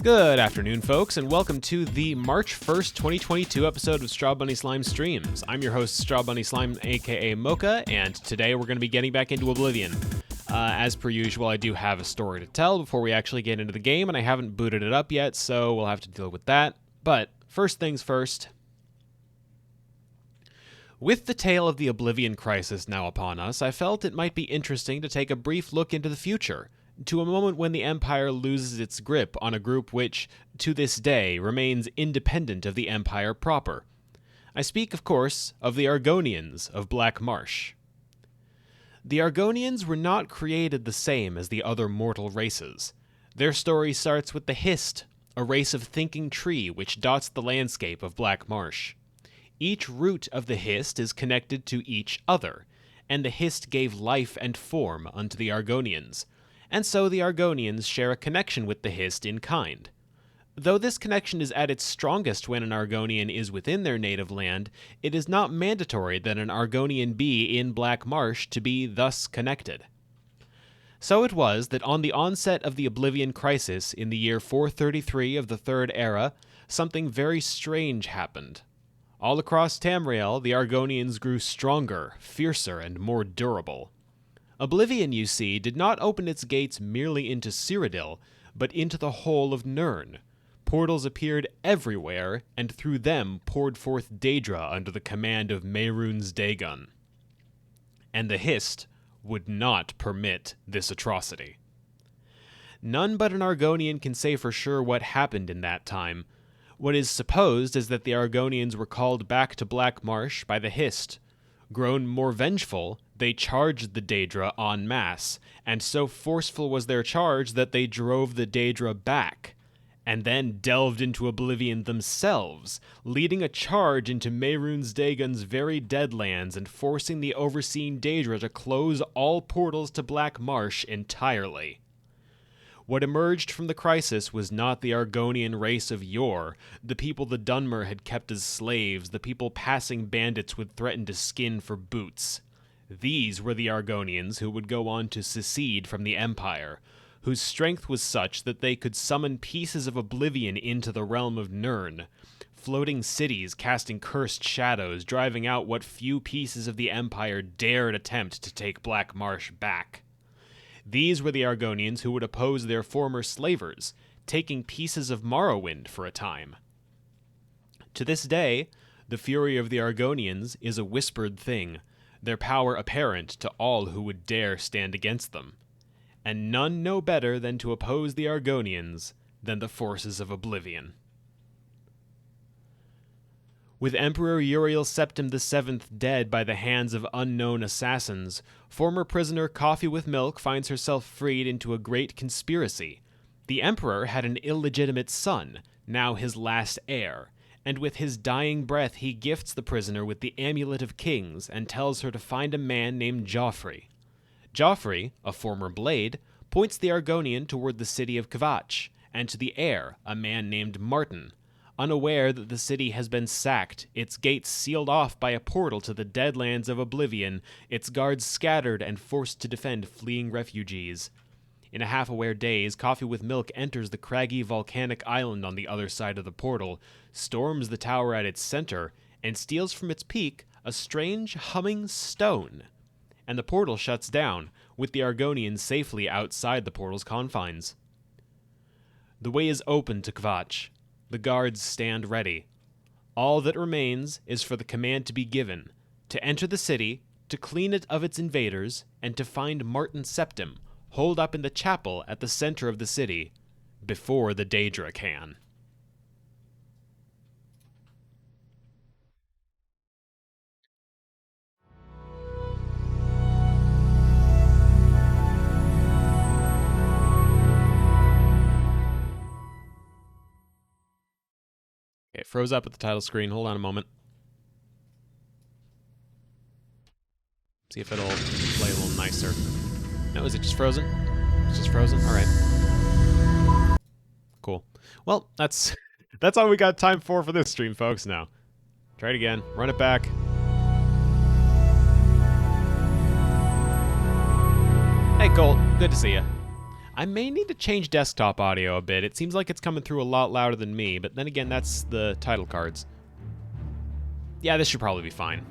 Good afternoon, folks, and welcome to the March 1st, 2022 episode of Strawbunny Slime Streams. I'm your host, Strawbunny Slime, aka Mocha, and today we're going to be getting back into Oblivion. As per usual, I do have a story to tell before we actually get into the game, and I haven't booted it up yet, so we'll have to deal with that. But first things first. With the tale of the Oblivion crisis now upon us, I felt it might be interesting to take a brief look into the future, to a moment when the Empire loses its grip on a group which, to this day, remains independent of the Empire proper. I speak, of course, of the Argonians of Black Marsh. The Argonians were not created the same as the other mortal races. Their story starts with the Hist, a race of thinking tree which dots the landscape of Black Marsh. Each root of the Hist is connected to each other, and the Hist gave life and form unto the Argonians, and so the Argonians share a connection with the Hist in kind. Though this connection is at its strongest when an Argonian is within their native land, it is not mandatory that an Argonian be in Black Marsh to be thus connected. So it was that on the onset of the Oblivion crisis in the year 433 of the Third Era, something very strange happened. All across Tamriel, the Argonians grew stronger, fiercer, and more durable. Oblivion, you see, did not open its gates merely into Cyrodiil, but into the whole of Nirn. Portals appeared everywhere, and through them poured forth Daedra under the command of Mehrunes Dagon. And the Hist would not permit this atrocity. None but an Argonian can say for sure what happened in that time. What is supposed is that the Argonians were called back to Black Marsh by the Hist. Grown more vengeful, they charged the Daedra en masse, and so forceful was their charge that they drove the Daedra back, and then delved into Oblivion themselves, leading a charge into Mehrunes Dagon's very deadlands and forcing the overseen Daedra to close all portals to Black Marsh entirely. What emerged from the crisis was not the Argonian race of yore, the people the Dunmer had kept as slaves, the people passing bandits would threaten to skin for boots. These were the Argonians who would go on to secede from the Empire, whose strength was such that they could summon pieces of Oblivion into the realm of Nirn, floating cities casting cursed shadows, driving out what few pieces of the Empire dared attempt to take Black Marsh back. These were the Argonians who would oppose their former slavers, taking pieces of Morrowind for a time. To this day, the fury of the Argonians is a whispered thing, their power apparent to all who would dare stand against them. And none know better than to oppose the Argonians than the forces of Oblivion. With Emperor Uriel Septim VII dead by the hands of unknown assassins, former prisoner Coffee with Milk finds herself freed into a great conspiracy. The Emperor had an illegitimate son, now his last heir, and with his dying breath he gifts the prisoner with the Amulet of Kings and tells her to find a man named Joffrey. Joffrey, a former blade, points the Argonian toward the city of Kvatch, and to the heir, a man named Martin, unaware that the city has been sacked, its gates sealed off by a portal to the deadlands of Oblivion, its guards scattered and forced to defend fleeing refugees. In a half-aware daze, Coffee with Milk enters the craggy volcanic island on the other side of the portal, storms the tower at its center, and steals from its peak a strange humming stone. And the portal shuts down, with the Argonians safely outside the portal's confines. The way is open to Kvatch. The guards stand ready. All that remains is for the command to be given, to enter the city, to clean it of its invaders, and to find Martin Septim, holed up in the chapel at the center of the city, before the Daedra can. Okay, it froze up at the title screen. Hold on a moment. See if it'll play a little nicer. No, is it just frozen? It's just frozen? Alright. Cool. Well, that's all we got time for this stream, folks, now. Try it again. Run it back. Hey, Colt. Good to see you. I may need to change desktop audio a bit. It seems like it's coming through a lot louder than me, but then again, that's the title cards. Yeah, this should probably be fine.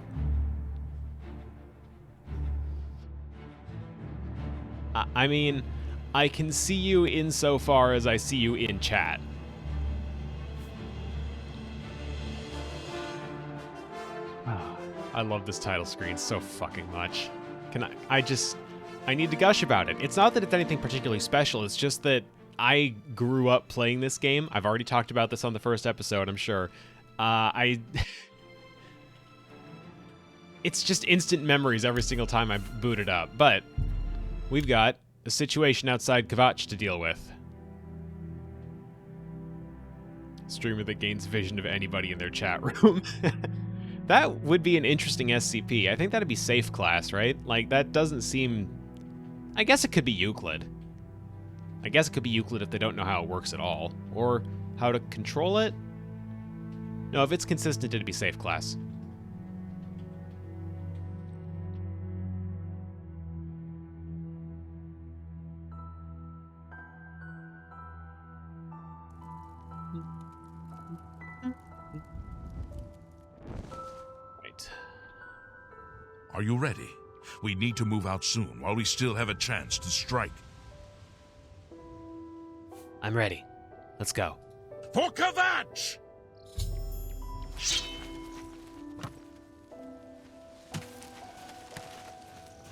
I mean, I can see you insofar as I see you in chat. I love this title screen so fucking much. I need to gush about it. It's not that it's anything particularly special, it's just that I grew up playing this game. I've already talked about this on the first episode, I'm sure. It's just instant memories every single time I boot it up. But we've got a situation outside Kvatch to deal with. Streamer that gains vision of anybody in their chat room. That would be an interesting SCP. I think that'd be safe class, right? Like, that doesn't seem... I guess it could be Euclid. I guess it could be Euclid if they don't know how it works at all. Or how to control it? No, if it's consistent, it'd be safe class. Are you ready? We need to move out soon while we still have a chance to strike. I'm ready. Let's go. For Kvatch!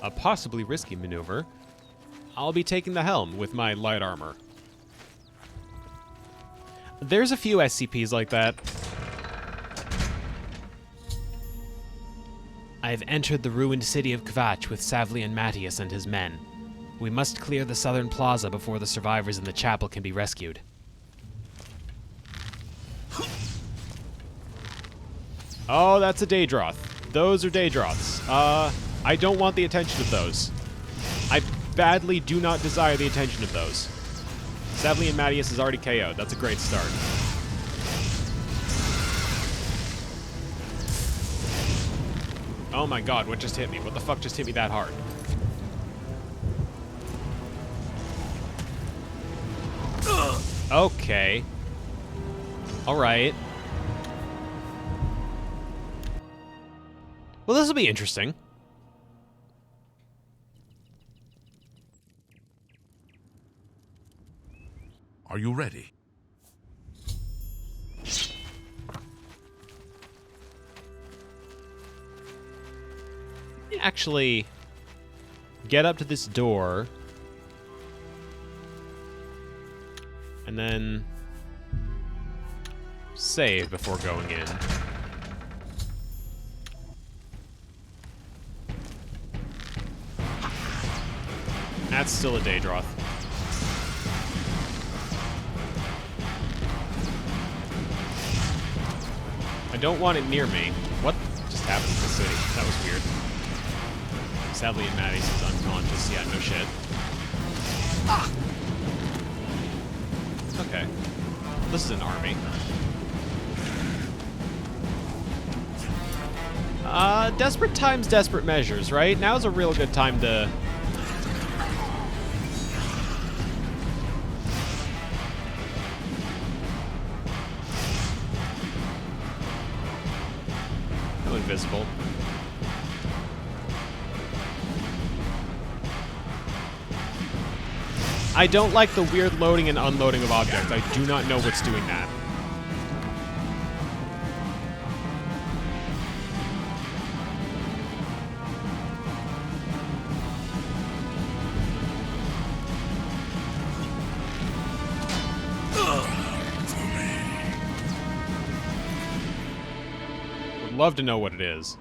A possibly risky maneuver. I'll be taking the helm with my light armor. There's a few SCPs like that. I have entered the ruined city of Kvatch with Savlian Matthias and his men. We must clear the southern plaza before the survivors in the chapel can be rescued. Oh, that's a Daedroth. Those are Daedroths. I don't want the attention of those. I badly do not desire the attention of those. Savlian Matthias is already KO'd. That's a great start. Oh my god, what just hit me? What the fuck just hit me that hard? Okay. Alright. Well, this will be interesting. Are you ready? Actually get up to this door and then save before going in. That's still a Daedroth. I don't want it near me. What just happened to the city? That was weird. Sadly, Maddie's is unconscious. Yeah, no shit. Ah! Okay. This is an army. Desperate times, desperate measures, right? Now's a real good time to... Go invisible. I don't like the weird loading and unloading of objects. I do not know what's doing that. Would love to know what it is.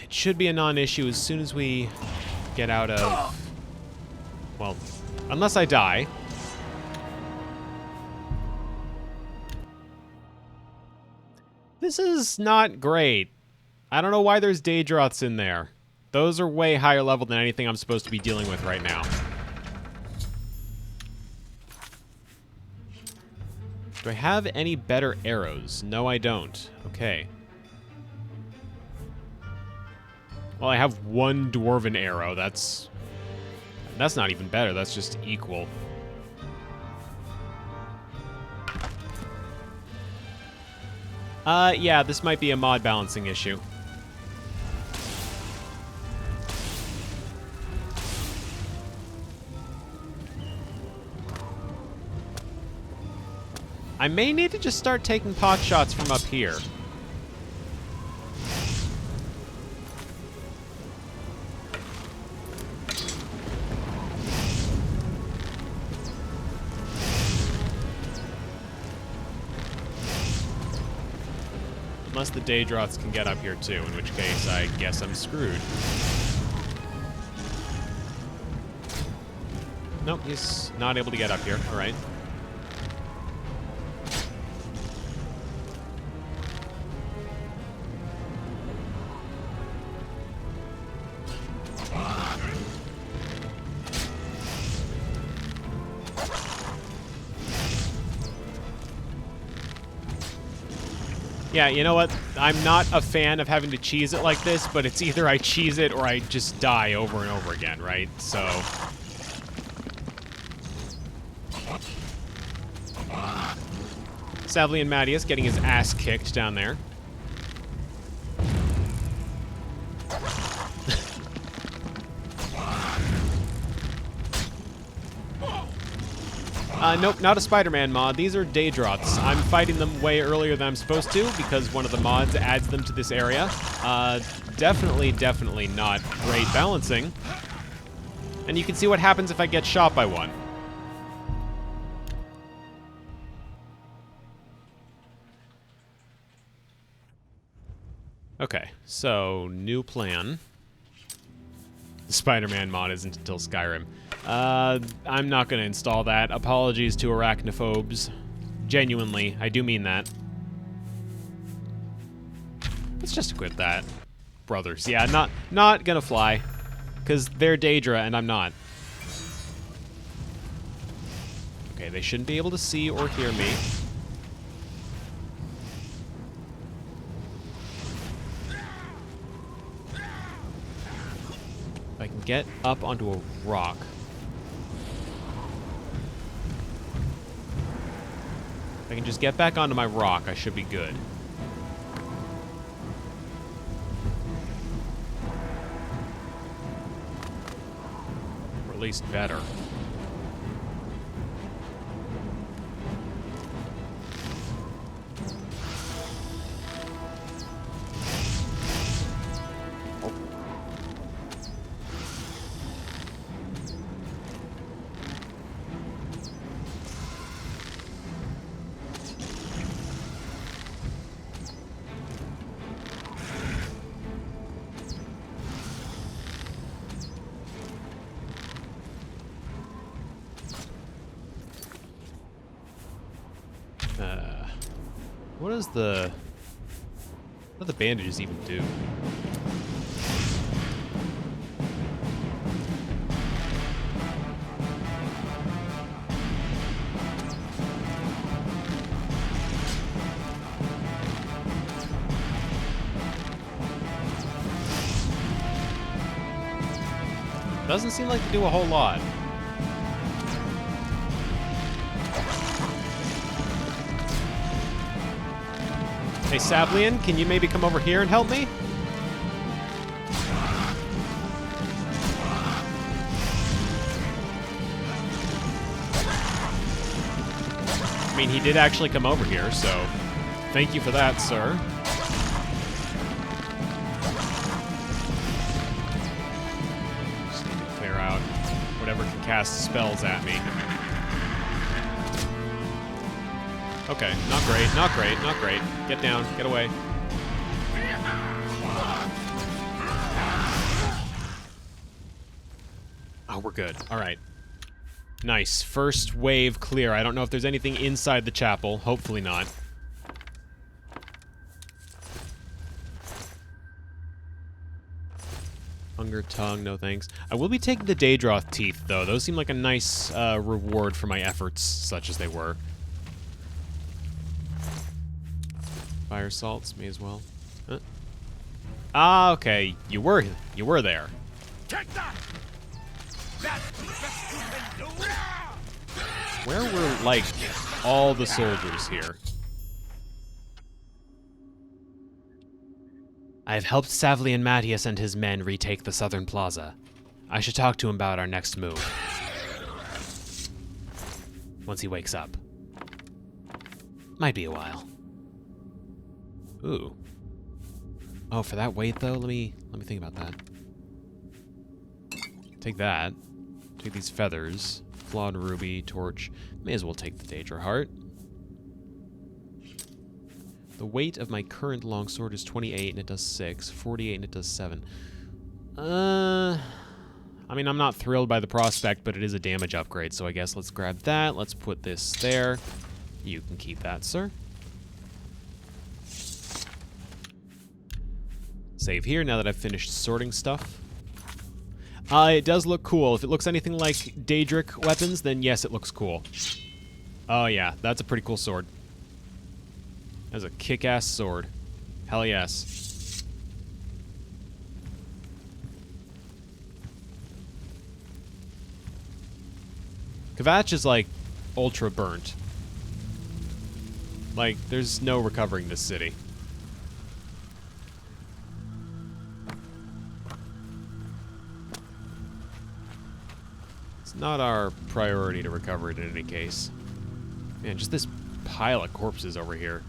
It should be a non-issue as soon as we get out of... Well, unless I die. This is not great. I don't know why there's Daedroths in there. Those are way higher level than anything I'm supposed to be dealing with right now. Do I have any better arrows? No, I don't. Okay. Well, I have one dwarven arrow. That's That's not even better, that's just equal. Yeah, this might be a mod balancing issue. I may need to just start taking pot shots from up here. Unless the Daedroths can get up here too, in which case I guess I'm screwed. Nope, he's not able to get up here. All right. Yeah, you know what? I'm not a fan of having to cheese it like this, but it's either I cheese it or I just die over and over again, right? So... Savlian Mattias getting his ass kicked down there. Nope, not a Spider-Man mod. These are Daedroths. I'm fighting them way earlier than I'm supposed to because one of the mods adds them to this area. Definitely not great balancing. And you can see what happens if I get shot by one. Okay, so new plan. The Spider-Man mod isn't until Skyrim. I'm not going to install that. Apologies to arachnophobes. Genuinely, I do mean that. Let's just equip that. Brothers. Yeah, not gonna fly. Because they're Daedra and I'm not. Okay, they shouldn't be able to see or hear me. If I can get up onto a rock. If I can just get back onto my rock, I should be good. Or at least better. What do the bandages even do? Doesn't seem like to do a whole lot. Hey, Savlian, can you maybe come over here and help me? I mean, he did actually come over here, so thank you for that, sir. Just need to clear out whatever can cast spells at me. Okay, not great, not great, not great. Get down, get away. Oh, we're good. All right. Nice. First wave clear. I don't know if there's anything inside the chapel. Hopefully not. Hunger tongue, no thanks. I will be taking the Daedroth teeth, though. Those seem like a nice reward for my efforts, such as they were. Fire salts, may as well. Huh? Ah, okay. You were there. Take that! Where were, like, all the soldiers here? I have helped Savlian Matthias and his men retake the southern plaza. I should talk to him about our next move. Once he wakes up. Might be a while. Ooh. Oh, for that weight though, let me think about that. Take that. Take these feathers. Flawed ruby, torch. May as well take the Daedra heart. The weight of my current longsword is 28 and it does 6, 48 and it does 7. I mean, I'm not thrilled by the prospect, but it is a damage upgrade, so I guess let's grab that. Let's put this there. You can keep that, sir. Save here now that I've finished sorting stuff. It does look cool. If it looks anything like Daedric weapons, then yes, it looks cool. Oh yeah, that's a pretty cool sword. That's a kick-ass sword. Hell yes. Kvatch is like ultra burnt. Like, there's no recovering this city. It's not our priority to recover it in any case. Man, just this pile of corpses over here.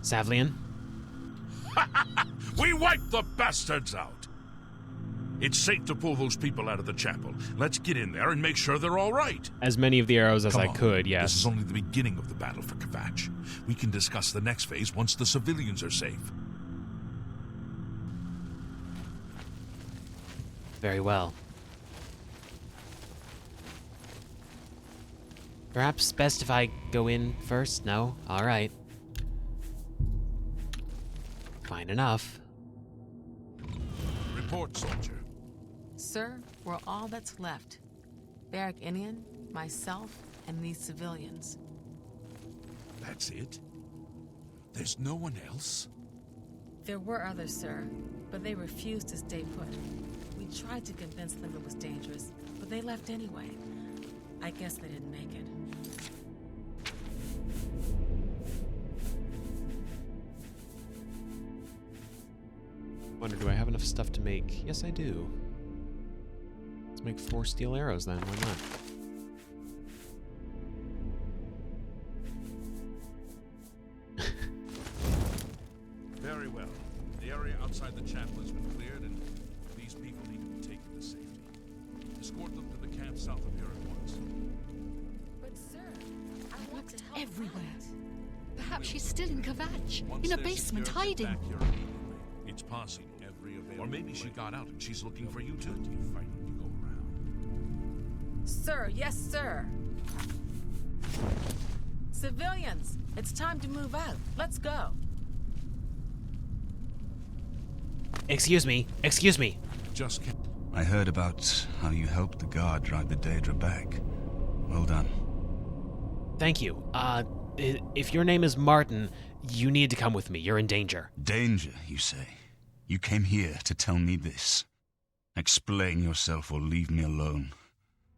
Savlian? We wiped the bastards out! It's safe to pull those people out of the chapel. Let's get in there and make sure they're all right. As many of the arrows as Come I on. could, yes. This is only the beginning of the battle for Kvatch. We can discuss the next phase once the civilians are safe. Very well. Perhaps best if I go in first? No? Alright. Fine enough. Report, soldier. Sir, we're all that's left. Barrack Inian, myself, and these civilians. That's it? There's no one else? There were others, sir, but they refused to stay put. We tried to convince them it was dangerous, but they left anyway. I guess they didn't make it. Wonder, do I have enough stuff to make? Yes, I do. Let's make 4 steel arrows then, why not? Very well. The area outside the chapel has been cleared, and these people need to be taken to safety. Escort them to the camp south of here at once. But sir, I want to help everywhere. out. Perhaps she's still in Kvatch, Once in a they're basement, secured, hiding. get back here immediately. It's passing every available. Or maybe she got out and she's looking for you too. Fighting to go around. Sir, yes, sir. Civilians, it's time to move out. Let's go. Excuse me. Excuse me. Just can't. I heard about how you helped the guard drive the Daedra back. Well done. Thank you. If your name is Martin, you need to come with me. You're in danger. Danger, you say? You came here to tell me this. Explain yourself or leave me alone.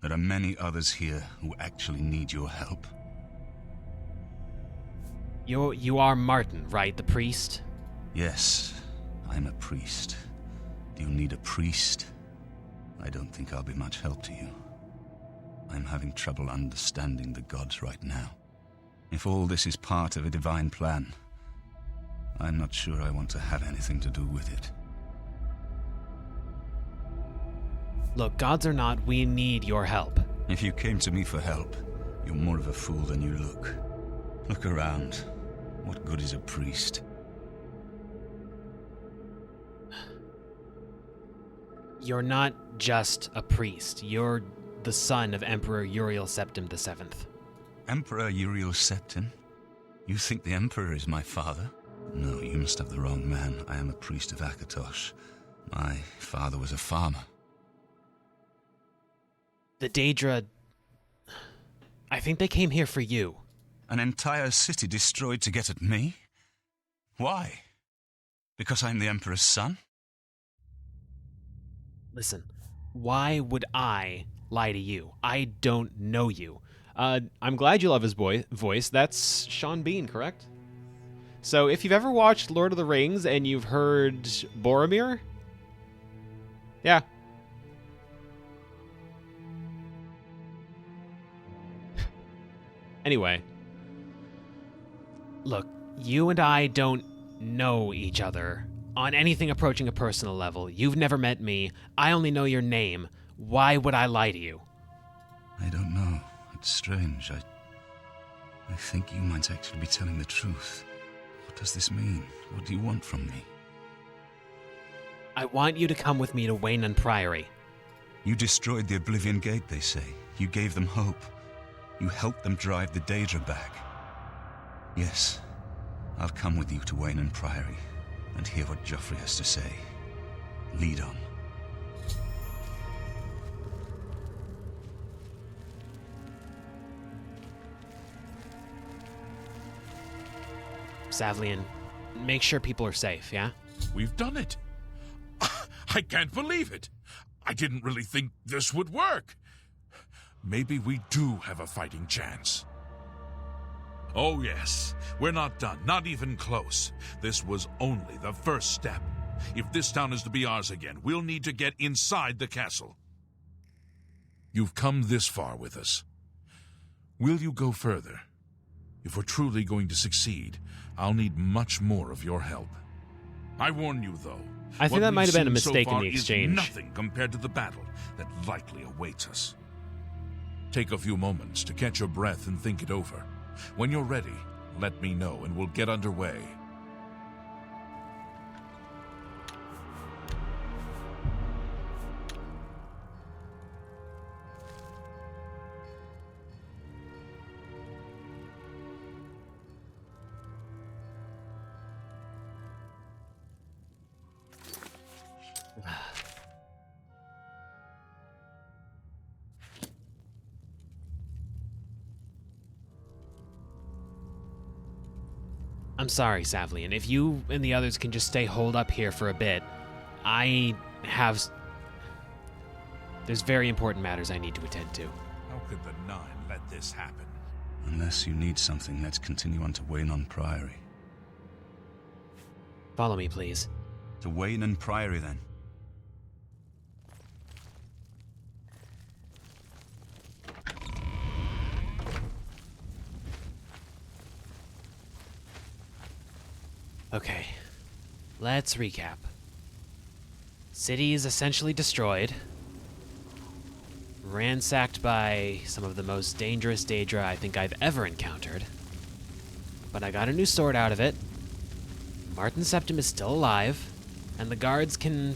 There are many others here who actually need your help. You are Martin, right? The priest? Yes, I'm a priest. Do you need a priest? I don't think I'll be much help to you. I'm having trouble understanding the gods right now. If all this is part of a divine plan, I'm not sure I want to have anything to do with it. Look, gods or not, we need your help. If you came to me for help, you're more of a fool than you look. Look around. What good is a priest? You're not just a priest. You're the son of Emperor Uriel Septim VII. Emperor Uriel Septim? You think the Emperor is my father? No, you must have the wrong man. I am a priest of Akatosh. My father was a farmer. The Daedra... I think they came here for you. An entire city destroyed to get at me? Why? Because I'm the Emperor's son? Listen, why would I lie to you? I don't know you. I'm glad you love his voice. That's Sean Bean, correct? So if you've ever watched Lord of the Rings and you've heard Boromir, yeah. Anyway, look, you and I don't know each other on anything approaching a personal level. You've never met me. I only know your name. Why would I lie to you? I don't know. It's strange. I think you might actually be telling the truth. What does this mean? What do you want from me? I want you to come with me to Wayne Priory. You destroyed the Oblivion Gate, they say. You gave them hope. You helped them drive the Daedra back. Yes, I'll come with you to Wayne Priory and hear what Joffrey has to say. Lead on. Savlian, make sure people are safe, yeah? We've done it. I can't believe it. I didn't really think this would work. Maybe we do have a fighting chance. Oh yes, we're not done, not even close. This was only the first step. If this town is to be ours again, we'll need to get inside the castle. You've come this far with us. Will you go further? If we're truly going to succeed, I'll need much more of your help. I warn you, though. I think that might have been a mistake in the Is exchange. nothing compared to the battle that likely awaits us. Take a few moments to catch your breath and think it over. When you're ready, let me know and we'll get underway. I'm sorry, Savlian. If you and the others can just stay holed up here for a bit, I have... There's very important matters I need to attend to. How could the Nine let this happen? Unless you need something, let's continue on to Wayne Priory. Follow me, please. To Wayne Priory, then. Okay, let's recap. City is essentially destroyed. Ransacked by some of the most dangerous Daedra I think I've ever encountered. But I got a new sword out of it. Martin Septim is still alive, and the guards can,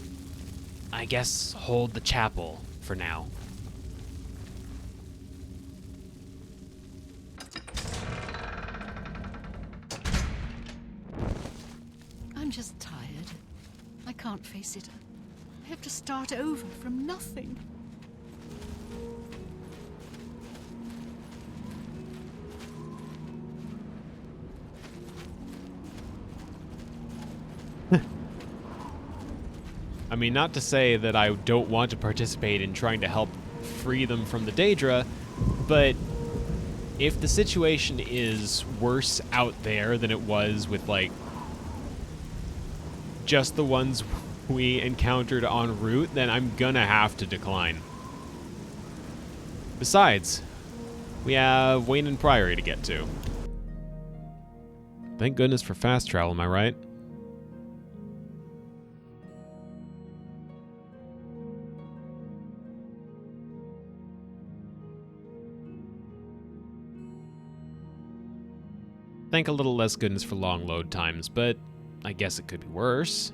I guess, hold the chapel for now. I'm just tired. I can't face it. I have to start over from nothing. I mean, not to say that I don't want to participate in trying to help free them from the Daedra, but if the situation is worse out there than it was with, like, just the ones we encountered en route, then I'm gonna have to decline. Besides, we have Wayne Priory to get to. Thank goodness for fast travel, am I right? Thank a little less goodness for long load times, but I guess it could be worse.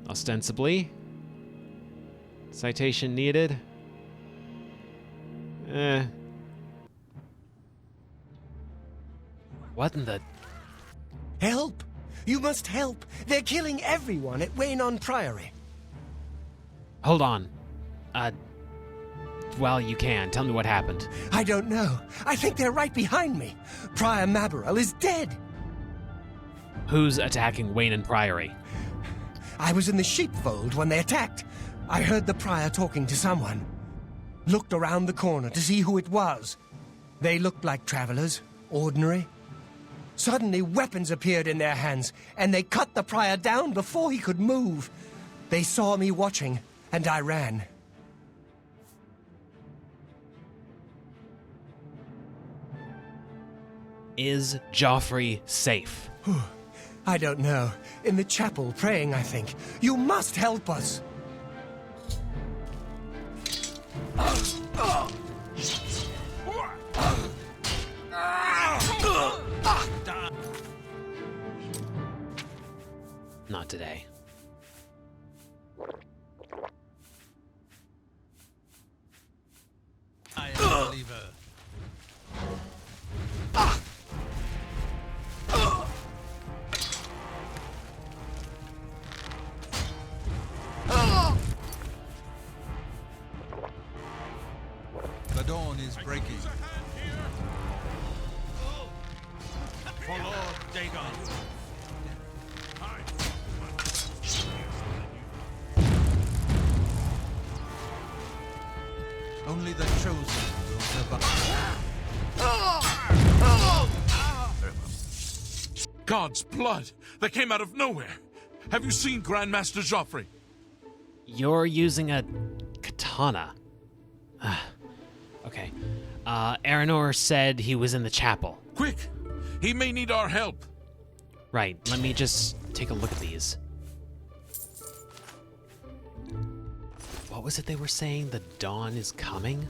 Ostensibly. Citation needed. What in the... Help! You must help! They're killing everyone at Wayne Priory. Hold on. Well, you can. Tell me what happened. I don't know. I think they're right behind me. Prior Mabarel is dead. Who's attacking Wayne and Priory? I was in the sheepfold when they attacked. I heard the prior talking to someone. Looked around the corner to see who it was. They looked like travelers, ordinary. Suddenly, weapons appeared in their hands, and they cut the prior down before he could move. They saw me watching, and I ran. Is Joffrey safe? I don't know. In the chapel, praying, I think. You must help us! Not today. I am a believer. The dawn is breaking. For Lord Dagon. Only the chosen will survive. God's blood that came out of nowhere. Have you seen Grandmaster Joffrey? You're using a katana. Okay. Aranor said he was in the chapel. Quick! He may need our help. Right, let me just take a look at these. What was it they were saying? The dawn is coming?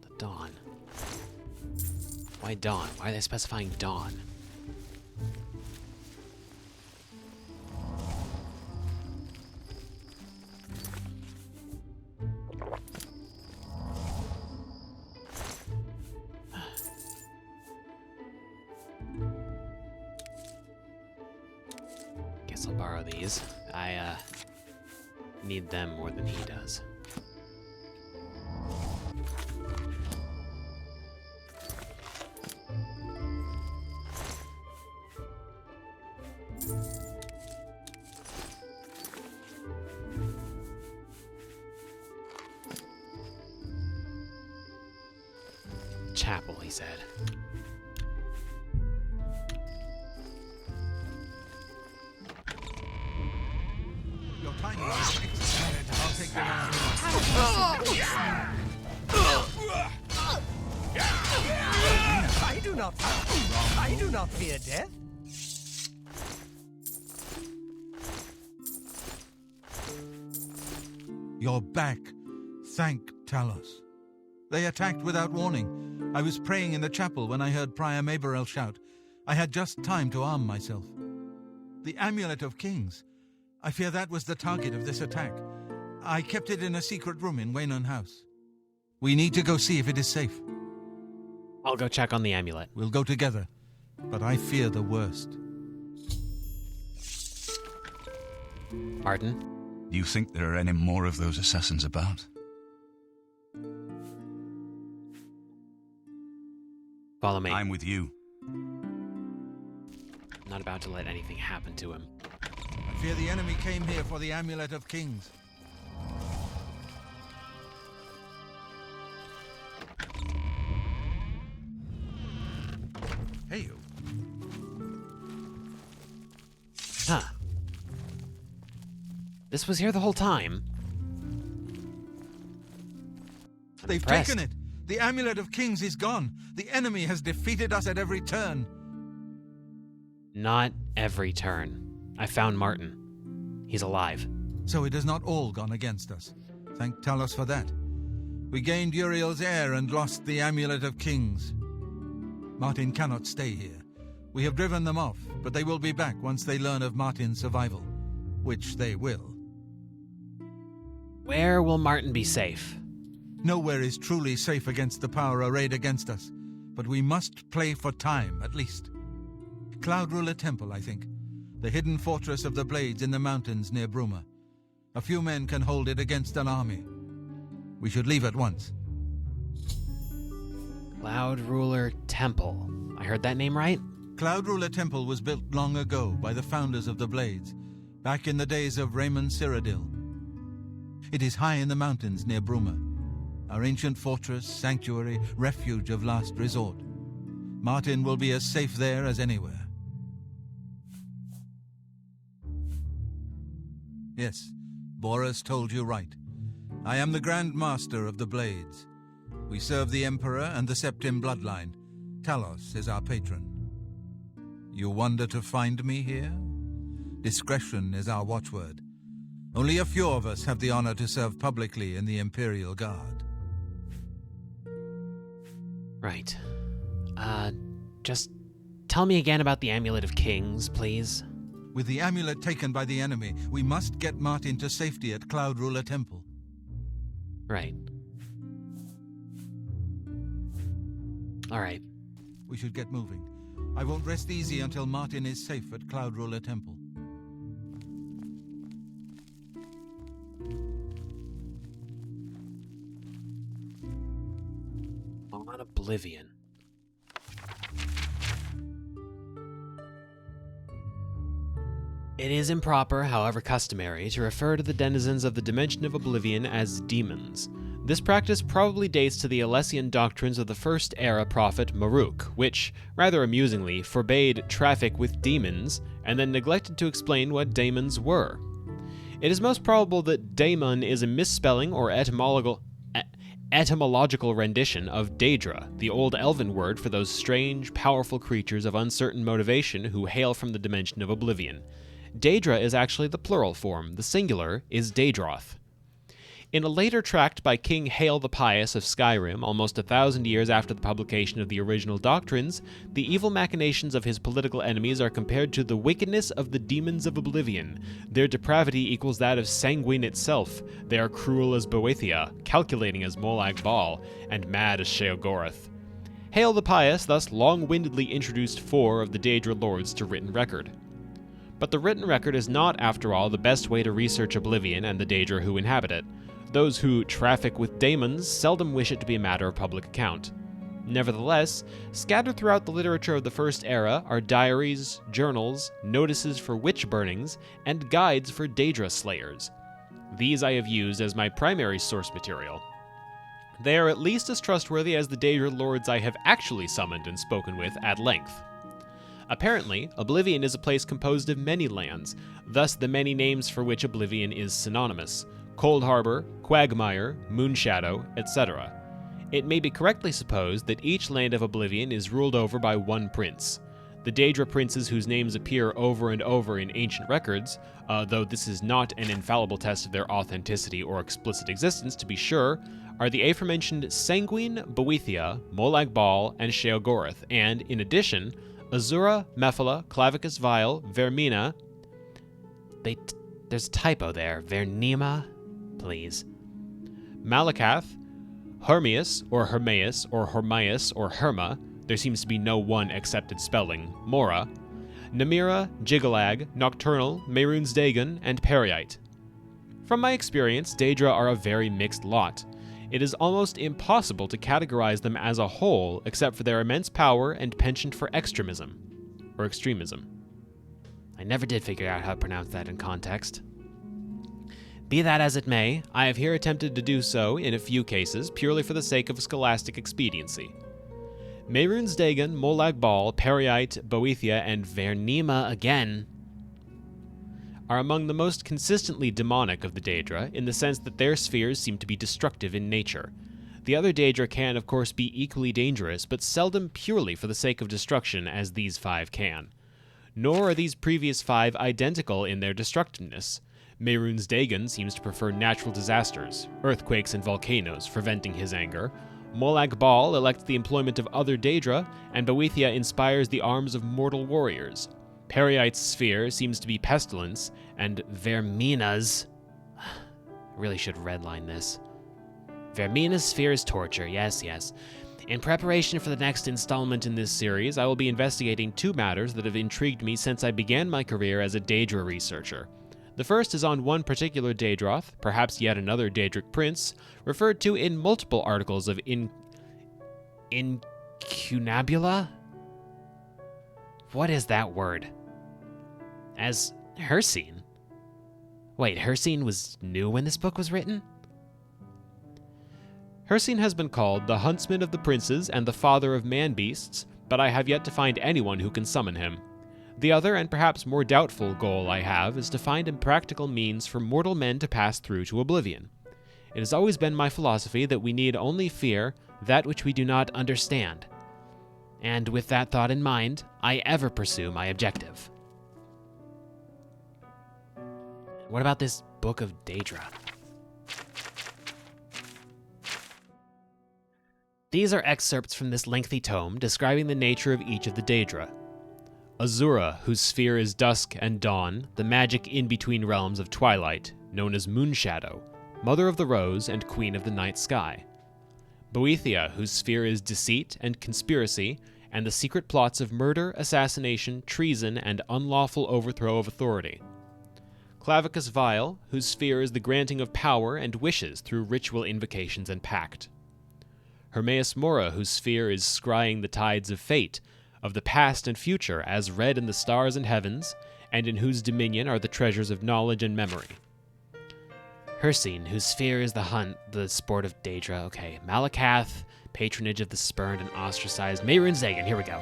The dawn. Why dawn? Why are they specifying dawn? Guess I'll borrow these. I need them more than he does. Chapel, he said. Your time is I'll take the round. I do not fear death. You're back. Thank Talos. They attacked without warning. I was praying in the chapel when I heard Prior Maberel shout. I had just time to arm myself. The Amulet of Kings. I fear that was the target of this attack. I kept it in a secret room in Waynon House. We need to go see if it is safe. I'll go check on the amulet. We'll go together, but I fear the worst. Martin? Do you think there are any more of those assassins about? Follow me. I'm with you. I'm not about to let anything happen to him. I fear the enemy came here for the Amulet of Kings. Hey, you. Huh. This was here the whole time. I'm They've impressed. taken it. The Amulet of Kings is gone. The enemy has defeated us at every turn. Not every turn. I found Martin. He's alive. So it has not all gone against us. Thank Talos for that. We gained Uriel's heir and lost the Amulet of Kings. Martin cannot stay here. We have driven them off, but they will be back once they learn of Martin's survival. Which they will. Where will Martin be safe? Nowhere is truly safe against the power arrayed against us, but we must play for time, at least. Cloud Ruler Temple, I think. The hidden fortress of the Blades in the mountains near Bruma. A few men can hold it against an army. We should leave at once. Cloud Ruler Temple. I heard that name right? Cloud Ruler Temple was built long ago by the founders of the Blades, back in the days of Raymond Cyrodiil. It is high in the mountains near Bruma, our ancient fortress, sanctuary, refuge of last resort. Martin will be as safe there as anywhere. Yes, Boris told you right. I am the Grand Master of the Blades. We serve the Emperor and the Septim bloodline. Talos is our patron. You wonder to find me here? Discretion is our watchword. Only a few of us have the honor to serve publicly in the Imperial Guard. Right. Just tell me again about the Amulet of Kings, please. With the amulet taken by the enemy, we must get Martin to safety at Cloud Ruler Temple. Right. All right. We should get moving. I won't rest easy until Martin is safe at Cloud Ruler Temple. On Oblivion. It is improper, however customary, to refer to the denizens of the Dimension of Oblivion as demons. This practice probably dates to the Alessian doctrines of the First Era prophet Maruk, which, rather amusingly, forbade traffic with demons, and then neglected to explain what daemons were. It is most probable that daemon is a misspelling or etymological rendition of Daedra, the old elven word for those strange, powerful creatures of uncertain motivation who hail from the Dimension of Oblivion. Daedra is actually the plural form, the singular is Daedroth. In a later tract by King Hael the Pious of Skyrim, almost 1,000 years after the publication of the original doctrines, the evil machinations of his political enemies are compared to the wickedness of the demons of Oblivion. Their depravity equals that of Sanguine itself. They are cruel as Boethia, calculating as Molag Bal, and mad as Sheogorath. Hael the Pious thus long-windedly introduced 4 of the Daedra lords to written record. But the written record is not, after all, the best way to research Oblivion and the Daedra who inhabit it. Those who traffic with daemons seldom wish it to be a matter of public account. Nevertheless, scattered throughout the literature of the First Era are diaries, journals, notices for witch burnings, and guides for Daedra slayers. These I have used as my primary source material. They are at least as trustworthy as the Daedra lords I have actually summoned and spoken with at length. Apparently, Oblivion is a place composed of many lands, thus the many names for which Oblivion is synonymous: Cold Harbor, Quagmire, Moonshadow, etc. It may be correctly supposed that each land of Oblivion is ruled over by one prince. The Daedra princes whose names appear over and over in ancient records, though this is not an infallible test of their authenticity or explicit existence to be sure, are the aforementioned Sanguine, Boethia, Molag Bal, and Sheogorath, and, in addition, Azura, Mephala, Clavicus Vile, Vermina. There's a typo there. Vernima? Please. Malakath, Hermias, or Hermaeus, or Hormias, or Herma. There seems to be no one accepted spelling. Mora. Namira, Jigalag, Nocturnal, Mehrunes Dagon, and Periite. From my experience, Daedra are a very mixed lot. It is almost impossible to categorize them as a whole, except for their immense power and penchant for extremism. I never did figure out how to pronounce that in context. Be that as it may, I have here attempted to do so, in a few cases, purely for the sake of scholastic expediency. Mehrunes Dagon, Molag Bal, Periite, Boethia, and Vernima again are among the most consistently demonic of the Daedra, in the sense that their spheres seem to be destructive in nature. The other Daedra can, of course, be equally dangerous, but seldom purely for the sake of destruction as these 5 can. Nor are these previous 5 identical in their destructiveness. Mehrunes Dagon seems to prefer natural disasters, earthquakes and volcanoes, for venting his anger. Molag Bal elects the employment of other Daedra, and Boethia inspires the arms of mortal warriors. Periite's sphere seems to be pestilence, and Vermina's... I really should redline this. Vermina's sphere is torture, yes. In preparation for the next installment in this series, I will be investigating 2 matters that have intrigued me since I began my career as a Daedra researcher. The first is on one particular Daedroth, perhaps yet another Daedric prince, referred to in multiple articles of Incunabula? What is that word? As Hircine? Wait, Hircine was new when this book was written? Hircine has been called the huntsman of the princes and the father of man-beasts, but I have yet to find anyone who can summon him. The other and perhaps more doubtful goal I have is to find impractical means for mortal men to pass through to Oblivion. It has always been my philosophy that we need only fear that which we do not understand. And with that thought in mind, I ever pursue my objective. What about this Book of Daedra? These are excerpts from this lengthy tome describing the nature of each of the Daedra. Azura, whose sphere is dusk and dawn, the magic in-between realms of twilight, known as Moonshadow, mother of the rose and queen of the night sky. Boethia, whose sphere is deceit and conspiracy, and the secret plots of murder, assassination, treason, and unlawful overthrow of authority. Clavicus Vile, whose sphere is the granting of power and wishes through ritual invocations and pact. Hermaeus Mora, whose sphere is scrying the tides of fate, of the past and future as read in the stars and heavens, and in whose dominion are the treasures of knowledge and memory. Hircine, whose sphere is the hunt, the sport of Daedra. Okay, Malakath, patronage of the spurned and ostracized. Mehrunes Zagan, here we go.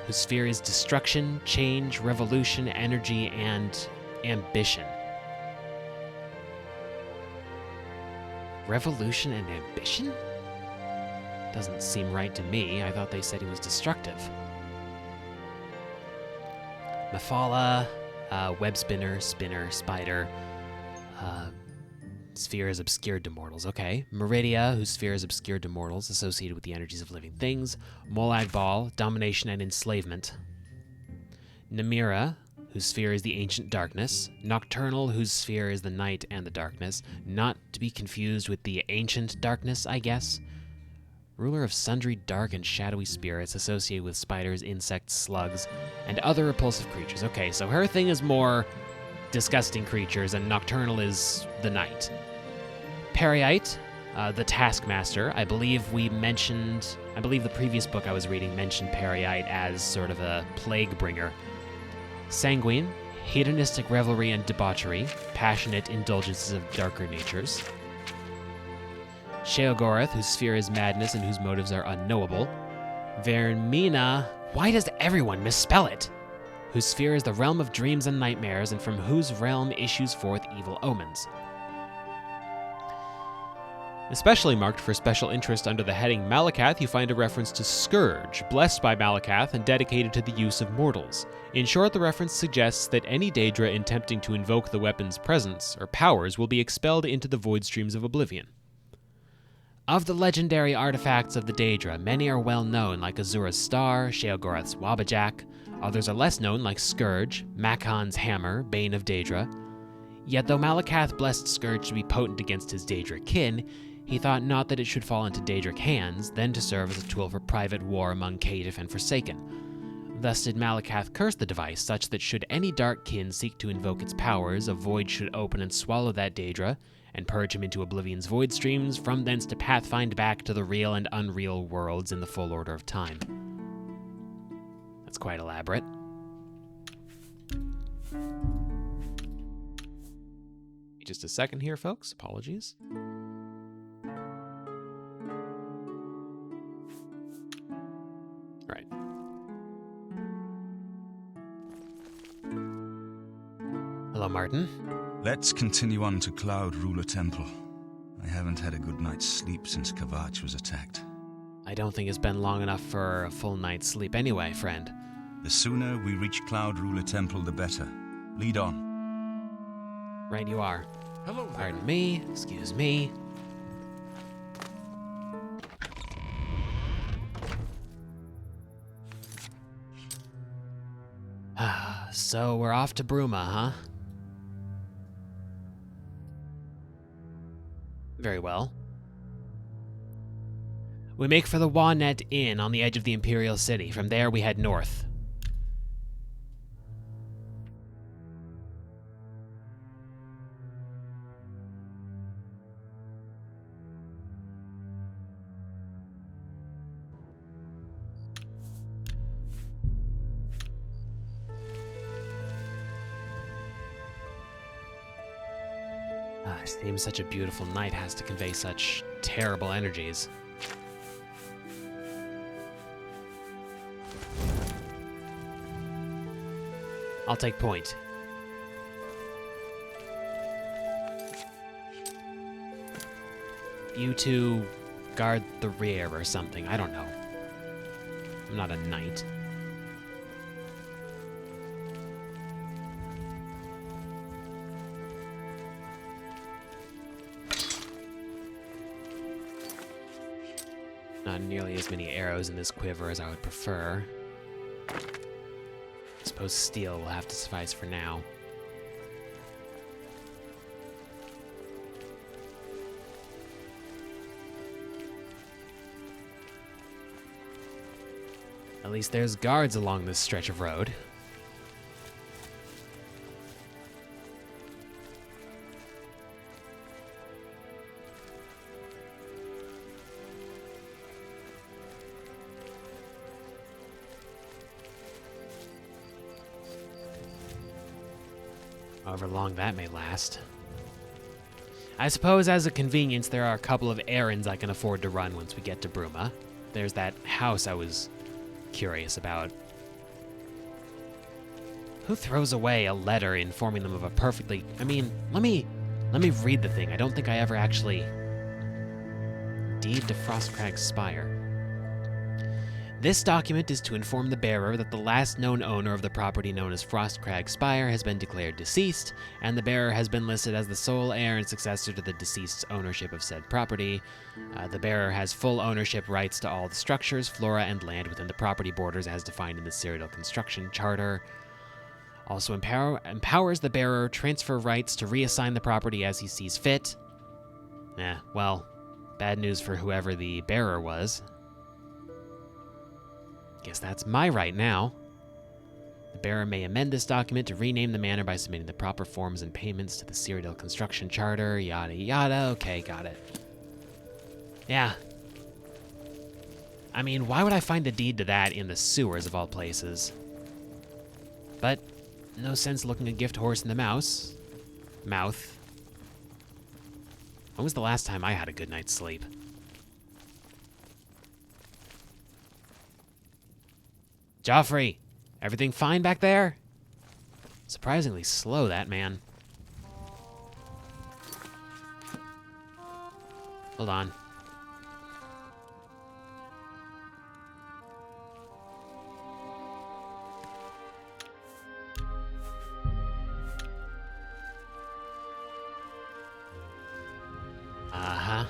Whose sphere is destruction, change, revolution, energy, and ambition. Revolution and ambition? Doesn't seem right to me. I thought they said he was destructive. Mephala, web spinner, spider. Sphere is obscured to mortals. Okay. Meridia, whose sphere is obscured to mortals, associated with the energies of living things. Molag Bal, domination and enslavement. Namira, whose sphere is the ancient darkness. Nocturnal, whose sphere is the night and the darkness. Not to be confused with the ancient darkness, I guess. Ruler of sundry dark and shadowy spirits associated with spiders, insects, slugs, and other repulsive creatures. Okay, so her thing is more disgusting creatures, and Nocturnal is the night. Periite, the Taskmaster. I believe the previous book I was reading mentioned Periite as sort of a plague bringer. Sanguine, hedonistic revelry and debauchery, passionate indulgences of darker natures. Sheogorath, whose sphere is madness and whose motives are unknowable. Vermina, why does everyone misspell it? Whose sphere is the realm of dreams and nightmares, and from whose realm issues forth evil omens. Especially marked for special interest under the heading Malakath, you find a reference to Scourge, blessed by Malakath and dedicated to the use of mortals. In short, the reference suggests that any Daedra attempting to invoke the weapon's presence or powers will be expelled into the void streams of Oblivion. Of the legendary artifacts of the Daedra, many are well known, like Azura's Star, Sheogorath's Wabajak. Others are less known, like Scourge, Makon's Hammer, Bane of Daedra. Yet though Malakath blessed Scourge to be potent against his Daedra kin, he thought not that it should fall into Daedric hands, then to serve as a tool for private war among Caitiff and Forsaken. Thus did Malakath curse the device, such that should any dark kin seek to invoke its powers, a void should open and swallow that Daedra, and purge him into Oblivion's void streams, from thence to pathfind back to the real and unreal worlds in the full order of time. That's quite elaborate. Just a second here, folks. Apologies. Right. Hello, Martin. Let's continue on to Cloud Ruler Temple. I haven't had a good night's sleep since Kvatch was attacked. I don't think it's been long enough for a full night's sleep anyway, friend. The sooner we reach Cloud Ruler Temple, the better. Lead on. Right you are. Hello there. Pardon me, excuse me. So we're off to Bruma, huh? Very well. We make for the Wanet Inn on the edge of the Imperial City. From there we head north. Seems such a beautiful night has to convey such terrible energies. I'll take point. You two guard the rear or something. I don't know. I'm not a knight. Not nearly as many arrows in this quiver as I would prefer. I suppose steel will have to suffice for now. At least there's guards along this stretch of road. However long that may last. I suppose as a convenience, there are a couple of errands I can afford to run once we get to Bruma. There's that house I was curious about. Who throws away a letter informing them of a perfectly... I mean, let me read the thing. I don't think I ever actually... Deed to Frostcrag's Spire. This document is to inform the bearer that the last known owner of the property known as Frostcrag Spire has been declared deceased, and the bearer has been listed as the sole heir and successor to the deceased's ownership of said property. The bearer has full ownership rights to all the structures, flora, and land within the property borders as defined in the Cyrodiil Construction Charter. Also empowers the bearer transfer rights to reassign the property as he sees fit. Well, bad news for whoever the bearer was. Guess that's my right now. The bearer may amend this document to rename the manor by submitting the proper forms and payments to the Cyrodiil Construction Charter, yada yada. Okay, got it. Yeah. I mean, why would I find the deed to that in the sewers of all places? But no sense looking a gift horse in the mouth. When was the last time I had a good night's sleep? Joffrey, everything fine back there? Surprisingly slow, that man. Hold on. Uh-huh.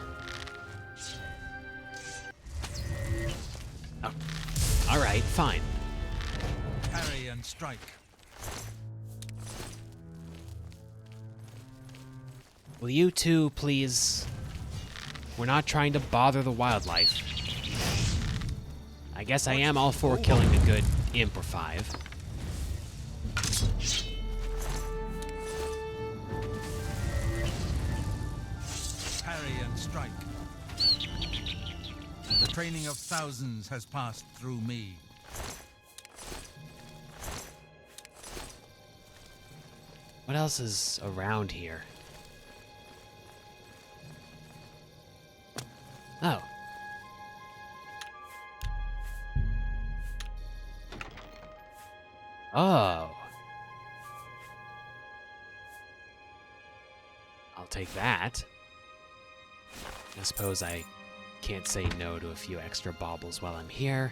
Oh. All right, fine. Parry and strike. Will you two, please? We're not trying to bother the wildlife. I guess I am all for killing a good imp or 5. Parry and strike. The training of thousands has passed through me. What else is around here? Oh. Oh. I'll take that. I suppose I can't say no to a few extra baubles while I'm here.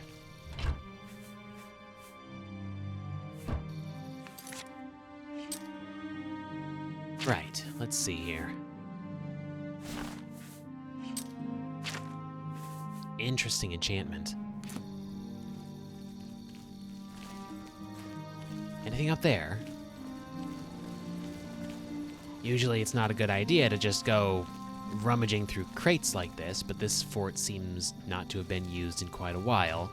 Right, let's see here. Interesting enchantment. Anything up there? Usually it's not a good idea to just go rummaging through crates like this, but this fort seems not to have been used in quite a while.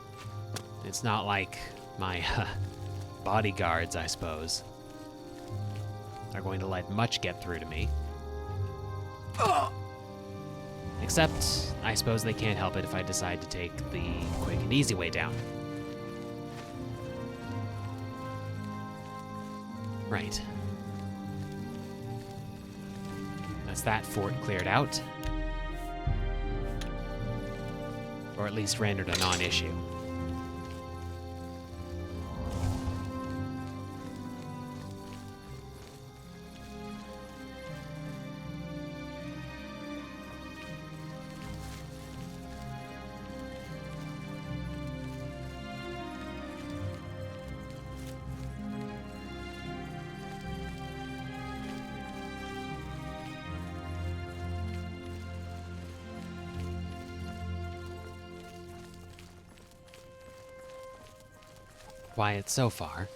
It's not like my bodyguards, I suppose, are going to let much get through to me. Except, I suppose they can't help it if I decide to take the quick and easy way down. Right. That's that fort cleared out. Or at least rendered a non-issue. Quiet so far.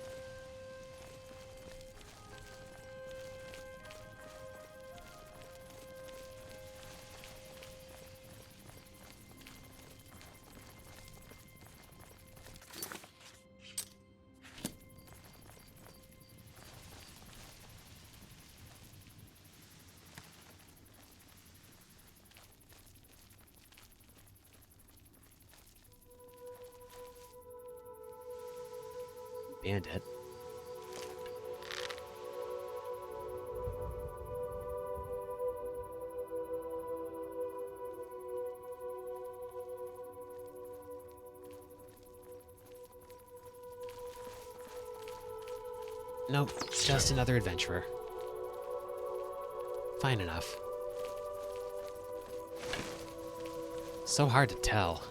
Bandit. Nope, just another adventurer. Fine enough. So hard to tell.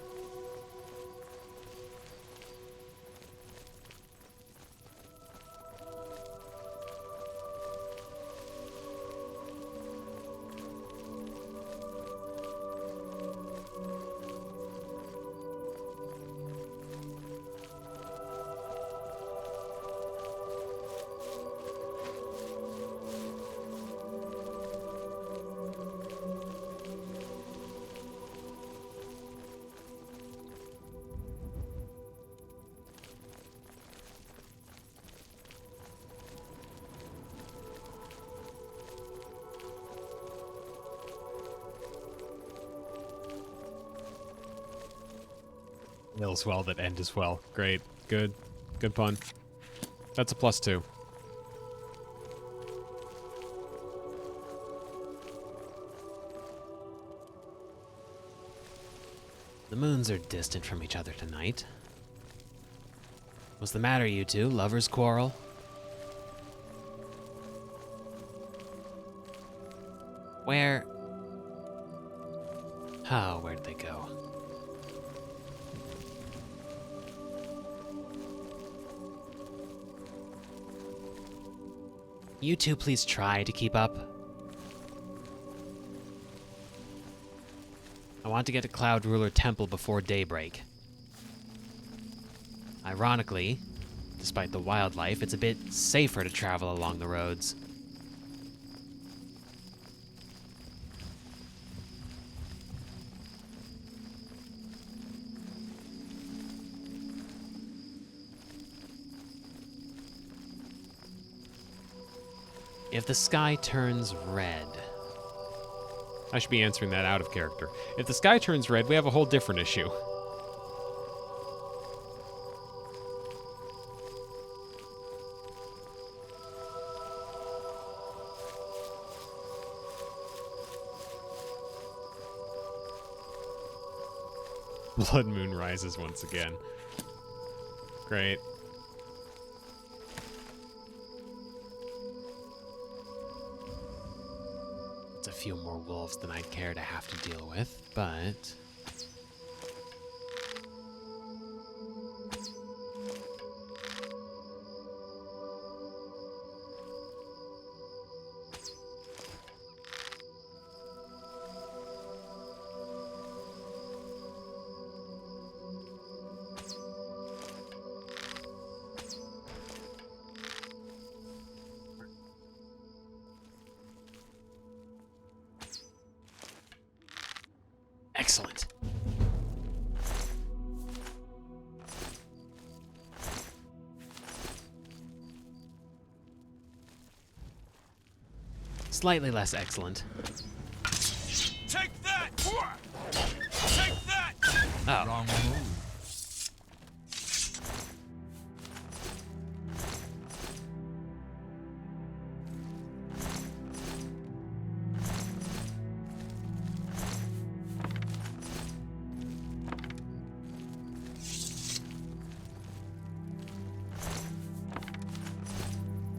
Ills well that end as well. Great. Good. Good pun. That's a +2. The moons are distant from each other tonight. What's the matter, you two? Lovers' quarrel? Where? Oh, where'd they go? You two please try to keep up. I want to get to Cloud Ruler Temple before daybreak. Ironically, despite the wildlife, it's a bit safer to travel along the roads. If the sky turns red... I should be answering that out of character. If the sky turns red, we have a whole different issue. Blood Moon rises once again. Great. It's a few more wolves than I'd care to have to deal with, but... Excellent. Slightly less excellent. Take that! Take that! Oh. Wrong move.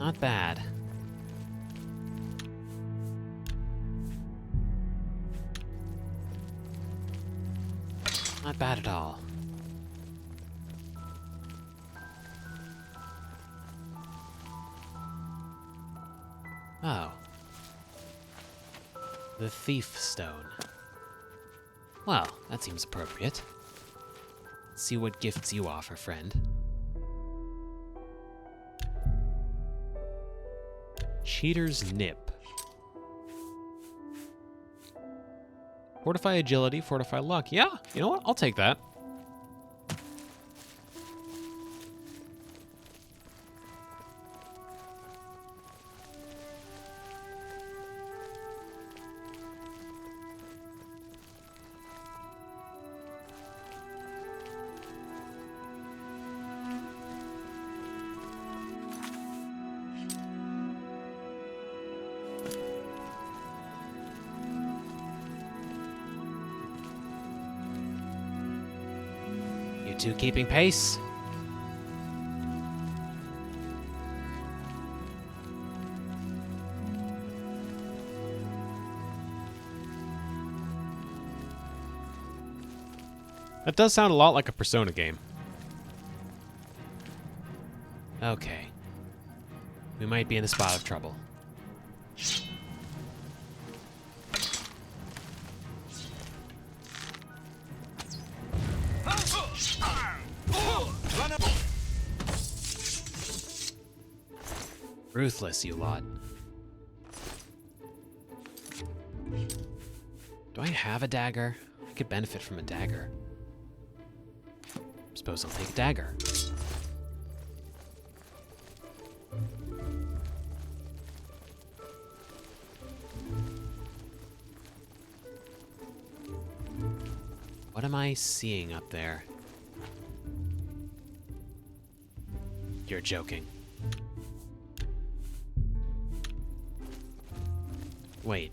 Not bad. Not bad at all. Oh. The Thief Stone. Well, that seems appropriate. Let's see what gifts you offer, friend. Cheater's Nip. Fortify agility, fortify luck. Yeah, you know what? I'll take that. You two keeping pace? That does sound a lot like a Persona game. Okay. We might be in a spot of trouble. Ruthless, you lot. Do I have a dagger? I could benefit from a dagger. Suppose I'll take a dagger. What am I seeing up there? You're joking. Wait.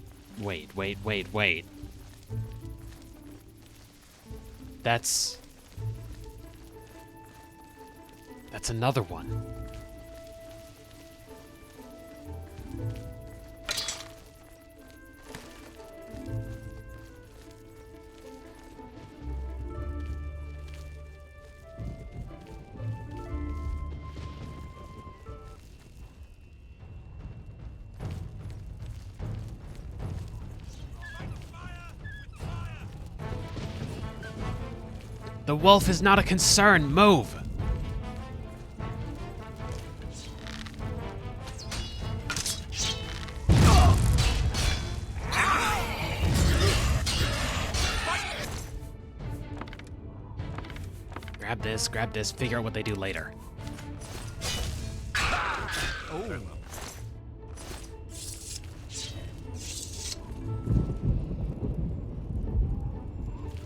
That's another one. The wolf is not a concern. Move! Grab this, figure out what they do later. Oh.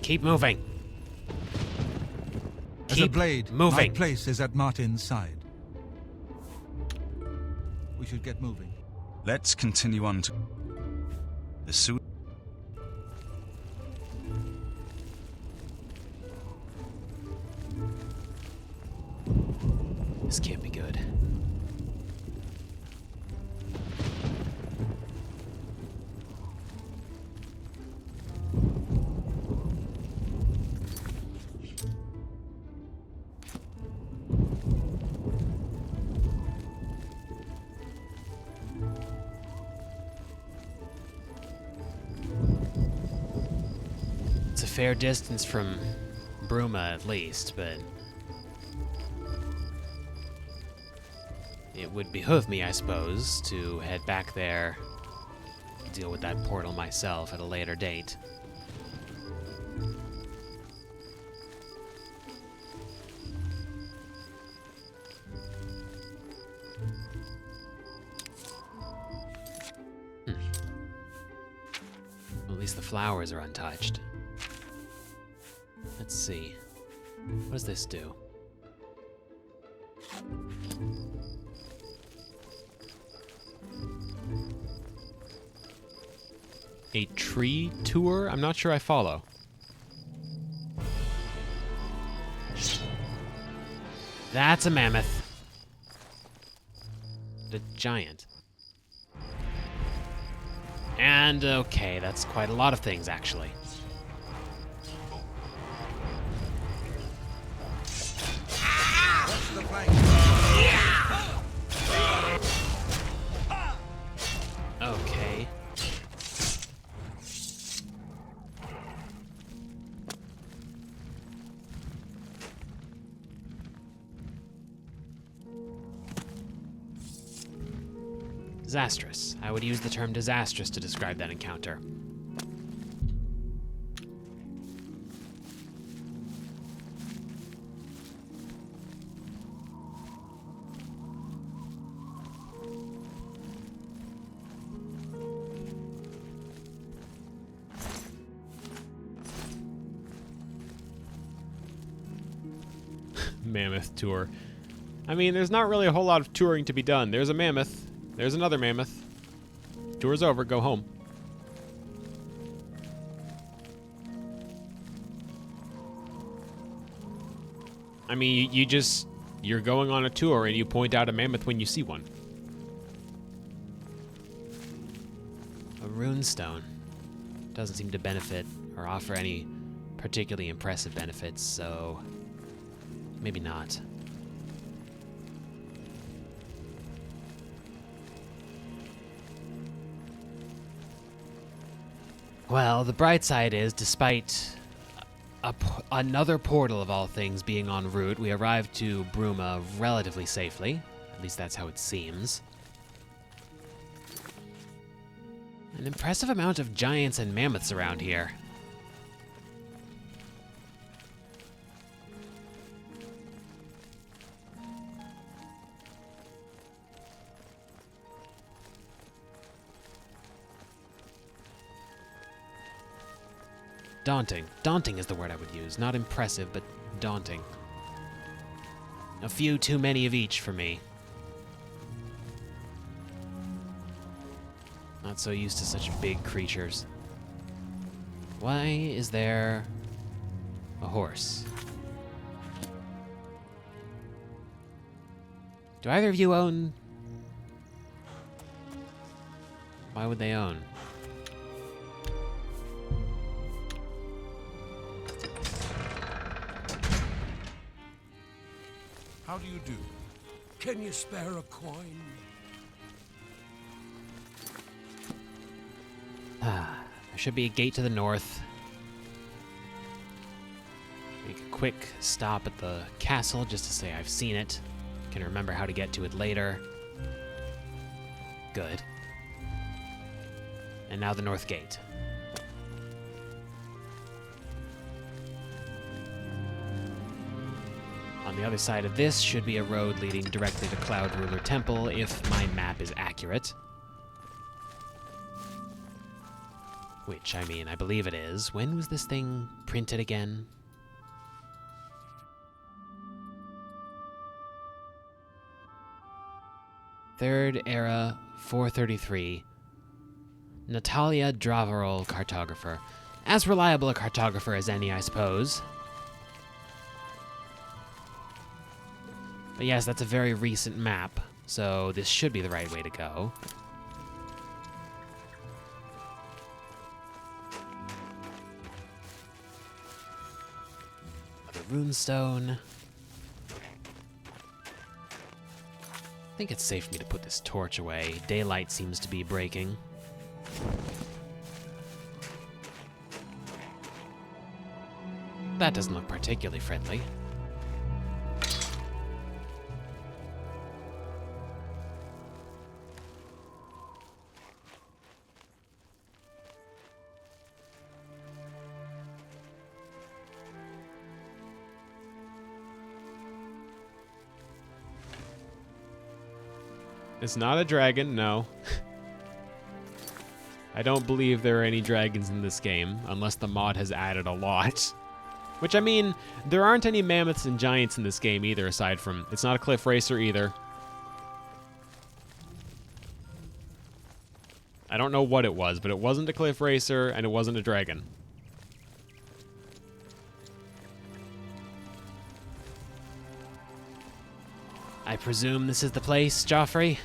Keep moving. As a blade, moving. My place is at Martin's side. We should get moving. Let's continue on to the suit. This can't be good. It's a fair distance from Bruma, at least, but it would behoove me, I suppose, to head back there, deal with that portal myself at a later date. Well, at least the flowers are untouched. Let's see. What does this do? A tree tour? I'm not sure I follow. That's a mammoth. The giant. And, okay, that's quite a lot of things, actually. Watch the flank. Okay. Disastrous. I would use the term disastrous to describe that encounter. Mammoth tour. I mean, there's not really a whole lot of touring to be done. There's a mammoth. There's another mammoth. Tour's over. Go home. I mean, you're going on a tour and you point out a mammoth when you see one. A runestone. Doesn't seem to benefit or offer any particularly impressive benefits, so maybe not. Well, the bright side is, despite another portal of all things being en route, we arrived to Bruma relatively safely. At least that's how it seems. An impressive amount of giants and mammoths around here. Daunting. Daunting is the word I would use. Not impressive, but daunting. A few too many of each for me. Not so used to such big creatures. Why is there a horse? Do either of you own? Why would they own? How do you do? Can you spare a coin? There should be a gate to the north. Make a quick stop at the castle just to say I've seen it. Can remember how to get to it later. Good. And now the north gate. On the other side of this should be a road leading directly to Cloud Ruler Temple, if my map is accurate. Which, I mean, I believe it is. When was this thing printed again? Third Era, 433. Natalia Dravarol, cartographer. As reliable a cartographer as any, I suppose. But yes, that's a very recent map, so this should be the right way to go. Another runestone. I think it's safe for me to put this torch away. Daylight seems to be breaking. That doesn't look particularly friendly. It's not a dragon, no. I don't believe there are any dragons in this game, unless the mod has added a lot. Which, I mean, there aren't any mammoths and giants in this game either, aside from... It's not a cliff racer either. I don't know what it was, but it wasn't a cliff racer, and it wasn't a dragon. I presume this is the place, Joffrey?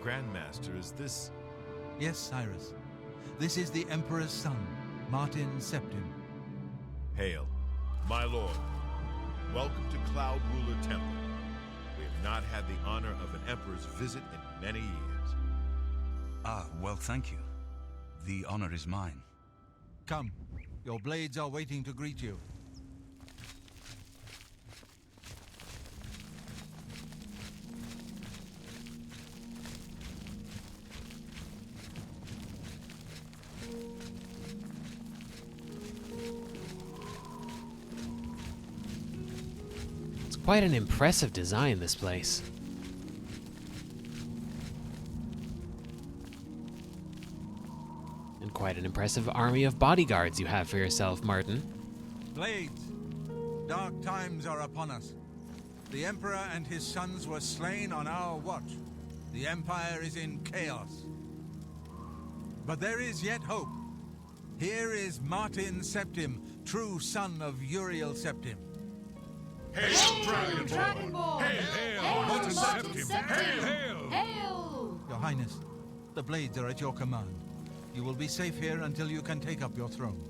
Grandmaster, is this... Yes, Cyrus. This is the Emperor's son, Martin Septim. Hail, my lord. Welcome to Cloud Ruler Temple. We have not had the honor of an emperor's visit in many years. Ah, well, thank you. The honor is mine. Come, your blades are waiting to greet you. Quite an impressive design, this place. And quite an impressive army of bodyguards you have for yourself, Martin. Blades, dark times are upon us. The Emperor and his sons were slain on our watch. The Empire is in chaos. But there is yet hope. Here is Martin Septim, true son of Uriel Septim. Hail, Dragonborn! Hail, Martin Septim! Hail! Hail! Your Highness, the blades are at your command. You will be safe here until you can take up your throne.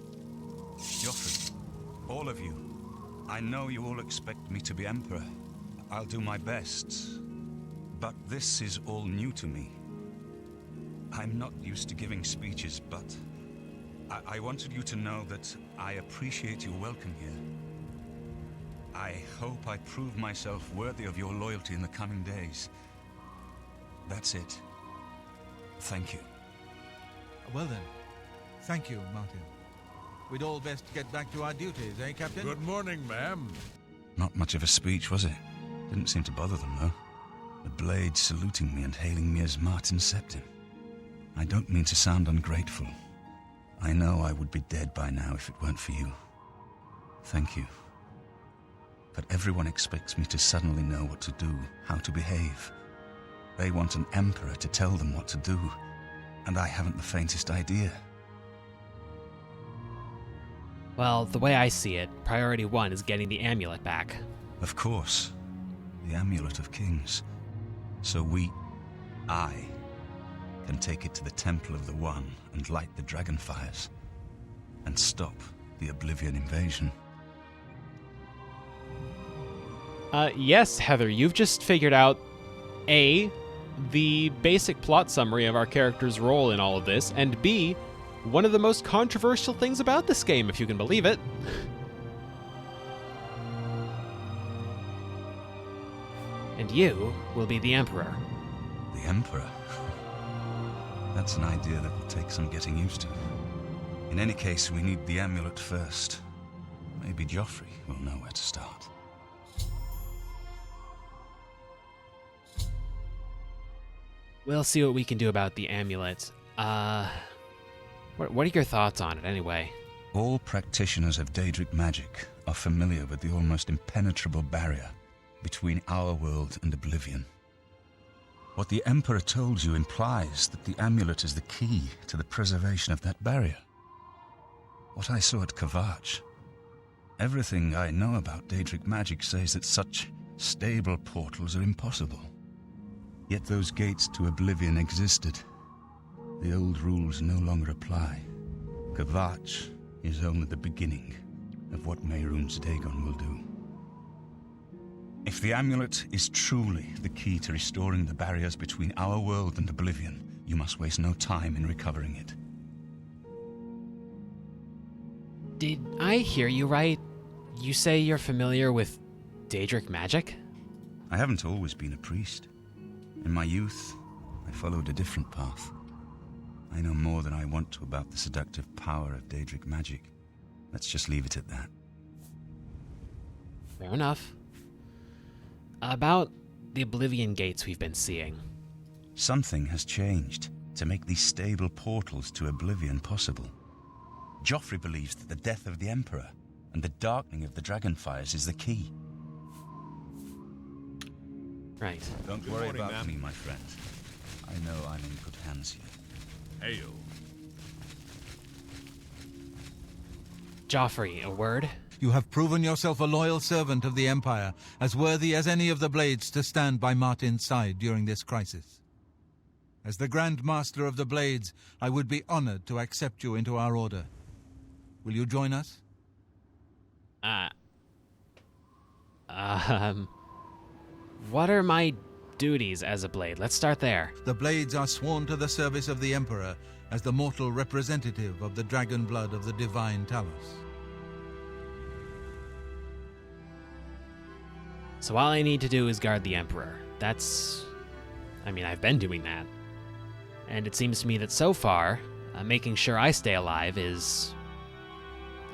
Joffrey, all of you, I know you all expect me to be Emperor. I'll do my best. But this is all new to me. I'm not used to giving speeches, but I wanted you to know that I appreciate your welcome here. I hope I prove myself worthy of your loyalty in the coming days. That's it. Thank you. Well then, thank you, Martin. We'd all best get back to our duties, eh, Captain? Good morning, ma'am. Not much of a speech, was it? Didn't seem to bother them, though. The blades saluting me and hailing me as Martin Septim. I don't mean to sound ungrateful. I know I would be dead by now if it weren't for you. Thank you. But everyone expects me to suddenly know what to do, how to behave. They want an emperor to tell them what to do, and I haven't the faintest idea. Well, the way I see it, priority one is getting the amulet back. Of course. The Amulet of Kings. So I, can take it to the Temple of the One and light the dragon fires. And stop the Oblivion invasion. Yes, Heather, you've just figured out, A, the basic plot summary of our character's role in all of this, and B, one of the most controversial things about this game, if you can believe it. And you will be the Emperor. The Emperor? That's an idea that will take some getting used to. In any case, we need the amulet first. Maybe Joffrey will know where to start. We'll see what we can do about the amulet. What are your thoughts on it, anyway? All practitioners of Daedric magic are familiar with the almost impenetrable barrier between our world and Oblivion. What the Emperor told you implies that the amulet is the key to the preservation of that barrier. What I saw at Kvatch. Everything I know about Daedric magic says that such stable portals are impossible. Yet those gates to Oblivion existed. The old rules no longer apply. Kvatch is only the beginning of what Mehrunes Dagon will do. If the amulet is truly the key to restoring the barriers between our world and Oblivion, you must waste no time in recovering it. Did I hear you right? You say you're familiar with Daedric magic? I haven't always been a priest. In my youth, I followed a different path. I know more than I want to about the seductive power of Daedric magic. Let's just leave it at that. Fair enough. About the Oblivion gates we've been seeing. Something has changed to make these stable portals to Oblivion possible. Joffrey believes that the death of the Emperor and the darkening of the Dragonfires is the key. Right. Don't Good worry morning, about ma'am. me, my friend. I know I'm in good hands here. Hail. Joffrey, a word? You have proven yourself a loyal servant of the Empire, as worthy as any of the blades to stand by Martin's side during this crisis. As the Grand Master of the Blades, I would be honored to accept you into our order. Will you join us? What are my duties as a blade? Let's start there. The Blades are sworn to the service of the Emperor as the mortal representative of the dragon blood of the divine Talos. So all I need to do is guard the Emperor. I've been doing that. And it seems to me that so far, making sure I stay alive is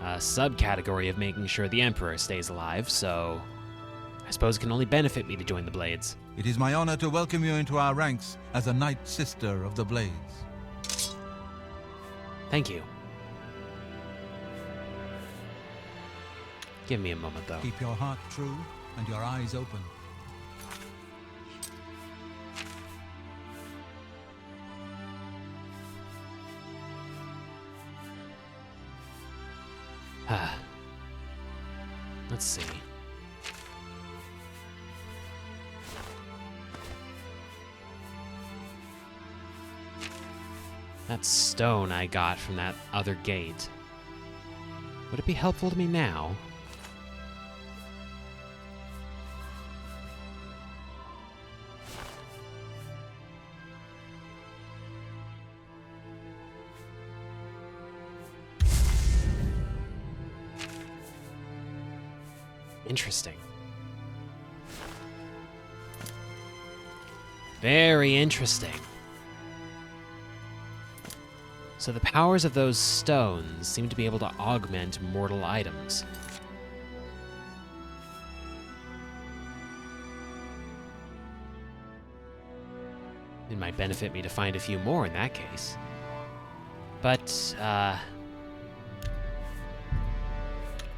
a subcategory of making sure the Emperor stays alive, so I suppose it can only benefit me to join the Blades. It is my honor to welcome you into our ranks as a Knight Sister of the Blades. Thank you. Give me a moment, though. Keep your heart true and your eyes open. Let's see. That stone I got from that other gate. Would it be helpful to me now? Interesting. Very interesting. So the powers of those stones seem to be able to augment mortal items. It might benefit me to find a few more in that case. But,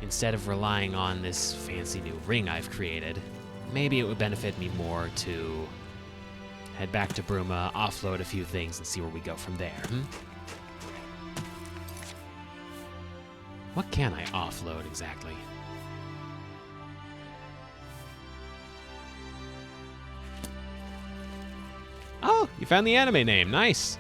instead of relying on this fancy new ring I've created, maybe it would benefit me more to head back to Bruma, offload a few things, and see where we go from there. What can I offload exactly? Oh, you found the anime name. Nice.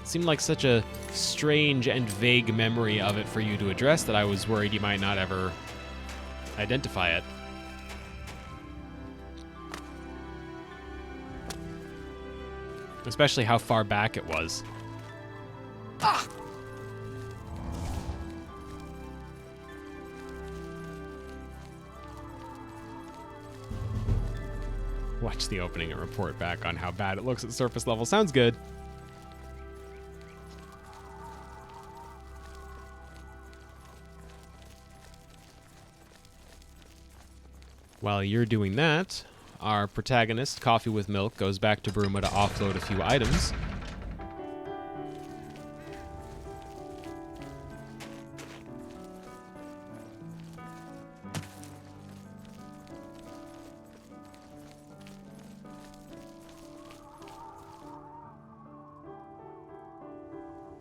Seemed like such a strange and vague memory of it for you to address that I was worried you might not ever identify it. Especially how far back it was. Ah! Watch the opening and report back on how bad it looks at surface level. Sounds good. While you're doing that, our protagonist, Coffee with Milk, goes back to Bruma to offload a few items.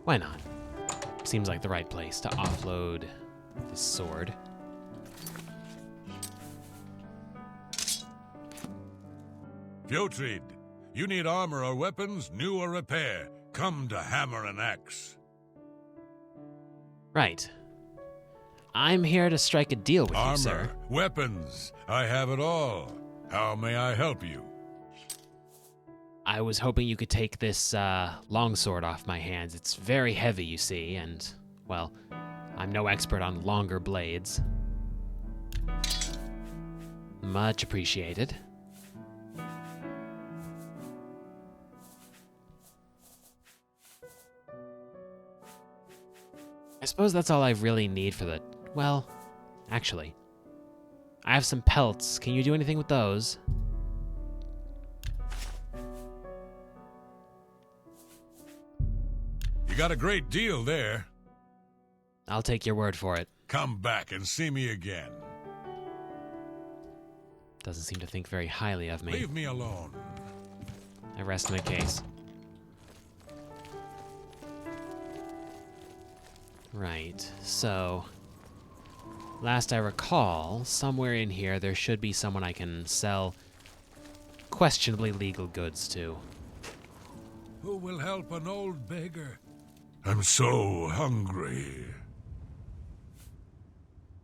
Why not? Seems like the right place to offload this sword. Fjotrid, you need armor or weapons, new or repair. Come to Hammer and Axe. Right. I'm here to strike a deal with you, sir. Armor, weapons, I have it all. How may I help you? I was hoping you could take this longsword off my hands. It's very heavy, you see, and, well, I'm no expert on longer blades. Much appreciated. I suppose that's all I really need for the... Well, actually, I have some pelts. Can you do anything with those? You got a great deal there. I'll take your word for it. Come back and see me again. Doesn't seem to think very highly of me. Leave me alone. I rest my case. Right, so Last I recall, somewhere in here there should be someone I can sell questionably legal goods to. Who will help an old beggar? I'm so hungry.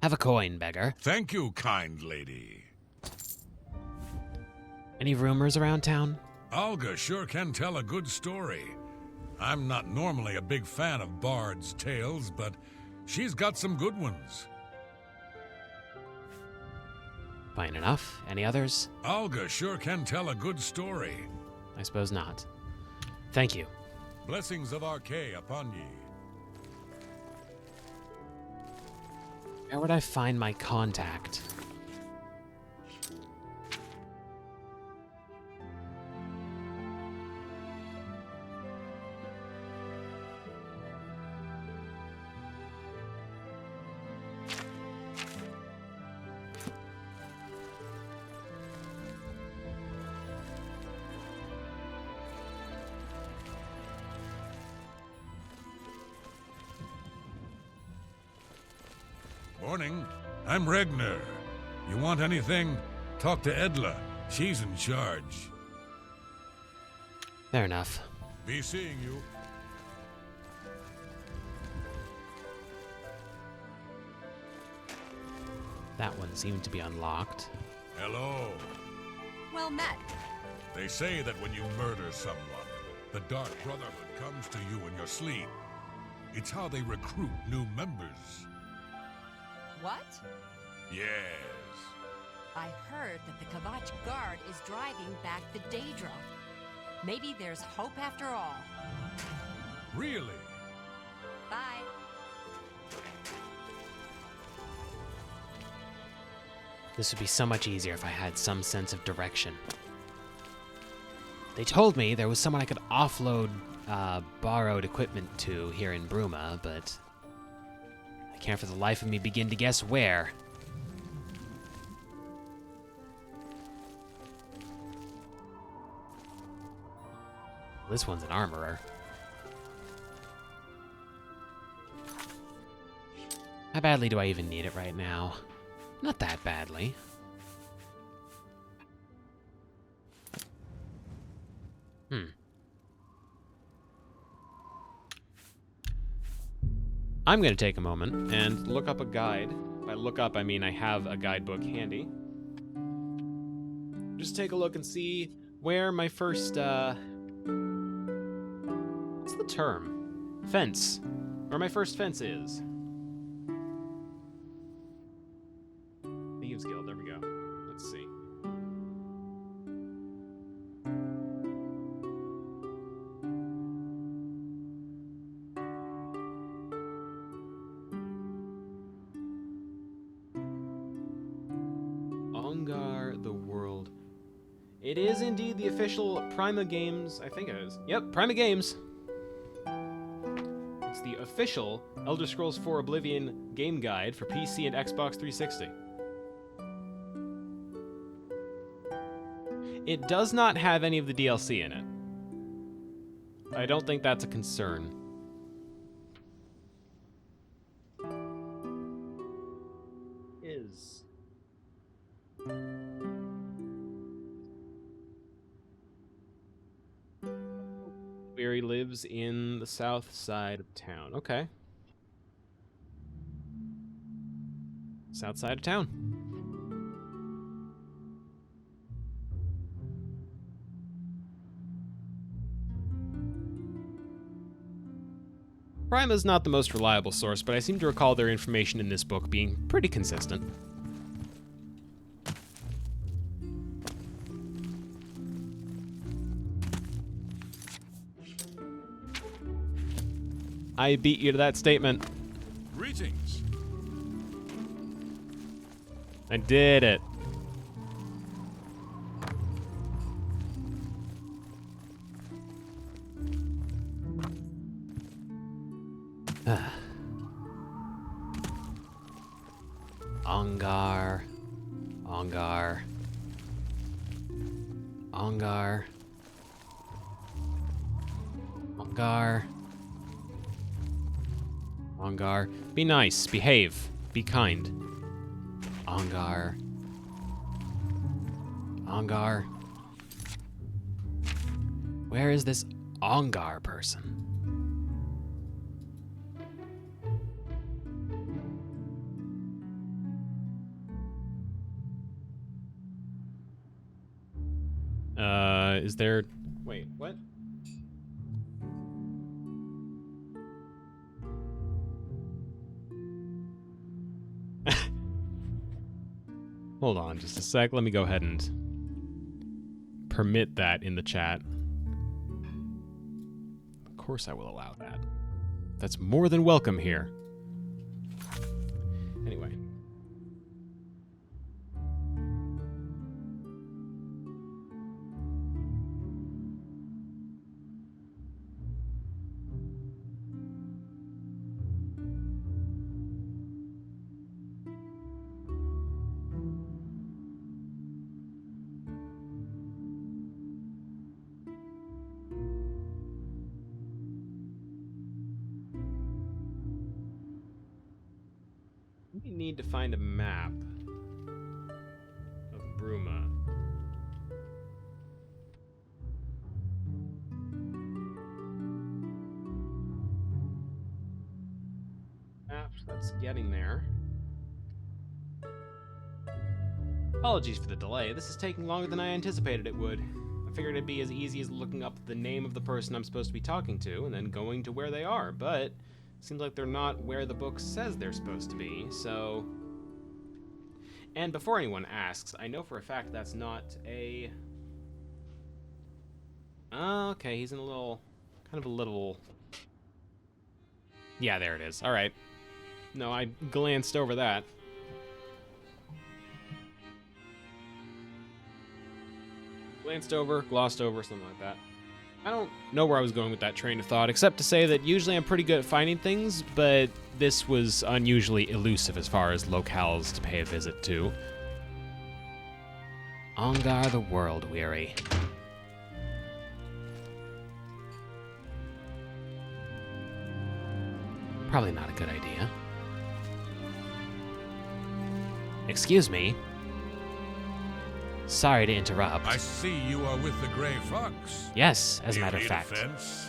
Have a coin, beggar. Thank you, kind lady. Any rumors around town? Olga sure can tell a good story. I'm not normally a big fan of bards' tales, but she's got some good ones. Fine enough. Any others? Olga sure can tell a good story. I suppose not. Thank you. Blessings of Archay upon ye. Where would I find my contact? Morning. I'm Regner. You want anything? Talk to Edla. She's in charge. Fair enough. Be seeing you. That one seemed to be unlocked. Hello. Well met. They say that when you murder someone, the Dark Brotherhood comes to you in your sleep. It's how they recruit new members. What? Yes. I heard that the Kvatch guard is driving back the Daedra. Maybe there's hope after all. Really? Bye. This would be so much easier if I had some sense of direction. They told me there was someone I could offload borrowed equipment to here in Bruma, but I can't for the life of me begin to guess where. This one's an armorer. How badly do I even need it right now? Not that badly. I'm going to take a moment and look up a guide. By look up, I mean I have a guidebook handy. Just take a look and see where my first, what's the term? Fence. Where my first fence is. Thieves Guild, there we go. Let's see. Ongar the World. It is indeed the official Prima Games, I think it is. Yep, Prima Games. It's the official Elder Scrolls 4 Oblivion game guide for PC and Xbox 360. It does not have any of the DLC in it. I don't think that's a concern. Is. Barry lives in the south side of town. Okay. South side of town. Prima's not the most reliable source, but I seem to recall their information in this book being pretty consistent. I beat you to that statement. Greetings. I did it. Ongar. Ongar. Ongar. Ongar. Ongar. Be nice. Behave. Be kind. Ongar. Ongar. Where is this Ongar person? Is there... Wait, what? Hold on just a sec. Let me go ahead and permit that in the chat. Of course I will allow that. That's more than welcome here. Anyway. We need to find a map of Bruma. That's getting there. Apologies for the delay. This is taking longer than I anticipated it would. I figured it'd be as easy as looking up the name of the person I'm supposed to be talking to and then going to where they are, but seems like they're not where the book says they're supposed to be, so... And before anyone asks, I know for a fact that's not a... Okay, he's in a little... kind of a little... Yeah, there it is. Alright. No, I glanced over that. Glanced over, glossed over, something like that. I don't know where I was going with that train of thought, except to say that usually I'm pretty good at finding things, but this was unusually elusive as far as locales to pay a visit to. Ongar the World Weary. Probably not a good idea. Excuse me. Sorry to interrupt. I see you are with the Grey Fox. Yes, as a Do you matter of need fact. a fence?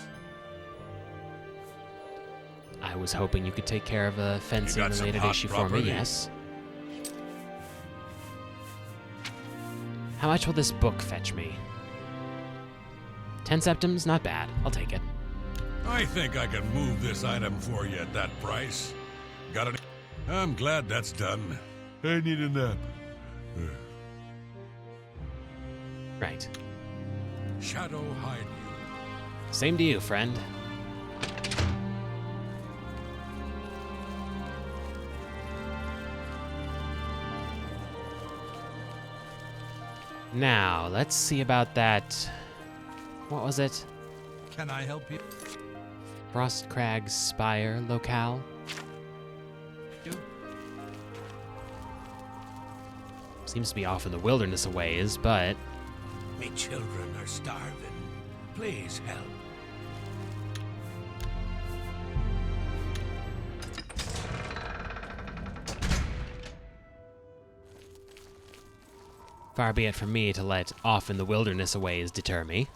I was hoping you could take care of a fencing-related issue for me, yes. How much will this book fetch me? 10 septims? Not bad. I'll take it. I think I can move this item for you at that price. Got it? I'm glad that's done. I need a nap. Right. Shadow hide you. Same to you, friend. Now, let's see about that... What was it? Can I help you? Frostcrag's Spire locale? Seems to be off in the wilderness a ways, but... Me children are starving. Please help. Far be it from me to let off in the wilderness a ways deter me.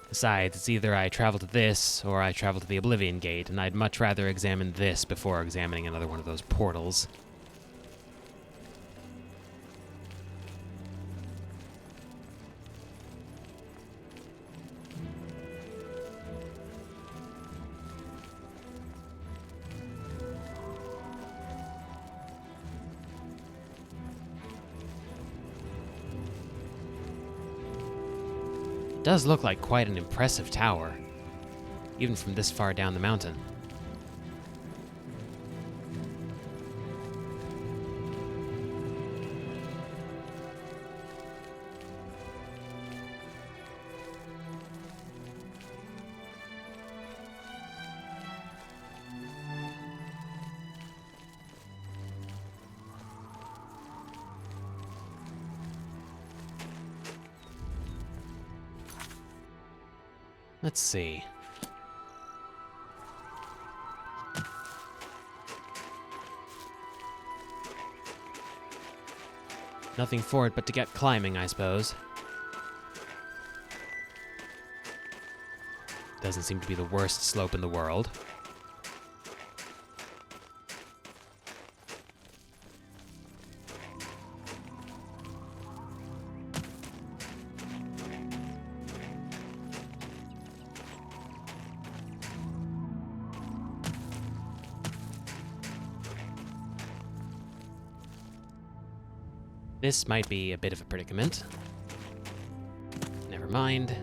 Besides, it's either I travel to this, or I travel to the Oblivion Gate, and I'd much rather examine this before examining another one of those portals. Does look like quite an impressive tower, even from this far down the mountain. Let's see. Nothing for it but to get climbing, I suppose. Doesn't seem to be the worst slope in the world. This might be a bit of a predicament. Never mind.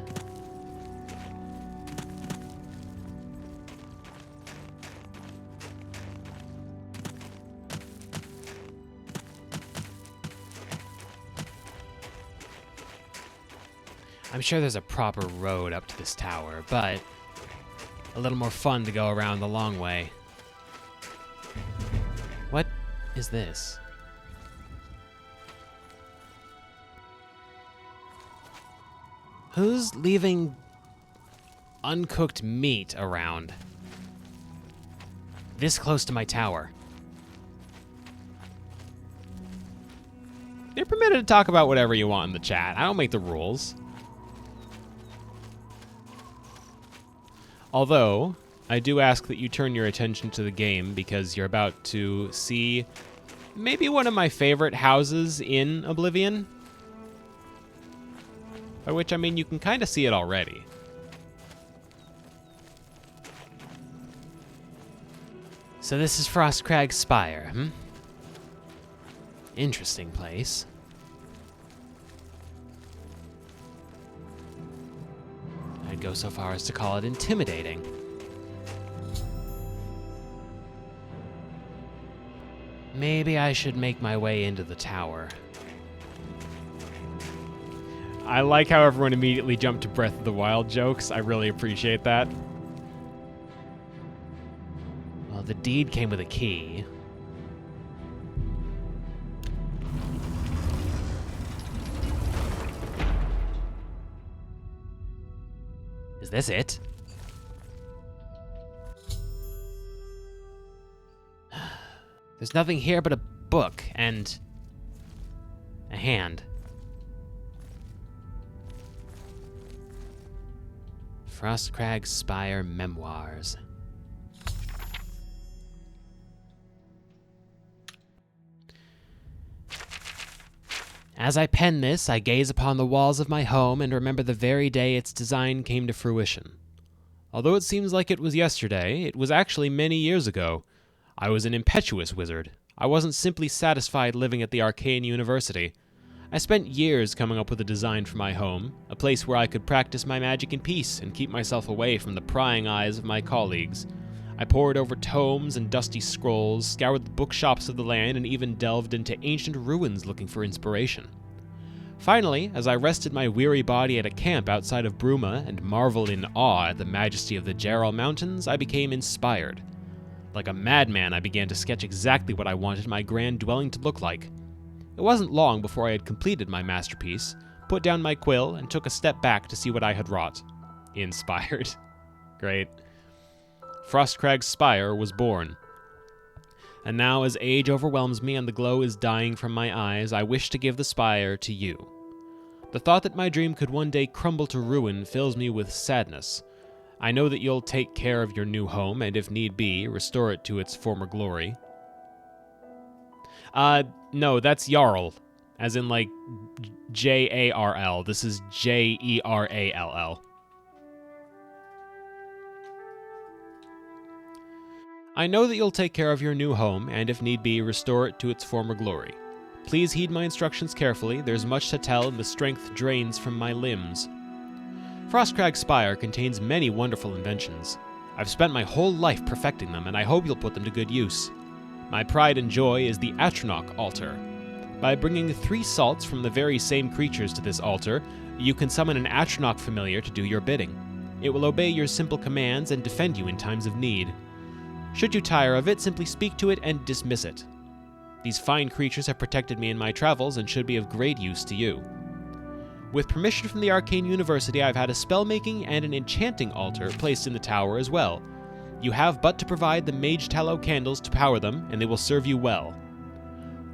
I'm sure there's a proper road up to this tower, but a little more fun to go around the long way. What is this? Who's leaving uncooked meat around? This close to my tower. You're permitted to talk about whatever you want in the chat. I don't make the rules. Although, I do ask that you turn your attention to the game because you're about to see maybe one of my favorite houses in Oblivion. By which I mean you can kind of see it already. So this is Frostcrag's Spire, hmm? Interesting place. I'd go so far as to call it intimidating. Maybe I should make my way into the tower. I like how everyone immediately jumped to Breath of the Wild jokes. I really appreciate that. Well, the deed came with a key. Is this it? There's nothing here but a book and a hand. Frostcrag's Spire Memoirs. As I pen this, I gaze upon the walls of my home and remember the very day its design came to fruition. Although it seems like it was yesterday, it was actually many years ago. I was an impetuous wizard. I wasn't simply satisfied living at the Arcane University. I spent years coming up with a design for my home, a place where I could practice my magic in peace and keep myself away from the prying eyes of my colleagues. I pored over tomes and dusty scrolls, scoured the bookshops of the land, and even delved into ancient ruins looking for inspiration. Finally, as I rested my weary body at a camp outside of Bruma and marveled in awe at the majesty of the Jarrell Mountains, I became inspired. Like a madman, I began to sketch exactly what I wanted my grand dwelling to look like. It wasn't long before I had completed my masterpiece, put down my quill, and took a step back to see what I had wrought. Inspired. Great. Frostcrag's Spire was born. And now, as age overwhelms me and the glow is dying from my eyes, I wish to give the spire to you. The thought that my dream could one day crumble to ruin fills me with sadness. I know that you'll take care of your new home, and if need be, restore it to its former glory. No, that's Jarl. As in, like, J-A-R-L. This is J-E-R-A-L-L. I know that you'll take care of your new home, and if need be, restore it to its former glory. Please heed my instructions carefully. There's much to tell, and the strength drains from my limbs. Frostcrag's Spire contains many wonderful inventions. I've spent my whole life perfecting them, and I hope you'll put them to good use. My pride and joy is the Atronach altar. By bringing 3 salts from the very same creatures to this altar, you can summon an Atronach familiar to do your bidding. It will obey your simple commands and defend you in times of need. Should you tire of it, simply speak to it and dismiss it. These fine creatures have protected me in my travels and should be of great use to you. With permission from the Arcane University, I've had a spellmaking and an enchanting altar placed in the tower as well. You have but to provide the mage tallow candles to power them, and they will serve you well.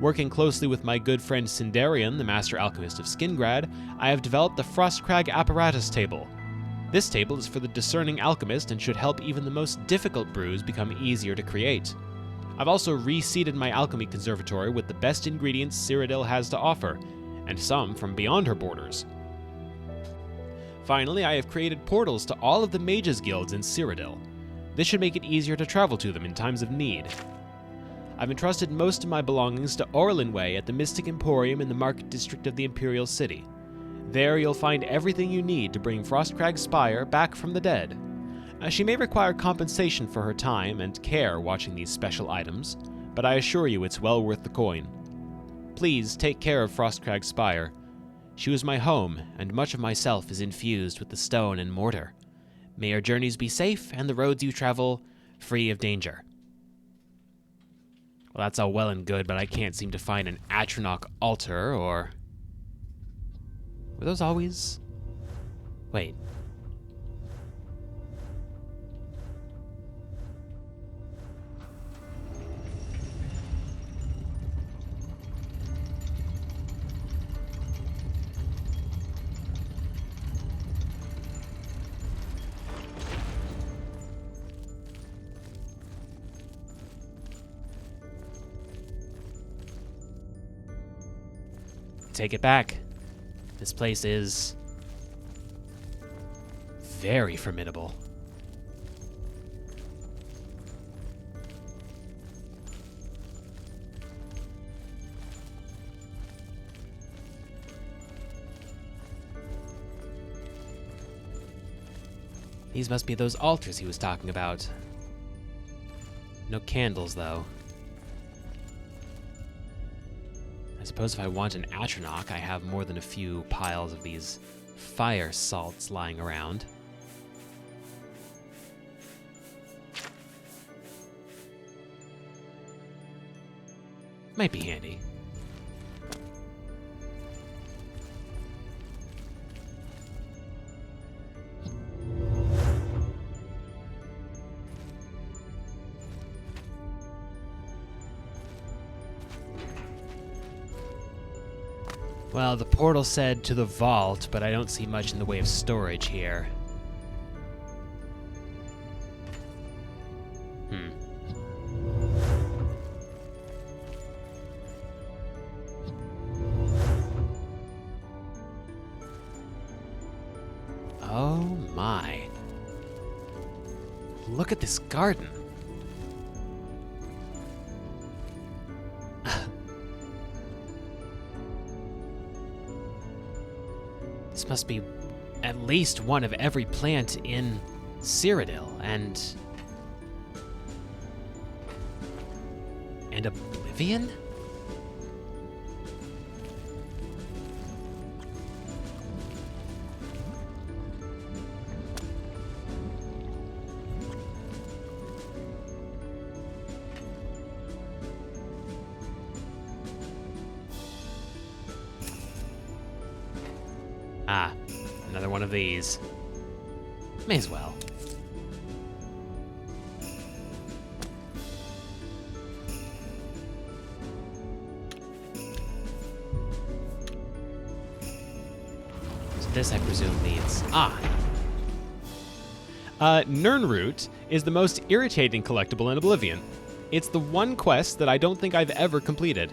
Working closely with my good friend Sindarian, the Master Alchemist of Skingrad, I have developed the Frostcrag Apparatus Table. This table is for the discerning alchemist and should help even the most difficult brews become easier to create. I've also reseeded my alchemy conservatory with the best ingredients Cyrodiil has to offer, and some from beyond her borders. Finally, I have created portals to all of the mages' guilds in Cyrodiil. This should make it easier to travel to them in times of need. I've entrusted most of my belongings to Orlinway at the Mystic Emporium in the Market District of the Imperial City. There you'll find everything you need to bring Frostcrag's Spire back from the dead. She may require compensation for her time and care watching these special items, but I assure you it's well worth the coin. Please take care of Frostcrag's Spire. She was my home, and much of myself is infused with the stone and mortar. May your journeys be safe and the roads you travel free of danger. Well, that's all well and good, but I can't seem to find an Atronach altar, or... Were those always... Wait. Take it back. This place is very formidable. These must be those altars he was talking about. No candles, though. I suppose if I want an Atronach, I have more than a few piles of these fire salts lying around. Might be handy. Well, the portal said to the vault, but I don't see much in the way of storage here. Oh my. Look at this garden. This must be at least one of every plant in Cyrodiil, and Oblivion? Ah, another one of these. May as well. So this, I presume, needs... Nirnroot is the most irritating collectible in Oblivion. It's the one quest that I don't think I've ever completed.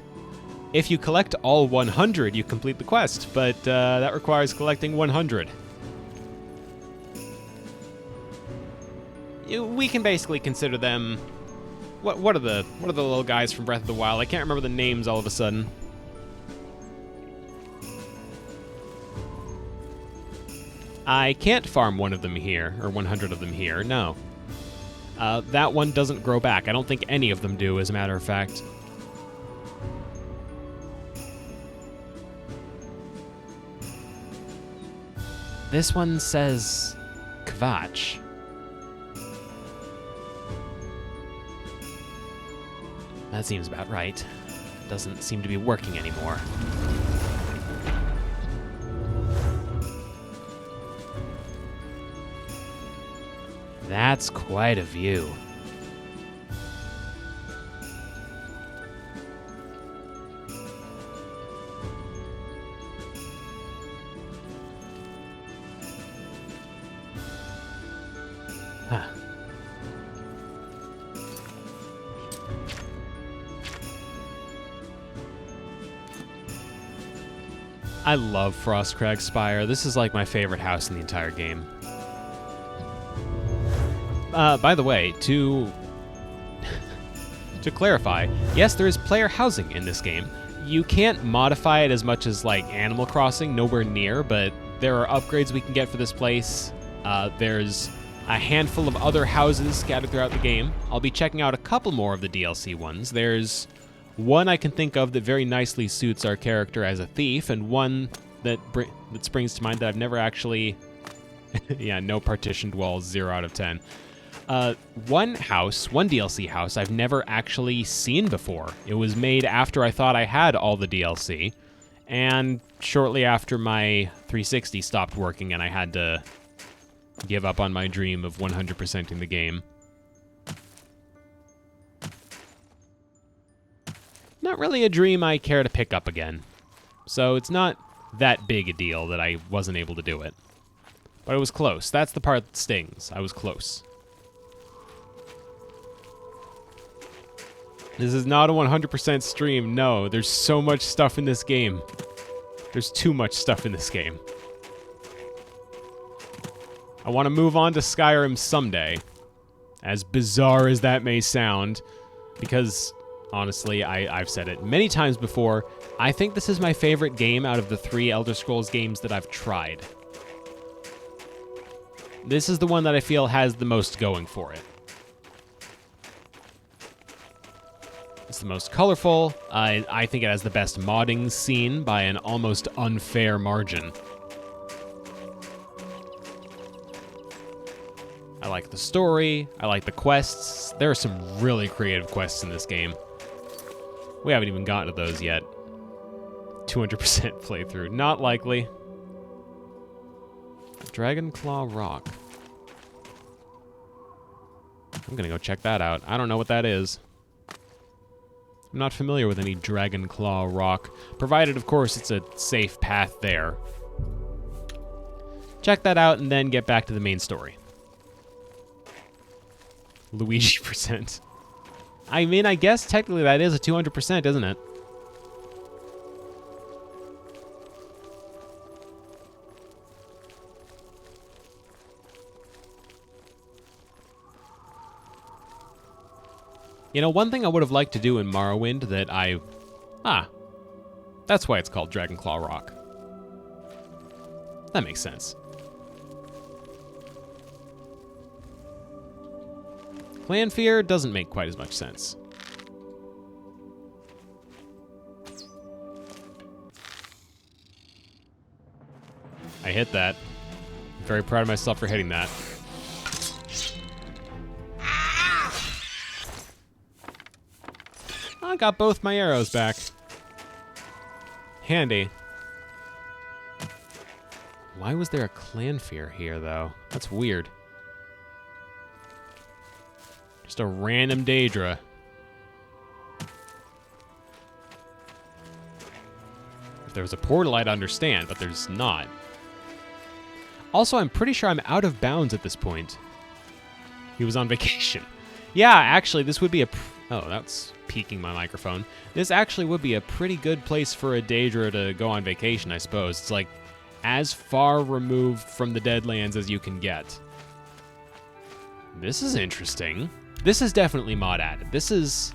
If you collect all 100, you complete the quest, but that requires collecting 100. We can basically consider them... What are the little guys from Breath of the Wild? I can't remember the names all of a sudden. I can't farm one of them here, or 100 of them here, no. That one doesn't grow back. I don't think any of them do, as a matter of fact. This one says Kvatch. That seems about right. Doesn't seem to be working anymore. That's quite a view. Huh. I love Frostcrag Spire. This is like my favorite house in the entire game. By the way, to clarify, yes, there is player housing in this game. You can't modify it as much as like Animal Crossing, nowhere near, but there are upgrades we can get for this place. There's a handful of other houses scattered throughout the game. I'll be checking out a couple more of the DLC ones. There's one I can think of that very nicely suits our character as a thief, and one that springs to mind that I've never actually... yeah, no partitioned walls, 0 out of 10. One DLC house I've never actually seen before. It was made after I thought I had all the DLC, and shortly after my 360 stopped working and I had to give up on my dream of 100%ing the game. Not really a dream I care to pick up again. So it's not that big a deal that I wasn't able to do it. But it was close. That's the part that stings. I was close. This is not a 100% stream. No, there's so much stuff in this game. There's too much stuff in this game. I want to move on to Skyrim someday. As bizarre as that may sound. Because... honestly, I've said it many times before, I think this is my favorite game out of the 3 Elder Scrolls games that I've tried. This is the one that I feel has the most going for it. It's the most colorful. I think it has the best modding scene by an almost unfair margin. I like the story. I like the quests. There are some really creative quests in this game. We haven't even gotten to those yet. 200% playthrough. Not likely. Dragonclaw Rock. I'm gonna go check that out. I don't know what that is. I'm not familiar with any Dragonclaw Rock. Provided, of course, it's a safe path there. Check that out and then get back to the main story. Luigi %. I mean, I guess technically that is a 200%, isn't it? You know, one thing I would have liked to do in Morrowind that I... that's why it's called Dragonclaw Rock. That makes sense. Clan Fear doesn't make quite as much sense. I hit that. I'm very proud of myself for hitting that. I got both my arrows back. Handy. Why was there a Clan Fear here, though? That's weird. Just a random Daedra. If there was a portal, I'd understand, but there's not. Also, I'm pretty sure I'm out of bounds at this point. He was on vacation. Yeah, actually, this would be a... oh, that's peaking my microphone. This actually would be a pretty good place for a Daedra to go on vacation, I suppose. It's like as far removed from the Deadlands as you can get. This is interesting. This is definitely mod added. This is...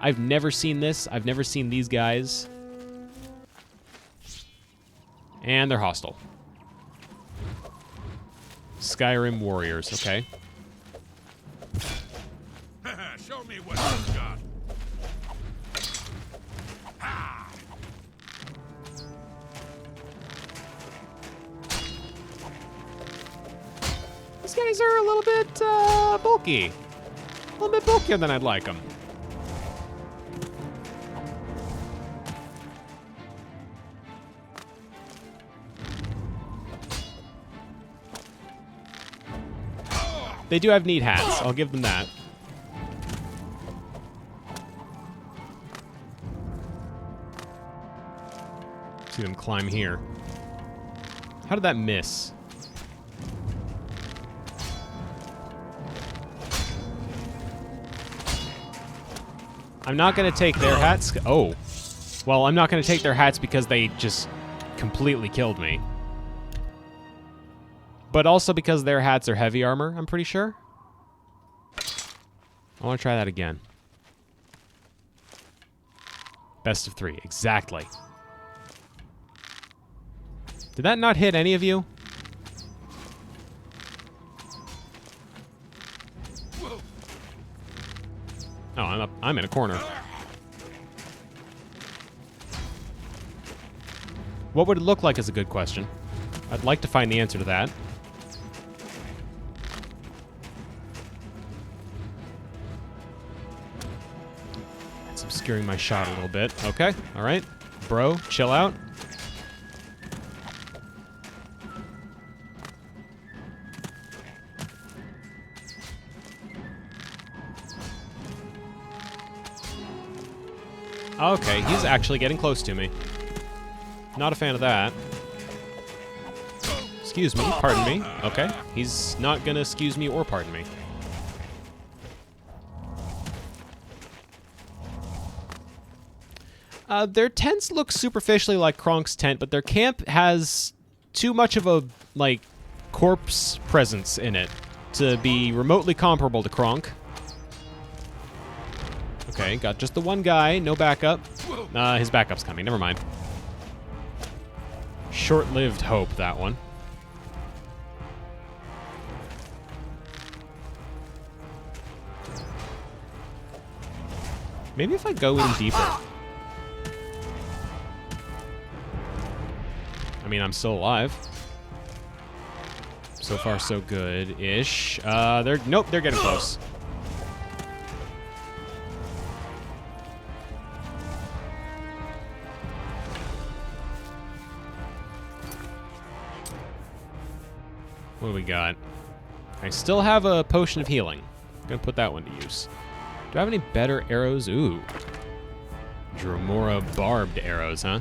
I've never seen this. I've never seen these guys. And they're hostile. Skyrim warriors, okay. Show me what you've got. These guys are a little bit bulky. A little bit bulkier than I'd like them. They do have neat hats. I'll give them that. See them climb here. How did that miss? I'm not going to take their hats. Oh. Well, I'm not going to take their hats because they just completely killed me. But also because their hats are heavy armor, I'm pretty sure. I want to try that again. Best of 3, exactly. Did that not hit any of you? Oh, I'm in a corner. What would it look like is a good question. I'd like to find the answer to that. It's obscuring my shot a little bit. Okay, all right. Bro, chill out. Okay, he's actually getting close to me. Not a fan of that. Excuse me, pardon me. Okay, he's not gonna excuse me or pardon me. Their tents look superficially like Kronk's tent, but their camp has too much of a, like, corpse presence in it to be remotely comparable to Kronk. Okay, got just the one guy, no backup. His backup's coming, never mind. Short-lived hope, that one. Maybe if I go in deeper. I mean, I'm still alive. So far, so good-ish. Nope, they're getting close. What do we got? I still have a potion of healing. I'm gonna put that one to use. Do I have any better arrows? Ooh. Dromora barbed arrows, huh?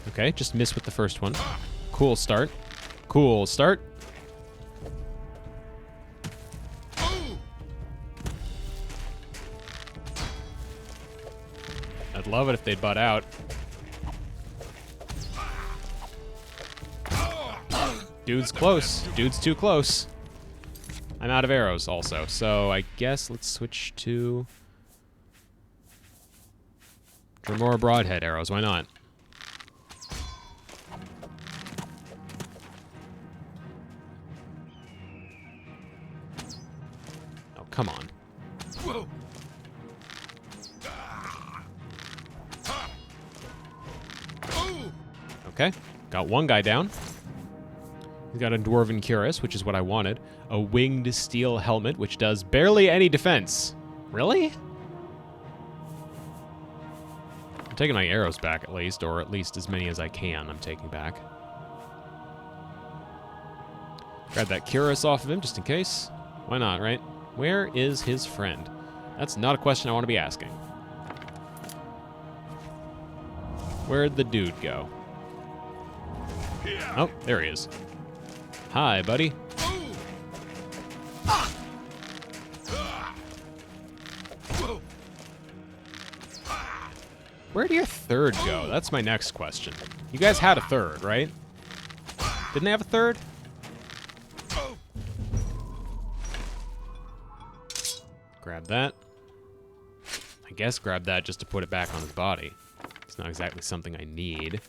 Okay, just missed with the first one. Cool start. Cool start. I'd love it if they'd butt out. Dude's close. Dude's too close. I'm out of arrows also, so I guess let's switch to Dromora broadhead arrows. Why not? Oh, come on. Okay, got one guy down. He's got a Dwarven Cuirass, which is what I wanted. A winged steel helmet, which does barely any defense. Really? I'm taking my arrows back at least, or at least as many as I can I'm taking back. Grab that Cuirass off of him just in case. Why not, right? Where is his friend? That's not a question I want to be asking. Where'd the dude go? Oh, there he is. Hi, buddy. Where'd your third go? That's my next question. You guys had a third, right? Didn't they have a third? Grab that. I guess grab that just to put it back on his body. It's not exactly something I need.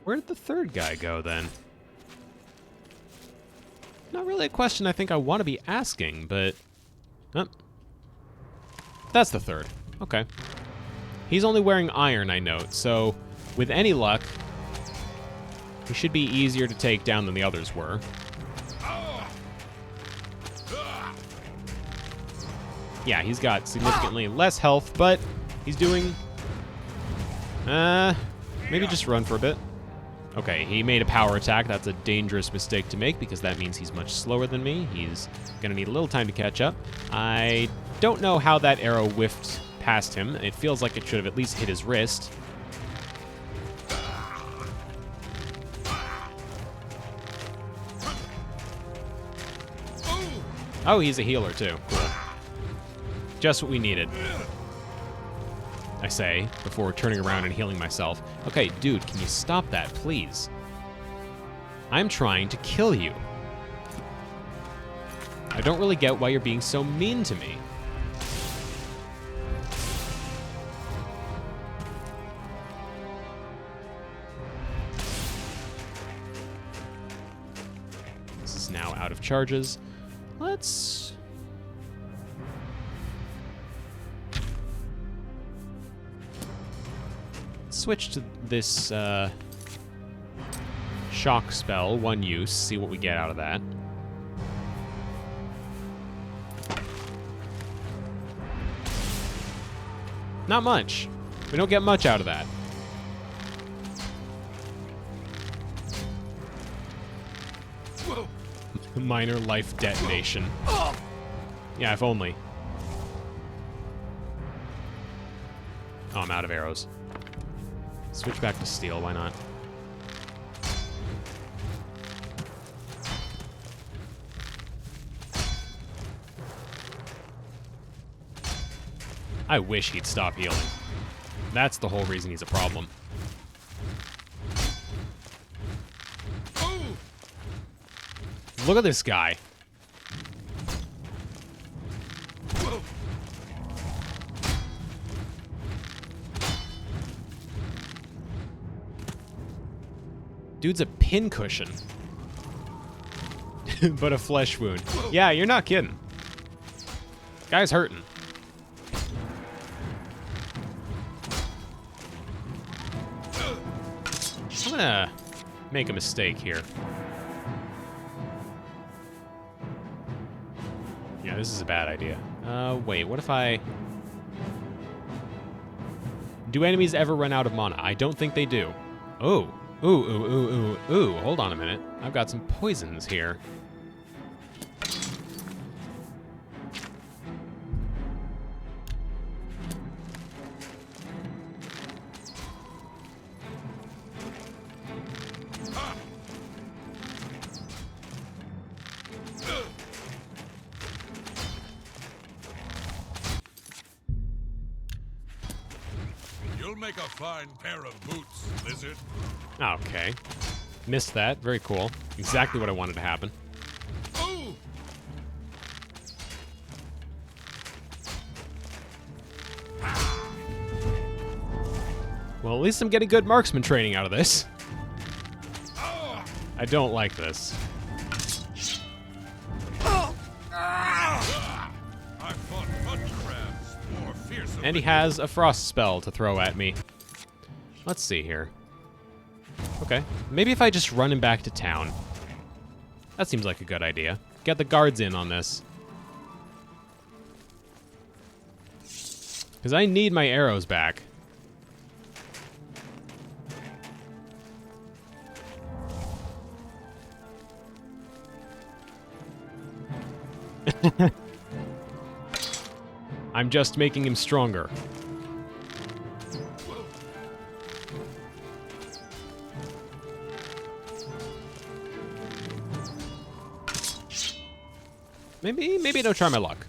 Where did the third guy go, then? Not really a question I think I want to be asking, but... Oh. That's the third. Okay. He's only wearing iron, I note, so with any luck, he should be easier to take down than the others were. Yeah, he's got significantly less health, but he's doing... maybe just run for a bit. Okay, he made a power attack. That's a dangerous mistake to make because that means he's much slower than me. He's gonna need a little time to catch up. I don't know how that arrow whiffed past him. It feels like it should have at least hit his wrist. Oh, he's a healer, too. Cool. Just what we needed. I say, before turning around and healing myself. Okay, dude, can you stop that, please? I'm trying to kill you. I don't really get why you're being so mean to me. This is now out of charges. Let's... switch to this shock spell, one use, see what we get out of that. Not much. We don't get much out of that. Whoa. Minor life detonation. Yeah, if only. Oh, I'm out of arrows. Switch back to steel, why not? I wish he'd stop healing. That's the whole reason he's a problem. Look at this guy. Dude's a pincushion. But a flesh wound. Yeah, you're not kidding. Guy's hurting. I'm gonna make a mistake here. Yeah, this is a bad idea. Wait, what if I... Do enemies ever run out of mana? I don't think they do. Oh. Ooh, hold on a minute. I've got some poisons here. You'll make a fine pair of boots, lizard. Okay. Missed that. Very cool. Exactly what I wanted to happen. Ooh. Well, at least I'm getting good marksman training out of this. I don't like this. I fought mud crabs more fearsome. And he has a frost spell to throw at me. Let's see here. Okay, maybe if I just run him back to town. That seems like a good idea. Get the guards in on this. Because I need my arrows back. I'm just making him stronger. Maybe don't try my luck.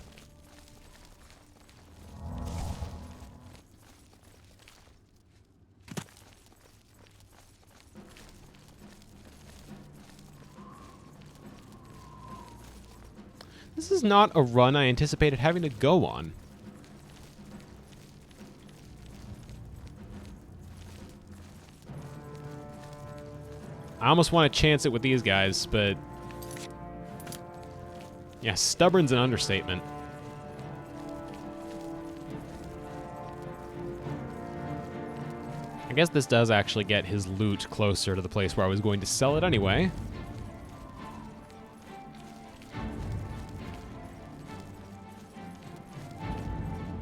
This is not a run I anticipated having to go on. I almost want to chance it with these guys, but... yeah, stubborn's an understatement. I guess this does actually get his loot closer to the place where I was going to sell it anyway.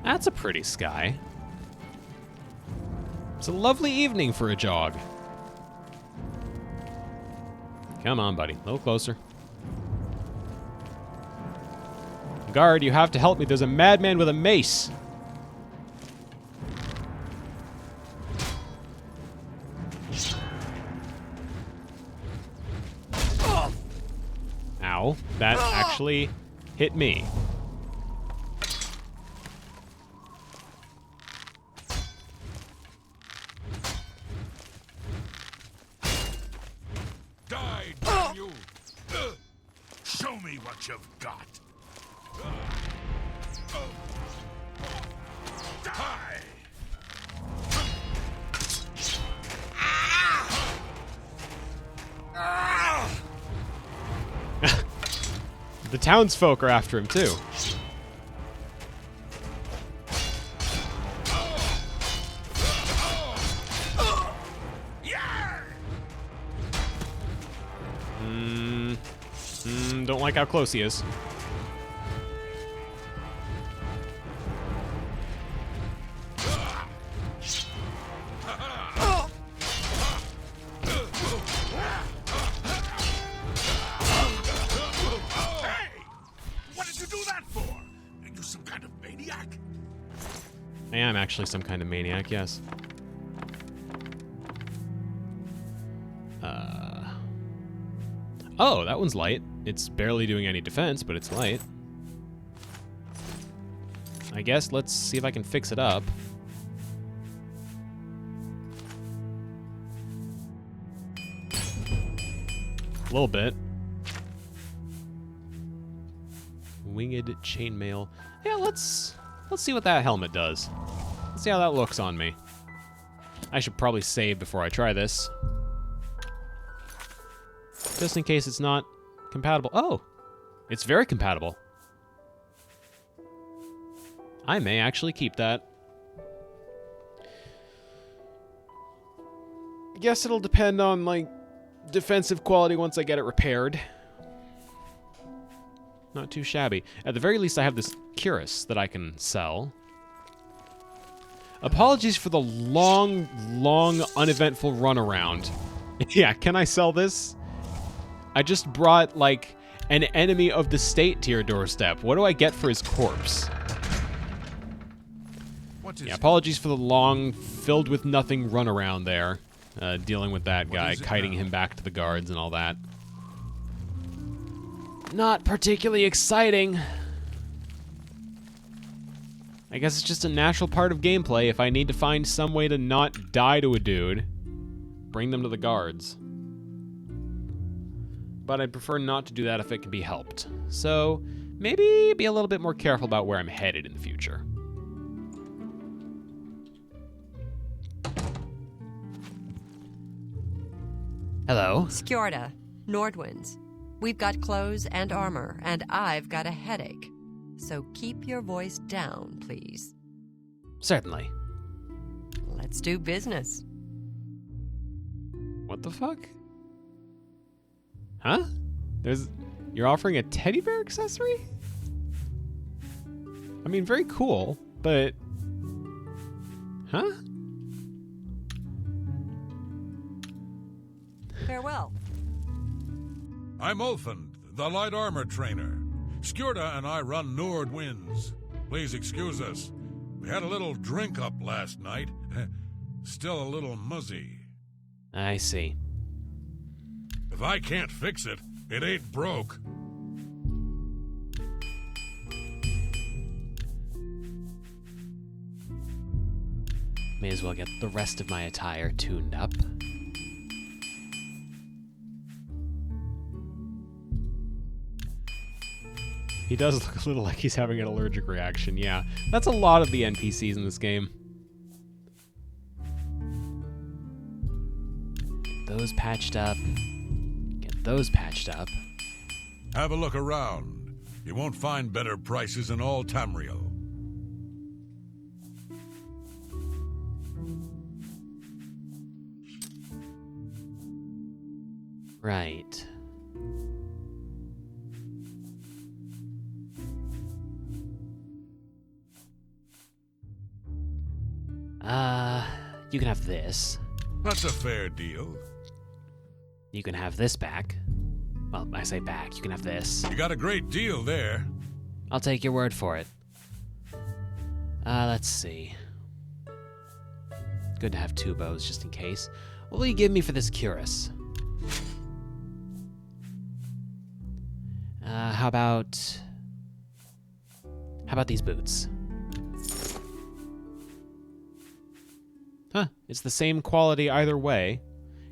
That's a pretty sky. It's a lovely evening for a jog. Come on, buddy. A little closer. Guard, you have to help me. There's a madman with a mace. Ow. That actually hit me. Die, damn you! Show me what you've got. Die! The townsfolk are after him, too. Don't like how close he is. I am actually some kind of maniac, yes. Oh, that one's light. It's barely doing any defense, but it's light. I guess let's see if I can fix it up. A little bit. Winged chainmail. Yeah, let's see what that helmet does. Let's see how that looks on me. I should probably save before I try this. Just in case it's not compatible. Oh, it's very compatible. I may actually keep that. Guess it'll depend on, like, defensive quality once I get it repaired. Not too shabby. At the very least, I have this cuirass that I can sell. Apologies for the long, uneventful runaround. Yeah, can I sell this? I just brought, like, an enemy of the state to your doorstep. What do I get for his corpse? Yeah, apologies for the long, filled with nothing runaround there. Dealing with that guy, kiting him back to the guards and all that. Not particularly exciting. I guess it's just a natural part of gameplay. If I need to find some way to not die to a dude, bring them to the guards. But I'd prefer not to do that if it can be helped. So maybe be a little bit more careful about where I'm headed in the future. Hello? Skjorda, Nordwinds. We've got clothes and armor, and I've got a headache. So keep your voice down, please. Certainly. Let's do business. What the fuck? Huh? You're offering a teddy bear accessory? I mean, very cool, but... Huh? Farewell. I'm Ulfund, the light armor trainer. Skjorda and I run Nordwinds. Please excuse us. We had a little drink up last night. Still a little muzzy. I see. If I can't fix it, it ain't broke. May as well get the rest of my attire tuned up. He does look a little like he's having an allergic reaction, yeah. That's a lot of the NPCs in this game. Get those patched up. Get those patched up. Have a look around. You won't find better prices in all Tamriel. Right. You can have this. That's a fair deal. You can have this back. Well, I say back. You can have this. You got a great deal there. I'll take your word for it. Let's see. Good to have two bows just in case. What will you give me for this cuirass? How about How about these boots? Huh, it's the same quality either way.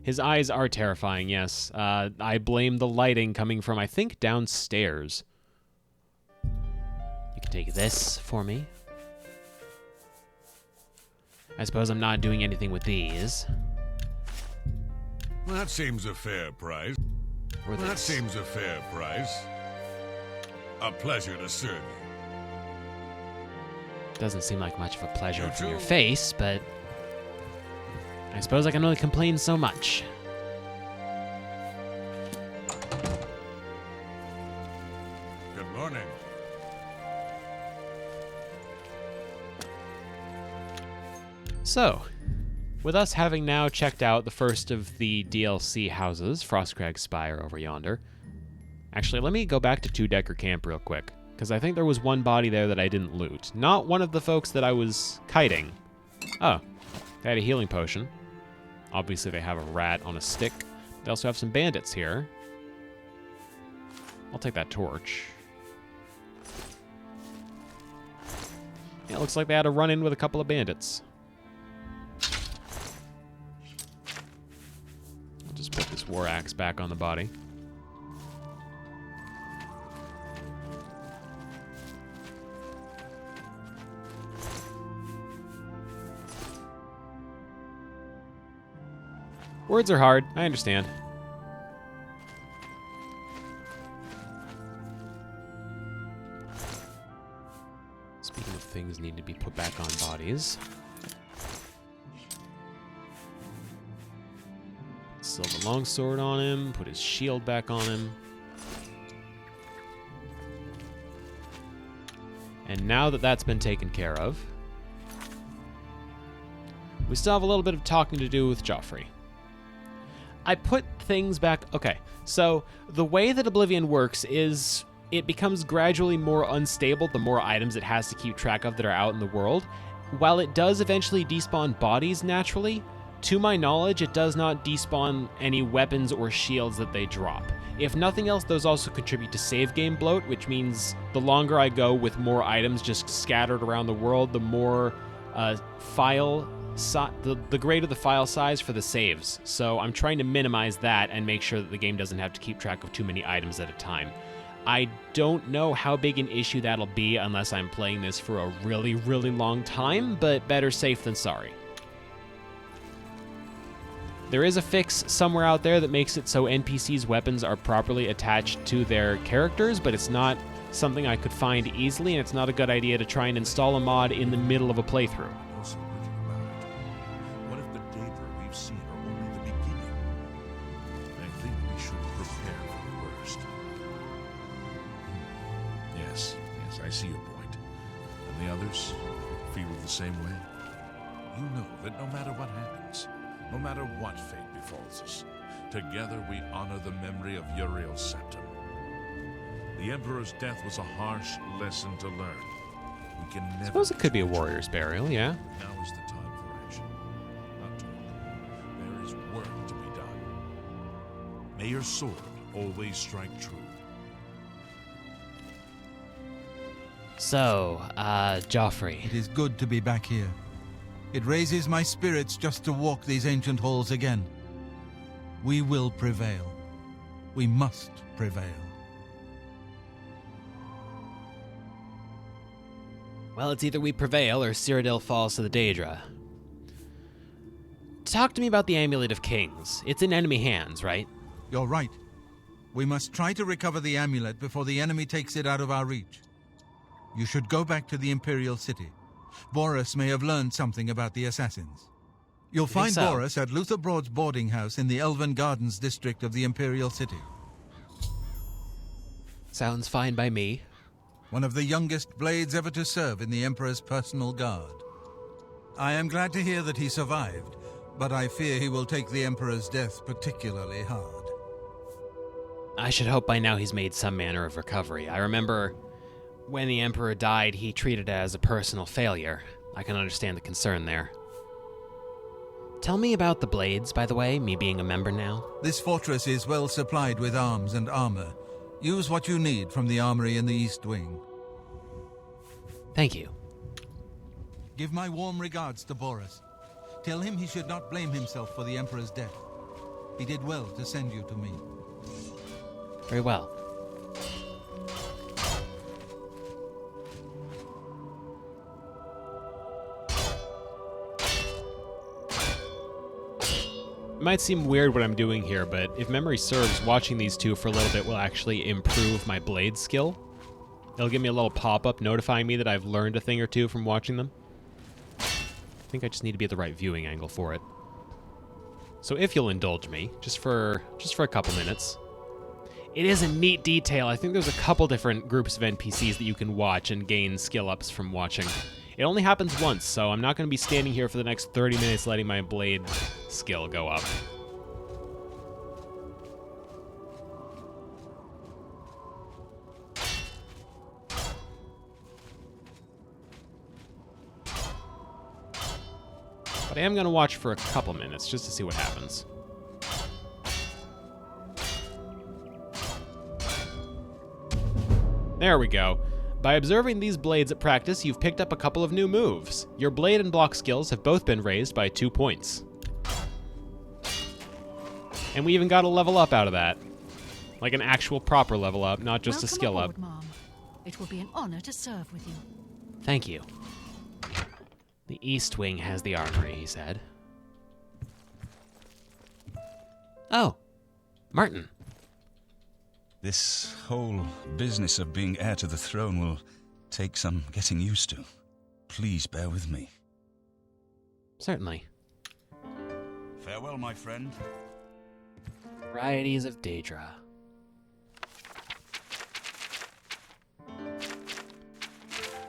His eyes are terrifying, yes. I blame the lighting coming from, I think, downstairs. You can take this for me. I suppose I'm not doing anything with these. That seems a fair price. Or this. That seems a fair price. A pleasure to serve you. Doesn't seem like much of a pleasure You from your too. face, but I suppose I can only complain so much. Good morning. So, with us having now checked out the first of the DLC houses, Frostcrag Spire over yonder. Actually, let me go back to Two-Decker Camp real quick, because I think there was one body there that I didn't loot. Not one of the folks that I was kiting. Oh, they had a healing potion. Obviously, they have a rat on a stick. They also have some bandits here. I'll take that torch. Yeah, it looks like they had a run-in with a couple of bandits. I'll just put this war axe back on the body. Words are hard, I understand. Speaking of things need to be put back on bodies. Silver longsword on him, put his shield back on him. And now that that's been taken care of, we still have a little bit of talking to do with Joffrey. I put things back... Okay, so the way that Oblivion works is it becomes gradually more unstable the more items it has to keep track of that are out in the world. While it does eventually despawn bodies naturally, to my knowledge, it does not despawn any weapons or shields that they drop. If nothing else, those also contribute to save game bloat, which means the longer I go with more items just scattered around the world, the more the greater the file size for the saves. So I'm trying to minimize that and make sure that the game doesn't have to keep track of too many items at a time. I don't know how big an issue that'll be unless I'm playing this for a really, really long time, but better safe than sorry. There is a fix somewhere out there that makes it so NPCs' weapons are properly attached to their characters, but it's not something I could find easily, and it's not a good idea to try and install a mod in the middle of a playthrough. What if the danger we've seen are only the beginning? I think we should prepare for the worst. Yes, I see your point. And the others feel the same way. You know that no matter what happens, no matter what fate befalls us, together we honor the memory of Uriel's Septim. The Emperor's death was a harsh lesson to learn. We can never... Suppose it could be a warrior's burial, yeah. Now is the time for action, not talk. There is work to be done. May your sword always strike true. So, Joffrey. It is good to be back here. It raises my spirits just to walk these ancient halls again. We will prevail. We must prevail. Well, it's either we prevail or Cyrodiil falls to the Daedra. Talk to me about the Amulet of Kings. It's in enemy hands, right? You're right. We must try to recover the amulet before the enemy takes it out of our reach. You should go back to the Imperial City. Boris may have learned something about the assassins. You'll find so. Boris at Luther Broad's boarding house in the Elven Gardens district of the Imperial City. Sounds fine by me. One of the youngest blades ever to serve in the Emperor's personal guard. I am glad to hear that he survived, but I fear he will take the Emperor's death particularly hard. I should hope by now he's made some manner of recovery. I remember when the Emperor died, he treated it as a personal failure. I can understand the concern there. Tell me about the blades, by the way, me being a member now. This fortress is well supplied with arms and armor. Use what you need from the armory in the East Wing. Thank you. Give my warm regards to Boris. Tell him he should not blame himself for the Emperor's death. He did well to send you to me. Very well. It might seem weird what I'm doing here, but if memory serves, watching these two for a little bit will actually improve my blade skill. It'll give me a little pop-up notifying me that I've learned a thing or two from watching them. I think I just need to be at the right viewing angle for it. So if you'll indulge me, just for a couple minutes. It is a neat detail. I think there's a couple different groups of NPCs that you can watch and gain skill ups from watching. It only happens once, so I'm not going to be standing here for the next 30 minutes letting my blade skill go up. But I am going to watch for a couple minutes just to see what happens. There we go. By observing these blades at practice, you've picked up a couple of new moves. Your blade and block skills have both been raised by 2 points. And we even got a level up out of that. Like an actual proper level up, not just a skill aboard, up. Mom. It will be an honor to serve with you. Thank you. The East Wing has the armory, he said. Oh, Martin. This whole business of being heir to the throne will take some getting used to. Please bear with me. Certainly. Farewell, my friend. Varieties of Daedra.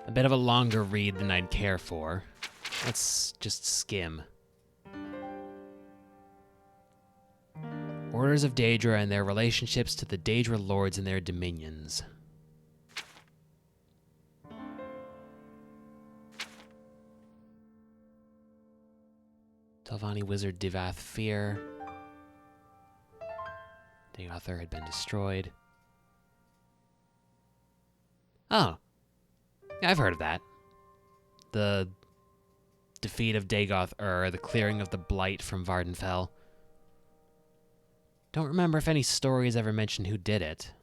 A bit of a longer read than I'd care for. Let's just skim. Orders of Daedra and their relationships to the Daedra lords and their dominions. Telvanni wizard Divath Fear. Dagothur had been destroyed. Oh. Yeah, I've heard of that. The defeat of Dagoth-Ur, the clearing of the Blight from Vardenfell. Don't remember if any stories ever mentioned who did it.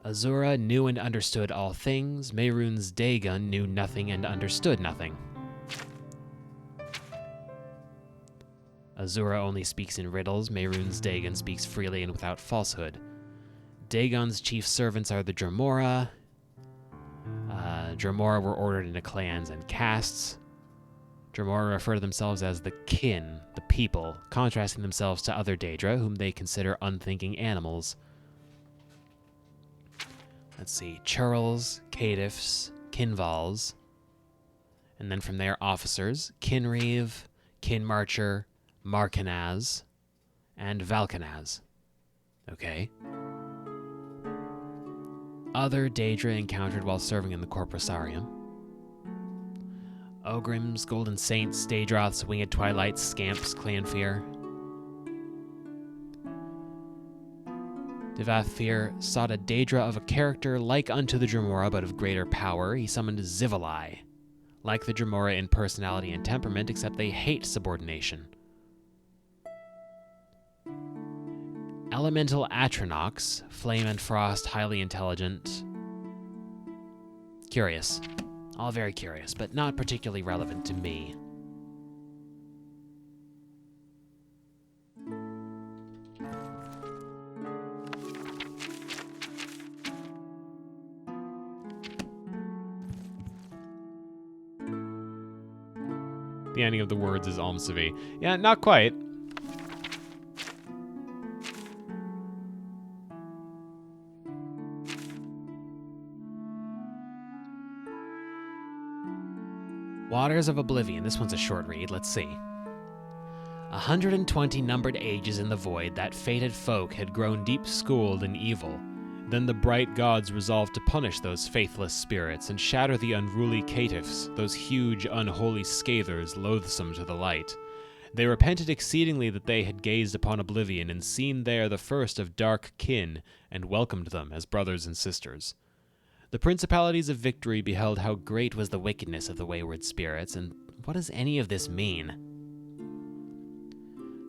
Azura knew and understood all things. Mehrunes Dagon knew nothing and understood nothing. Azura only speaks in riddles. Mehrunes Dagon speaks freely and without falsehood. Dagon's chief servants are the Dremora. Dremora were ordered into clans and castes. Dremora refer to themselves as the kin, the people, contrasting themselves to other Daedra, whom they consider unthinking animals. Let's see, Churls, Caitiffs, Kinvals, and then from there, officers, Kinreeve, Kinmarcher, Markanaz, and Valkanaz. Okay. Other Daedra encountered while serving in the Corpusarium. Ogrims, Golden Saints, Daedroths, Winged Twilights, Scamps, Clanfear. Divath-Fear sought a Daedra of a character like unto the Dremora, but of greater power. He summoned Zivalai, like the Dremora in personality and temperament, except they hate subordination. Elemental Atronox, Flame and Frost, highly intelligent. Curious. All very curious, but not particularly relevant to me. The ending of the words is Almsavi. Yeah, not quite. Waters of Oblivion. This one's a short read. Let's see. 120 numbered ages in the void, that fated folk had grown deep-schooled in evil. Then the bright gods resolved to punish those faithless spirits and shatter the unruly caitiffs, those huge, unholy scathers loathsome to the light. They repented exceedingly that they had gazed upon Oblivion and seen there the first of dark kin, and welcomed them as brothers and sisters. The principalities of victory beheld how great was the wickedness of the wayward spirits, and what does any of this mean?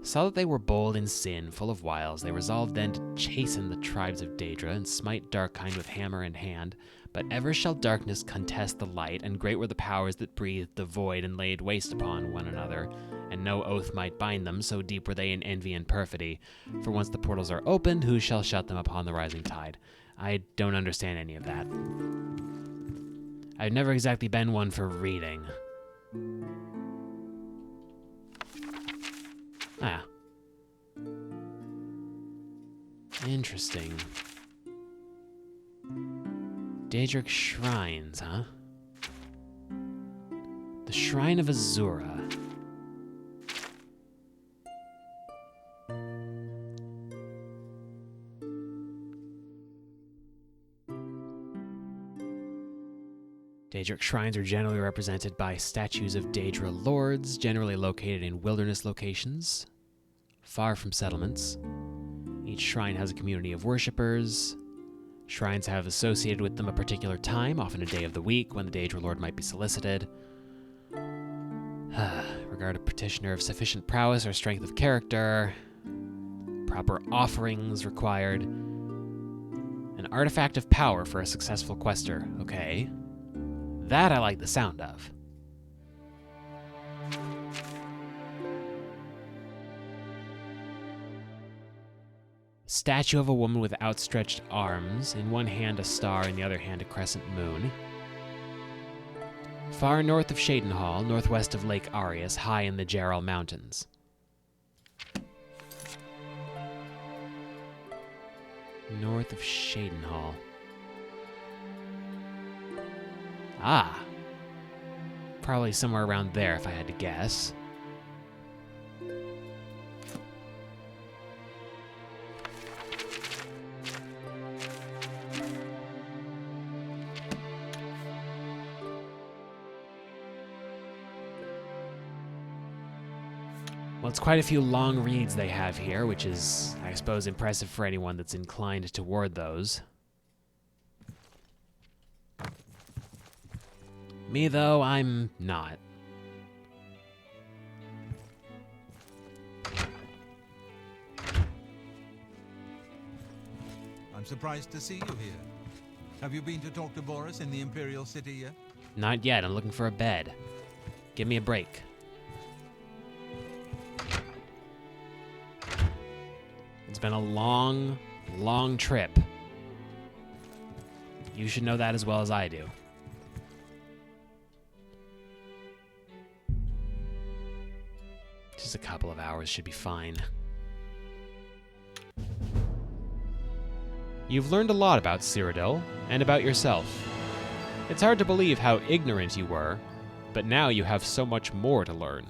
Saw that they were bold in sin, full of wiles. They resolved then to chasten the tribes of Daedra, and smite Darkkind with hammer in hand. But ever shall darkness contest the light, and great were the powers that breathed the void and laid waste upon one another, and no oath might bind them, so deep were they in envy and perfidy. For once the portals are opened, who shall shut them upon the rising tide? I don't understand any of that. I've never exactly been one for reading. Ah. Interesting. Daedric shrines, huh? The Shrine of Azura. Daedric shrines are generally represented by statues of Daedra lords, generally located in wilderness locations, far from settlements. Each shrine has a community of worshippers. Shrines have associated with them a particular time, often a day of the week, when the Daedra lord might be solicited. Regard a petitioner of sufficient prowess or strength of character. Proper offerings required. An artifact of power for a successful quester. Okay. That I like the sound of. Statue of a woman with outstretched arms, in one hand a star, in the other hand a crescent moon. Far north of Shadenhall, northwest of Lake Arius, high in the Jarrell Mountains. North of Shadenhall. Ah. Probably somewhere around there if I had to guess. Well, it's quite a few long reads they have here, which is, I suppose, impressive for anyone that's inclined toward those. Me, though, I'm not. I'm surprised to see you here. Have you been to talk to Boris in the Imperial City yet? Not yet. I'm looking for a bed. Give me a break. It's been a long, long trip. You should know that as well as I do. Just a couple of hours should be fine. You've learned a lot about Cyrodiil, and about yourself. It's hard to believe how ignorant you were, but now you have so much more to learn.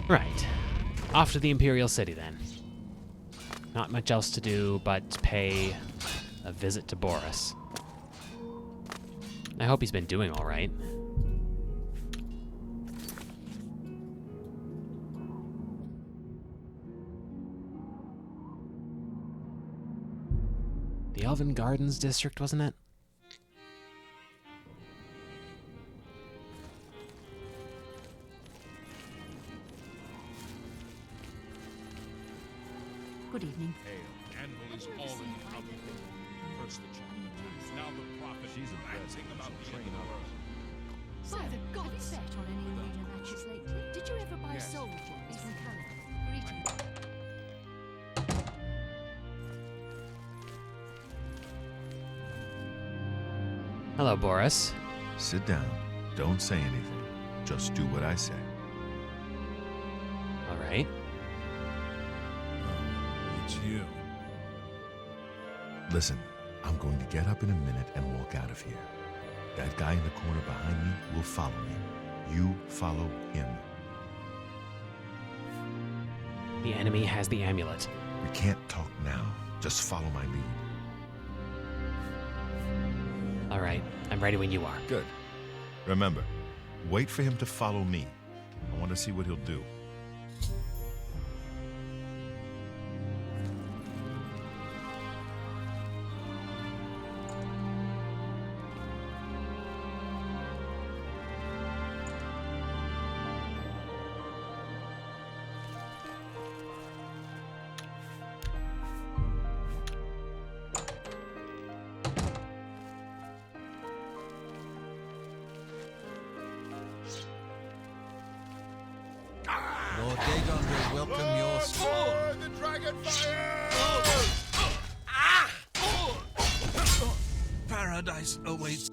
Right. Off to the Imperial City, then. Not much else to do but pay a visit to Boris. I hope he's been doing all right. The Elven Gardens district, wasn't it? Good evening. Hail. Anvil is all in trouble. First the chocolate, now the prophet. She's ranting about the end of the world. By the gods, bet on any arena matches lately. Did you ever buy soul gems from Canada? Greetings. Hello, Boris. Sit down. Don't say anything. Just do what I say. All right. It's you. Listen, I'm going to get up in a minute and walk out of here. That guy in the corner behind me will follow me. You follow him. The enemy has the amulet. We can't talk now. Just follow my lead. All right, I'm ready when you are. Good. Remember, wait for him to follow me. I want to see what he'll do. Lord Dagon will welcome your Forward, the dragon fire! paradise awaits.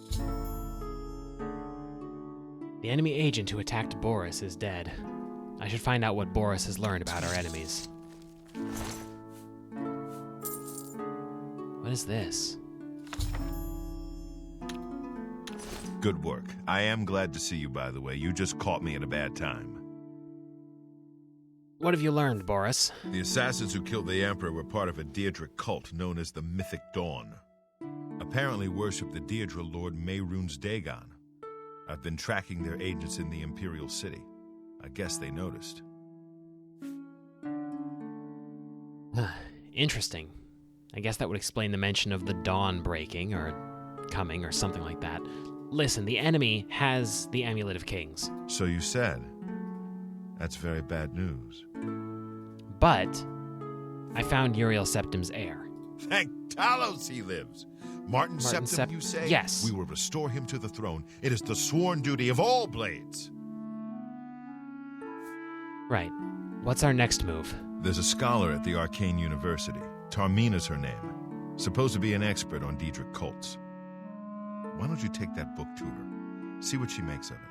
The enemy agent who attacked Boris is dead. I should find out what Boris has learned about our enemies. What is this? Good work. I am glad to see you, by the way. You just caught me at a bad time. What have you learned, Boris? The assassins who killed the Emperor were part of a Deirdre cult known as the Mythic Dawn. Apparently worship the Deirdre Lord Mehrunes Dagon. I've been tracking their agents in the Imperial City. I guess they noticed. Interesting. I guess that would explain the mention of the dawn breaking, or coming, or something like that. Listen, the enemy has the Amulet of Kings. So you said. That's very bad news. But I found Uriel Septim's heir. Thank Talos he lives. Martin Septim, you say? Yes. We will restore him to the throne. It is the sworn duty of all blades. Right. What's our next move? There's a scholar at the Arcane University. Tarmina's her name. Supposed to be an expert on Deirdre cults. Why don't you take that book to her? See what she makes of it.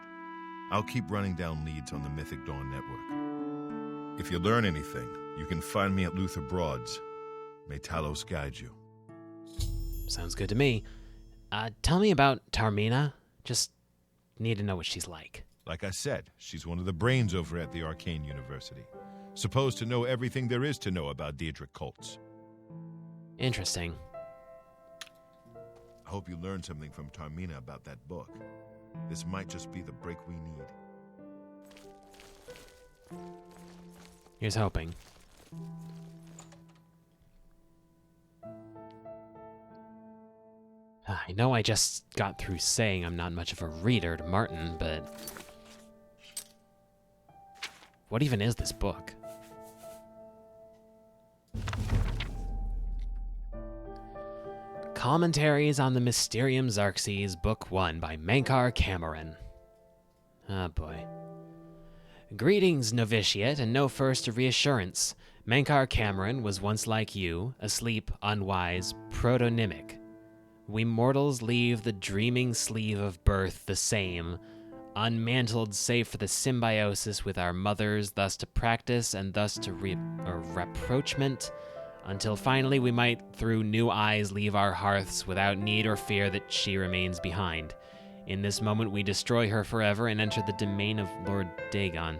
I'll keep running down leads on the Mythic Dawn network. If you learn anything, you can find me at Luther Broad's. May Talos guide you. Sounds good to me. Tell me about Tarmina. Just need to know what she's like. Like I said, she's one of the brains over at the Arcane University. Supposed to know everything there is to know about Deirdre cults. Interesting. I hope you learned something from Tarmina about that book. This might just be the break we need. Here's hoping. I know I just got through saying I'm not much of a reader to Martin, but what even is this book? Commentaries on the Mysterium Xarxes, Book 1 by Mankar Cameron. Ah, boy. Greetings, novitiate, and no first of reassurance. Mankar Cameron was once like you, asleep, unwise, protonymic. We mortals leave the dreaming sleeve of birth the same, unmantled save for the symbiosis with our mothers, thus to practice and thus to rapprochement, until finally we might through new eyes leave our hearths without need or fear that she remains behind. In this moment we destroy her forever and enter the domain of Lord Dagon.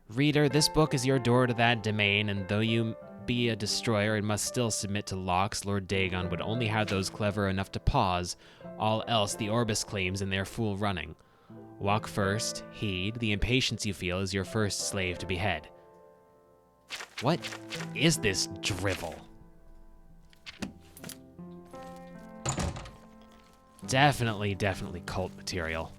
Reader, this book is your door to that domain, and though you be a destroyer and must still submit to locks, Lord Dagon would only have those clever enough to pause, all else the Orbis claims in their fool running. Walk first, heed, the impatience you feel is your first slave to behead. What is this drivel? Definitely cult material.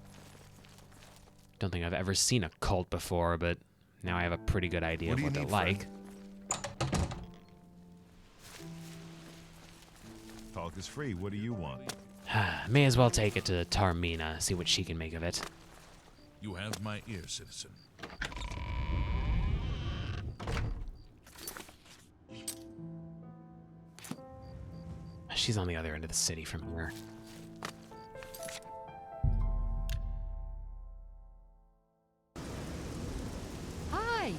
Don't think I've ever seen a cult before, but now I have a pretty good idea of what they're like. Talk is free. What do you want? May as well take it to Tarmina, see what she can make of it. You have my ear, citizen. She's on the other end of the city from here. Hi!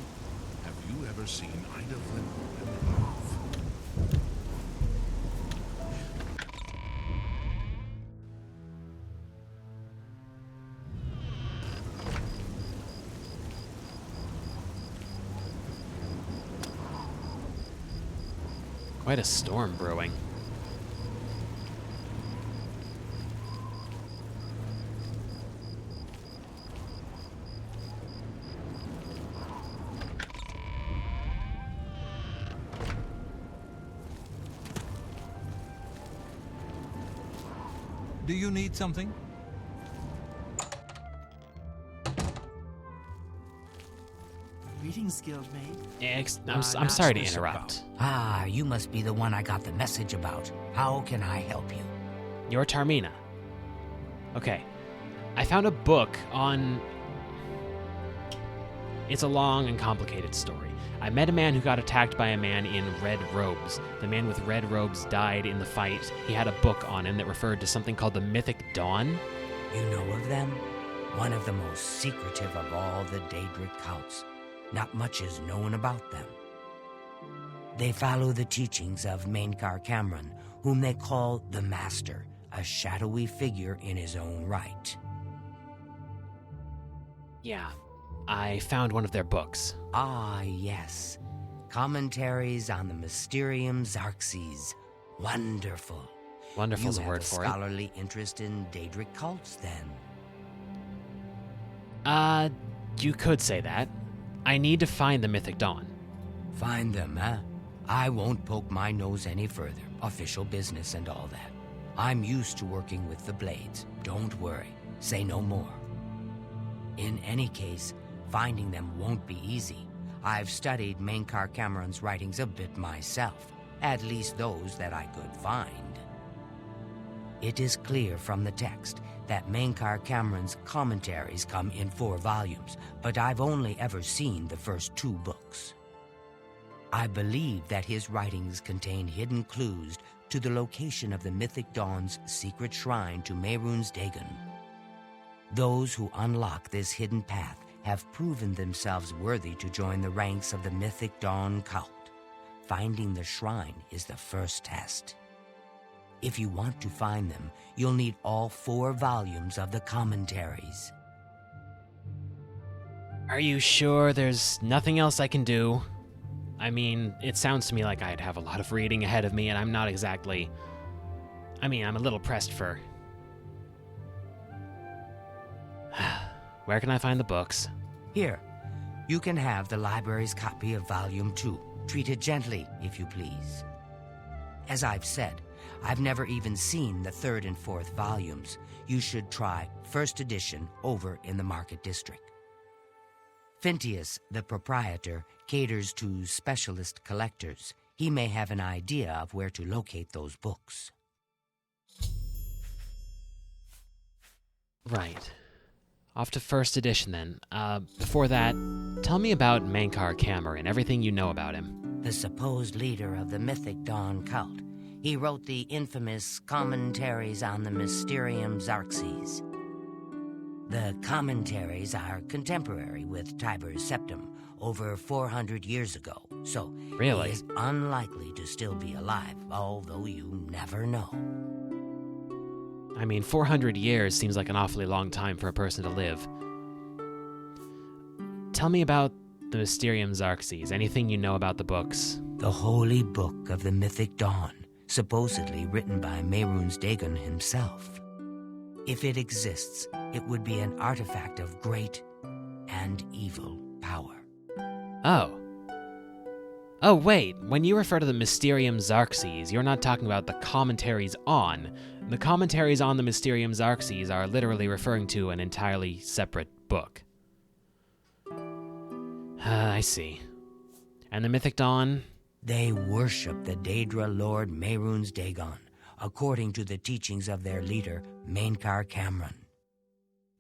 Have you ever seen Ida Flynn in love? Quite a storm brewing. Do you need something? Greetings, Guildmate. I'm sorry to interrupt. Ah, you must be the one I got the message about. How can I help you? You're Tarmina. Okay. I found a book on... It's a long and complicated story. I met a man who got attacked by a man in red robes. The man with red robes died in the fight. He had a book on him that referred to something called the Mythic Dawn. You know of them? One of the most secretive of all the Daedric cults. Not much is known about them. They follow the teachings of Mainkar Cameron, whom they call the Master, a shadowy figure in his own right. Yeah, I found one of their books. Ah, yes. Commentaries on the Mysterium Xarxes. Wonderful. Wonderful's a word for You have a scholarly interest in Daedric cults, then? You could say that. I need to find the Mythic Dawn. Find them, huh? I won't poke my nose any further. Official business and all that. I'm used to working with the Blades. Don't worry. Say no more. In any case, finding them won't be easy. I've studied Mainkar Cameron's writings a bit myself. At least those that I could find. It is clear from the text that Mainkar Cameron's commentaries come in 4 volumes, but I've only ever seen the first 2 books. I believe that his writings contain hidden clues to the location of the Mythic Dawn's secret shrine to Mehrunes Dagon. Those who unlock this hidden path have proven themselves worthy to join the ranks of the Mythic Dawn cult. Finding the shrine is the first test. If you want to find them, you'll need all 4 volumes of the commentaries. Are you sure there's nothing else I can do? I mean, it sounds to me like I'd have a lot of reading ahead of me, and I'm not exactly... I'm a little pressed for... Where can I find the books? Here, you can have the library's copy of Volume 2. Treat it gently, if you please. As I've said, I've never even seen the 3rd and 4th volumes. You should try first edition over in the Market District. Phintius, the proprietor, caters to specialist collectors. He may have an idea of where to locate those books. Right. Off to first edition, then. Before that, tell me about Mainkar Cameron, everything you know about him. The supposed leader of the Mythic Dawn cult. He wrote the infamous Commentaries on the Mysterium Xarxes. The commentaries are contemporary with Tiber's Septim, over 400 years ago, so really? He is unlikely to still be alive, although you never know. 400 years seems like an awfully long time for a person to live. Tell me about the Mysterium Xarxes, anything you know about the books. The Holy Book of the Mythic Dawn, supposedly written by Mehrunes Dagon himself. If it exists, it would be an artifact of great and evil power. Oh, wait. When you refer to the Mysterium Xarxes, you're not talking about the commentaries on. The commentaries on the Mysterium Xarxes are literally referring to an entirely separate book. I see. And the Mythic Dawn? They worship the Daedra Lord Mehrunes Dagon, according to the teachings of their leader, Mainkar Cameron.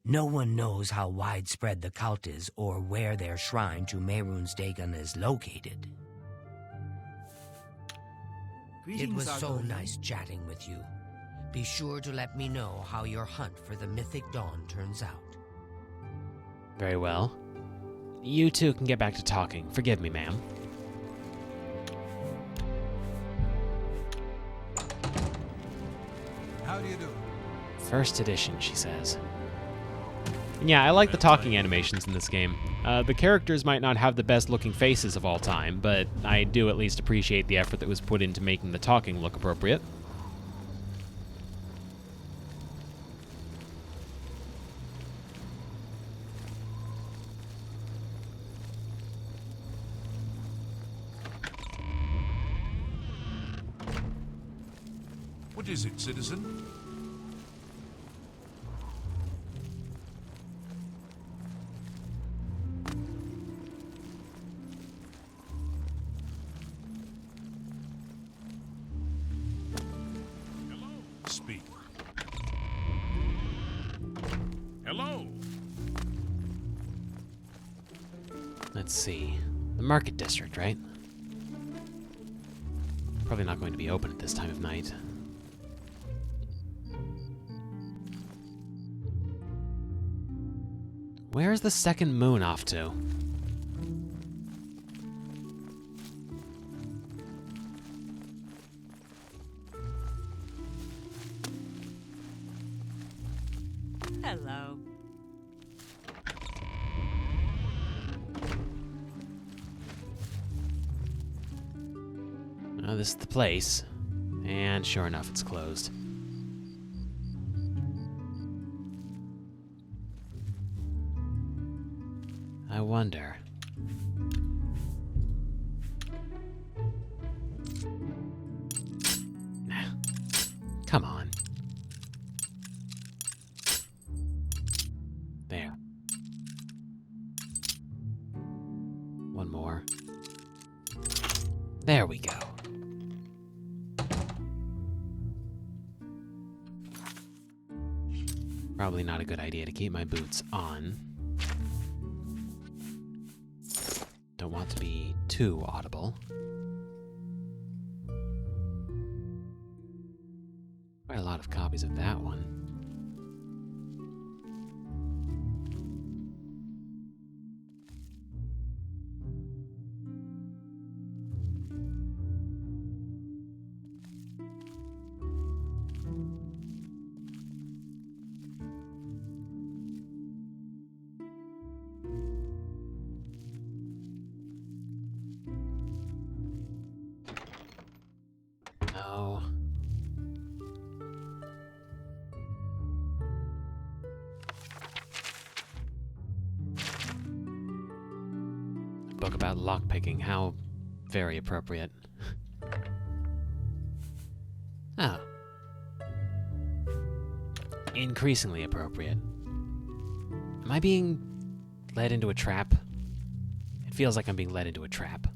No one knows how widespread the cult is or where their shrine to Mehrunes Dagon is located. It was so nice chatting with you. Be sure to let me know how your hunt for the Mythic Dawn turns out. Very well. You two can get back to talking. Forgive me, ma'am. How do you do? First edition, she says. And yeah, I like the talking animations in this game. The characters might not have the best looking faces of all time, but I do at least appreciate the effort that was put into making the talking look appropriate. What is it, citizen? Hello. Speak. Hello. Let's see. The market district, right? Probably not going to be open at this time of night. Where's the second moon off to? Hello. Oh, this is the place. And sure enough, it's closed. I wonder. Come on. There. One more. There we go. Probably not a good idea to keep my boots on. Don't want to be too audible. Quite a lot of copies of that one. No. A book about lockpicking. How very appropriate. Oh. Increasingly appropriate. Am I being led into a trap? It feels like I'm being led into a trap.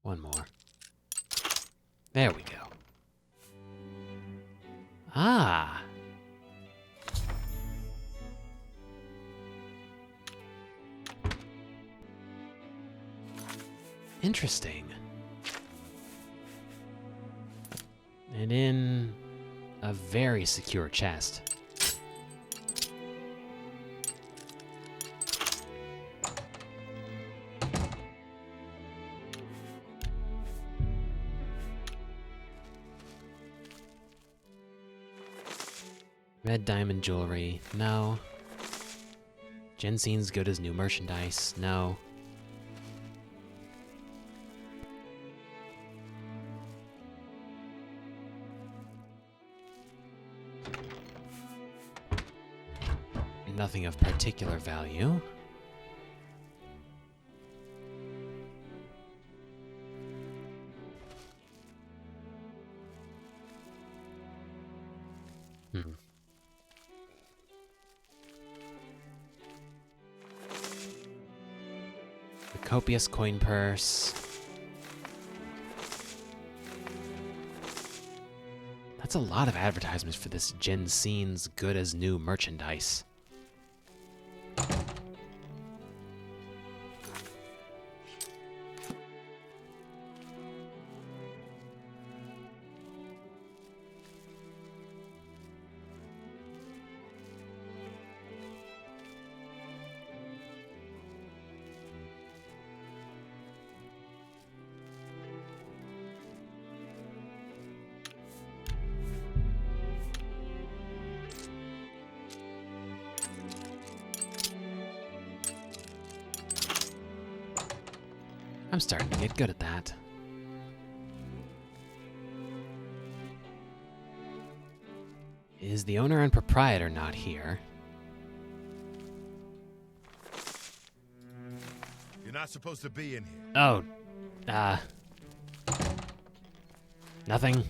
One more. There we go. Ah. Interesting. And in a very secure chest. Red diamond jewelry, no. Jensen's good as new merchandise, no. Nothing of particular value. The copious coin purse. That's a lot of advertisements for this Jensen's good as new merchandise. I'm starting to get good at that. Is the owner and proprietor not here? You're not supposed to be in here. Oh, nothing.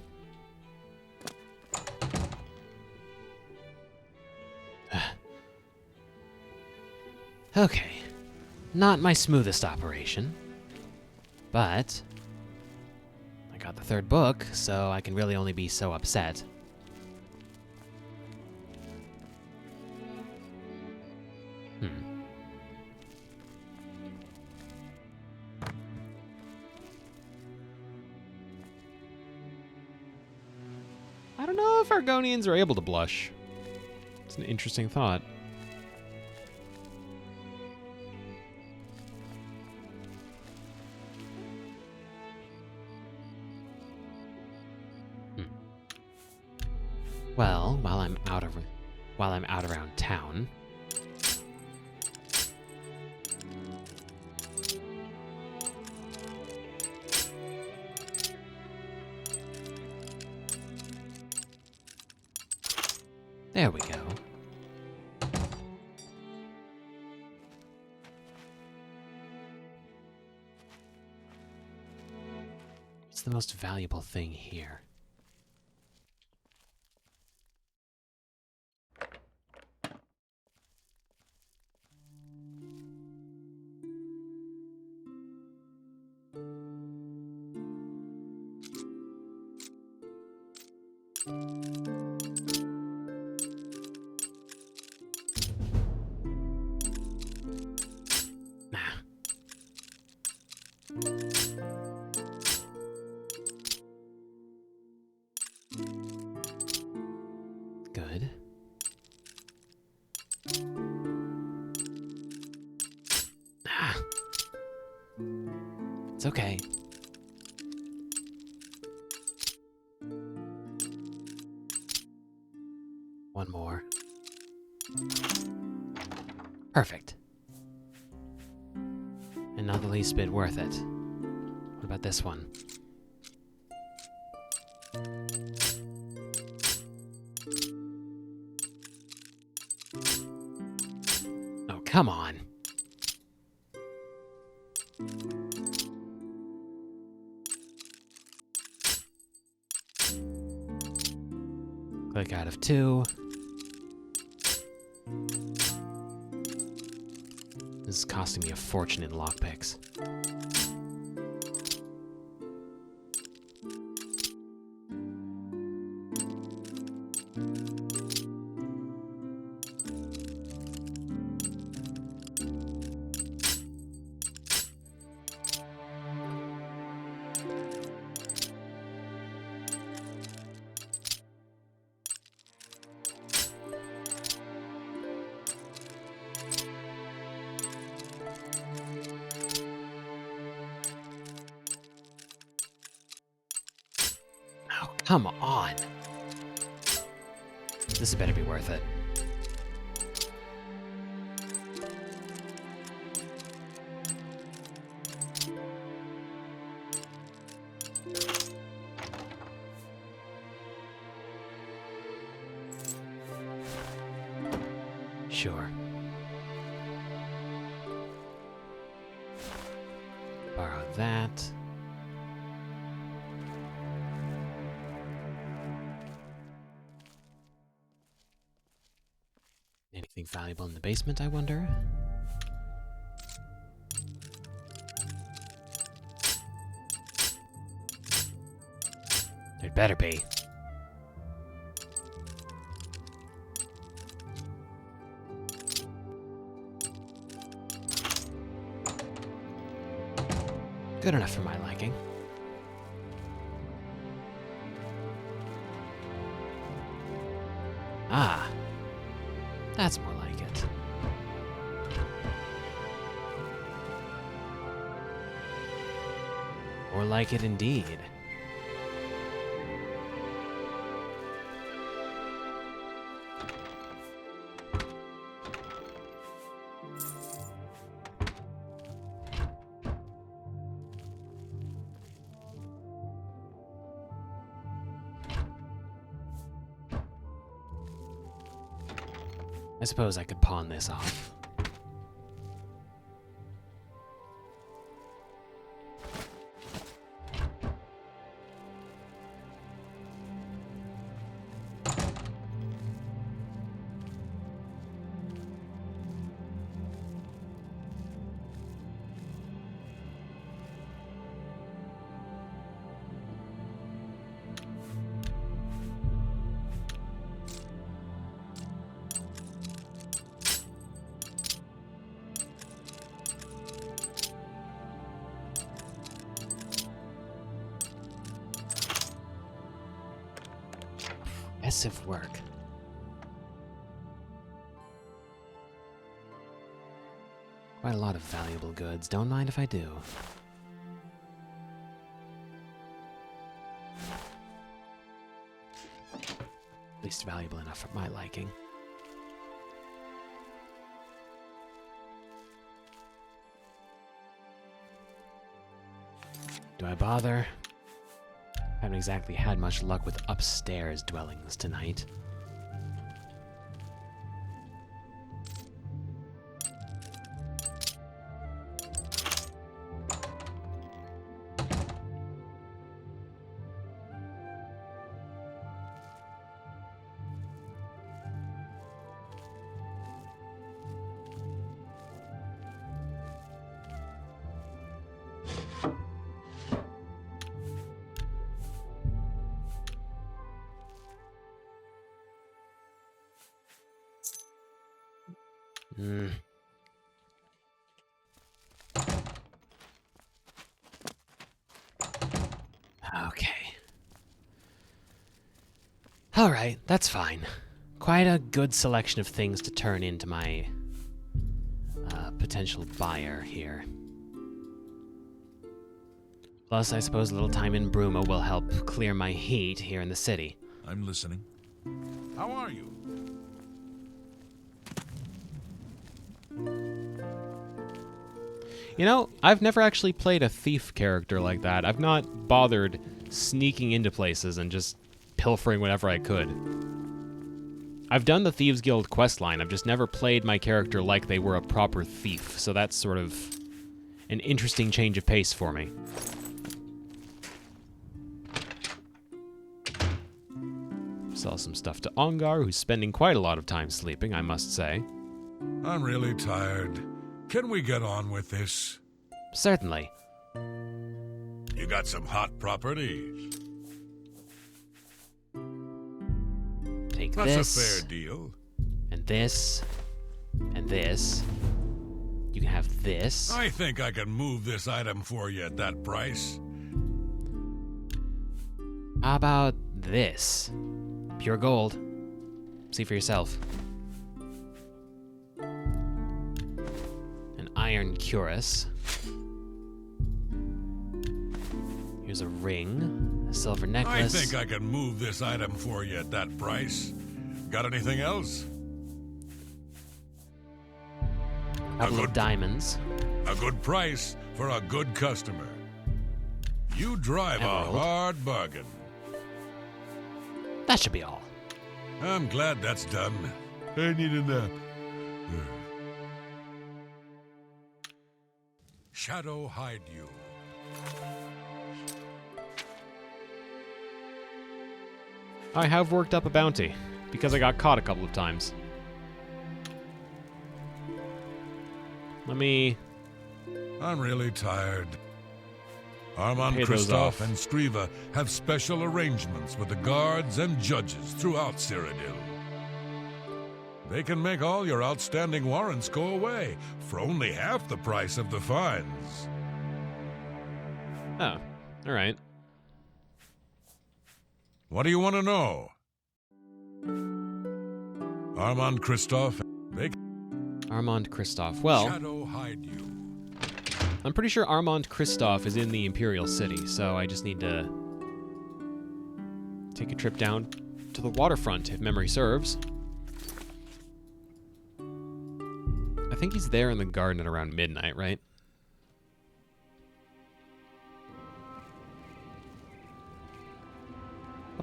Okay, not my smoothest operation, but I got the third book, so I can really only be so upset. I don't know if Argonians are able to blush. It's an interesting thought. Well, while I'm out around town, there we go. What's the most valuable thing here? Good. It's okay. One more. Perfect. And not the least bit worth it. What about this one? Oh, come on. Click out of 2. This is costing me a fortune in lockpicks. Oh, come on. This better be worth it. Sure. Borrow that. Anything valuable in the basement, I wonder? There'd better be. Good enough for my liking. Ah, that's more like it. More like it indeed. I suppose I could pawn this off. Impressive work. Quite a lot of valuable goods. Don't mind if I do. At least valuable enough for my liking. Do I bother? Haven't exactly had much luck with upstairs dwellings tonight. Okay. Alright, that's fine. Quite a good selection of things to turn into my potential buyer here. Plus, I suppose a little time in Bruma will help clear my heat here in the city. I'm listening. How are you? You know, I've never actually played a thief character like that. I've not bothered sneaking into places and just pilfering whatever I could. I've done the Thieves Guild questline, I've just never played my character like they were a proper thief, so that's sort of an interesting change of pace for me. Sell some stuff to Ongar, who's spending quite a lot of time sleeping, I must say. I'm really tired. Can we get on with this? Certainly. You got some hot properties. Take That's this. a fair deal. And this. And this. You can have this. I think I can move this item for you at that price. How about this? Pure gold. See for yourself. An iron cuirass. Here's a ring, a silver necklace. I think I can move this item for you at that price. Got anything else? A couple of diamonds. A good price for a good customer. You drive Emerald. a hard bargain. That should be all. I'm glad that's done. I need a nap. Shadow hide you. I have worked up a bounty, because I got caught a couple of times. Let me... I'm really tired. Armand Pay those off. Kristoff and Skriva have special arrangements with the guards and judges throughout Cyrodiil. They can make all your outstanding warrants go away for only half the price of the fines. Oh, alright. What do you want to know? Armand Kristoff, they Armand Kristoff. Well, Shadow hide you. I'm pretty sure Armand Kristoff is in the Imperial City, so I just need to take a trip down to the waterfront, if memory serves. I think he's there in the garden at around midnight, right?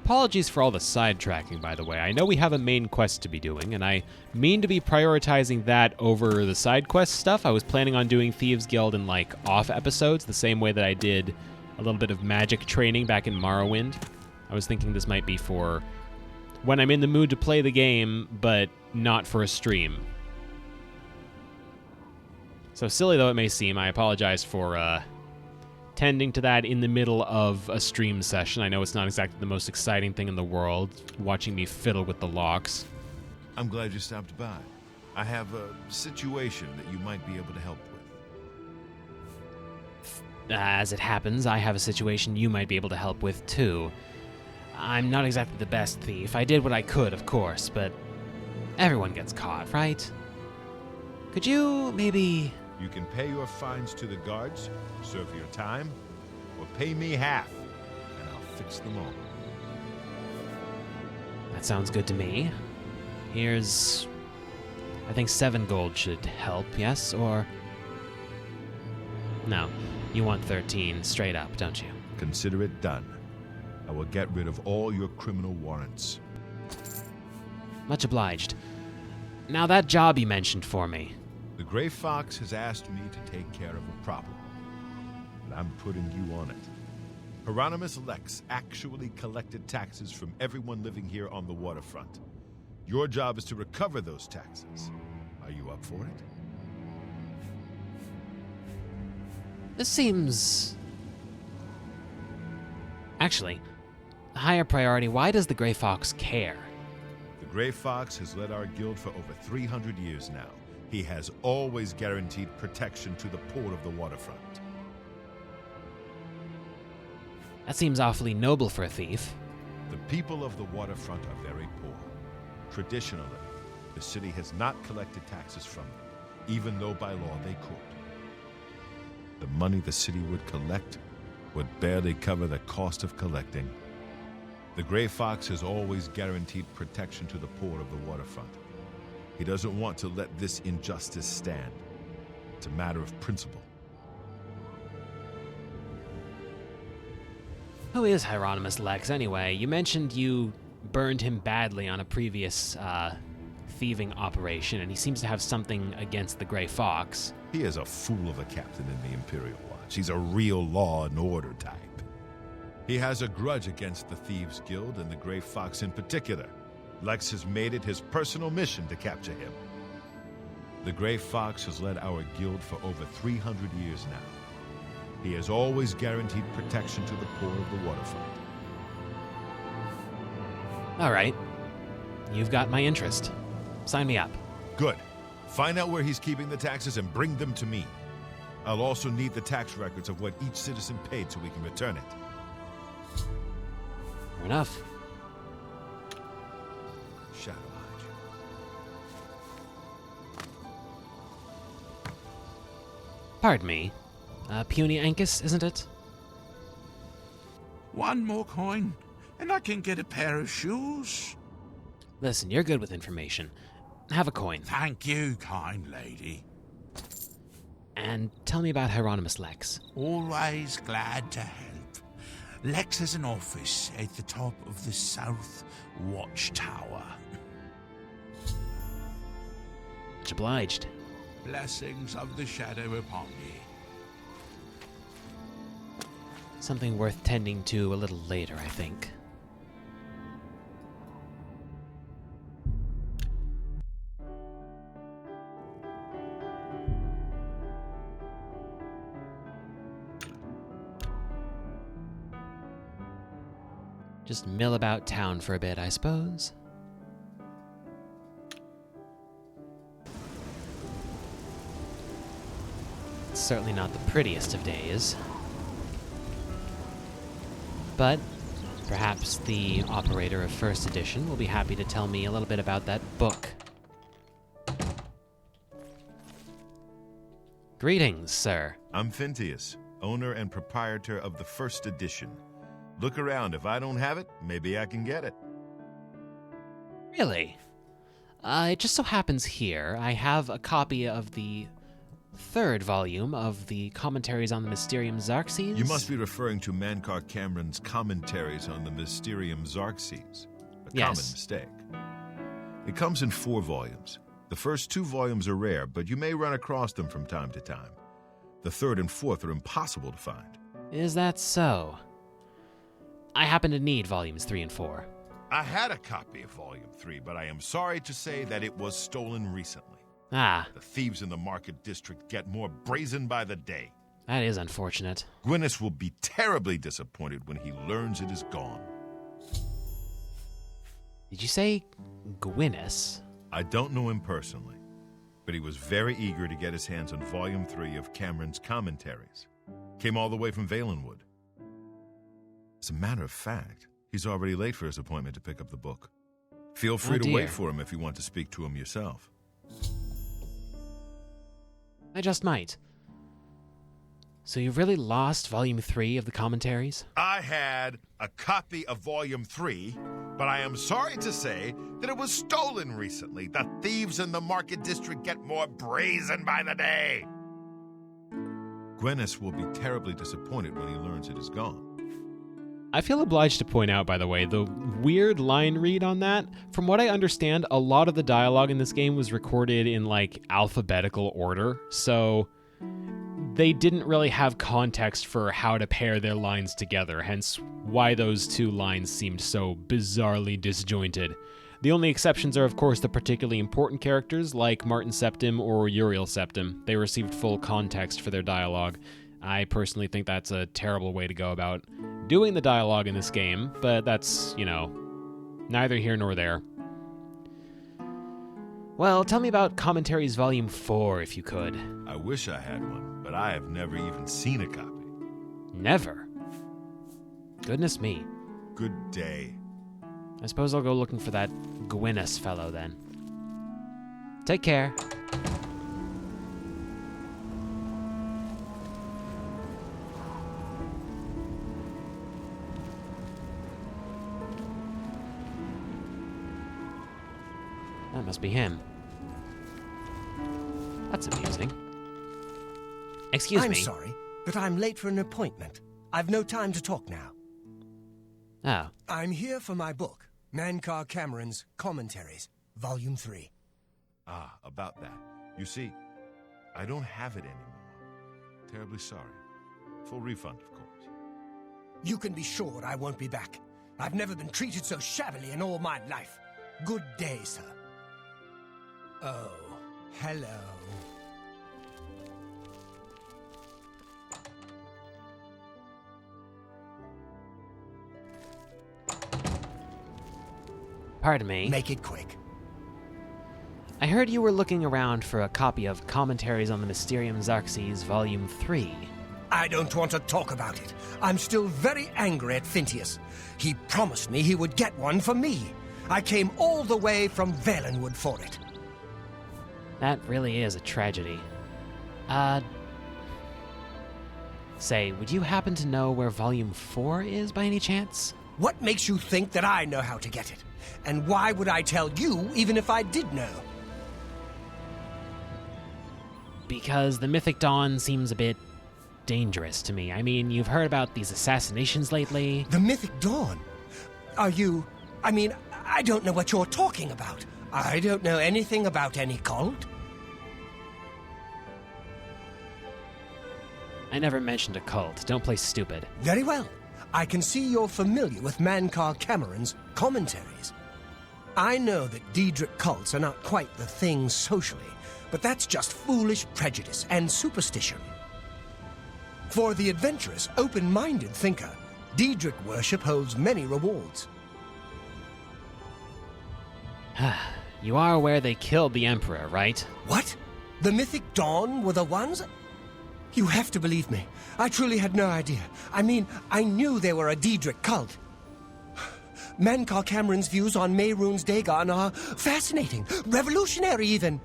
Apologies for all the sidetracking, by the way. I know we have a main quest to be doing, and I mean to be prioritizing that over the side quest stuff. I was planning on doing Thieves Guild in, like, off episodes, the same way that I did a little bit of magic training back in Morrowind. I was thinking this might be for when I'm in the mood to play the game, but not for a stream. So silly though it may seem, I apologize for tending to that in the middle of a stream session. I know it's not exactly the most exciting thing in the world, watching me fiddle with the locks. I'm glad you stopped by. I have a situation that you might be able to help with. As it happens, I have a situation you might be able to help with, too. I'm not exactly the best thief. I did what I could, of course, but everyone gets caught, right? Could you maybe... You can pay your fines to the guards, serve your time, or pay me half, and I'll fix them all. That sounds good to me. Here's... I think 7 gold should help, yes? Or... No, you want 13 straight up, don't you? Consider it done. I will get rid of all your criminal warrants. Much obliged. Now that job you mentioned for me. The Grey Fox has asked me to take care of a problem, and I'm putting you on it. Hieronymus Lex actually collected taxes from everyone living here on the waterfront. Your job is to recover those taxes. Are you up for it? This seems... Actually, higher priority, why does the Grey Fox care? The Grey Fox has led our guild for over 300 years now. He has always guaranteed protection to the poor of the waterfront. That seems awfully noble for a thief. The people of the waterfront are very poor. Traditionally, the city has not collected taxes from them, even though by law they could. The money the city would collect would barely cover the cost of collecting. The Grey Fox has always guaranteed protection to the poor of the waterfront. He doesn't want to let this injustice stand. It's a matter of principle. Who is Hieronymus Lex, anyway? You mentioned you burned him badly on a previous thieving operation, and he seems to have something against the Grey Fox. He is a fool of a captain in the Imperial Watch. He's a real law and order type. He has a grudge against the Thieves Guild and the Grey Fox in particular. Lex has made it his personal mission to capture him. The Grey Fox has led our guild for over 300 years now. He has always guaranteed protection to the poor of the waterfront. All right. You've got my interest. Sign me up. Good. Find out where he's keeping the taxes and bring them to me. I'll also need the tax records of what each citizen paid so we can return it. Fair enough. Shadow Pardon me. Puny Ankus, isn't it? One more coin, and I can get a pair of shoes. Listen, you're good with information. Have a coin. Thank you, kind lady. And tell me about Hieronymus Lex. Always glad to help. Lex has an office at the top of the South Watchtower. Much obliged. Blessings of the shadow upon ye. Something worth tending to a little later, I think. Just mill about town for a bit, I suppose. It's certainly not the prettiest of days. But perhaps the operator of First Edition will be happy to tell me a little bit about that book. Greetings, sir. I'm Phintius, owner and proprietor of the First Edition. Look around. If I don't have it, maybe I can get it. Really? It just so happens here I have a copy of the 3rd volume of the Commentaries on the Mysterium Xarxes? You must be referring to Mankar Cameron's Commentaries on the Mysterium Xarxes. A common mistake. It comes in 4 volumes. The first 2 volumes are rare, but you may run across them from time to time. The 3rd and 4th are impossible to find. Is that so? I happen to need volumes 3 and 4. I had a copy of Volume 3, but I am sorry to say that it was stolen recently. Ah, The thieves in the Market District get more brazen by the day. that is unfortunate. Gwyneth will be terribly disappointed when he learns it is gone. Did you say Gwyneth? I don't know him personally, but he was very eager to get his hands on Volume 3 of Cameron's Commentaries. Came all the way from Valenwood. As a matter of fact, he's already late for his appointment to pick up the book. Feel free to wait for him if you want to speak to him yourself. I just might. So you really lost Volume 3 of the Commentaries? I had a copy of Volume 3, but I am sorry to say that it was stolen recently. The thieves in the Market District get more brazen by the day. Gwyneth will be terribly disappointed when he learns it is gone. I feel obliged to point out, by the way, the weird line read on that. From what I understand, a lot of the dialogue in this game was recorded in, like, alphabetical order, so they didn't really have context for how to pair their lines together, hence why those 2 lines seemed so bizarrely disjointed. The only exceptions are, of course, the particularly important characters, like Martin Septim or Uriel Septim. They received full context for their dialogue. I personally think that's a terrible way to go about doing the dialogue in this game, but that's, neither here nor there. Well, tell me about Commentaries Volume 4, if you could. I wish I had one, but I have never even seen a copy. Never? Goodness me. Good day. I suppose I'll go looking for that Gwyneth fellow then. Take care. That must be him. That's amusing. Excuse me. I'm sorry, but I'm late for an appointment. I've no time to talk now. Oh. I'm here for my book, Mankar Cameron's Commentaries, Volume 3. Ah, about that. You see, I don't have it anymore. Terribly sorry. Full refund, of course. You can be sure I won't be back. I've never been treated so shabbily in all my life. Good day, sir. Oh, hello. Pardon me. Make it quick. I heard you were looking around for a copy of Commentaries on the Mysterium Xarxes, Volume 3. I don't want to talk about it. I'm still very angry at Phintius. He promised me he would get one for me. I came all the way from Valenwood for it. That really is a tragedy. Say, would you happen to know where Volume 4 is by any chance? What makes you think that I know how to get it? And why would I tell you even if I did know? Because the Mythic Dawn seems a bit dangerous to me. I mean, you've heard about these assassinations lately. The Mythic Dawn? I don't know what you're talking about. I don't know anything about any cult. I never mentioned a cult. Don't play stupid. Very well. I can see you're familiar with Mankar Cameron's Commentaries. I know that Daedric cults are not quite the thing socially, but that's just foolish prejudice and superstition. For the adventurous, open-minded thinker, Daedric worship holds many rewards. You are aware they killed the Emperor, right? What? The Mythic Dawn were the ones? You have to believe me. I truly had no idea. I knew they were a Daedric cult. Mankar Cameron's views on Mehrunes Dagon are fascinating, revolutionary even.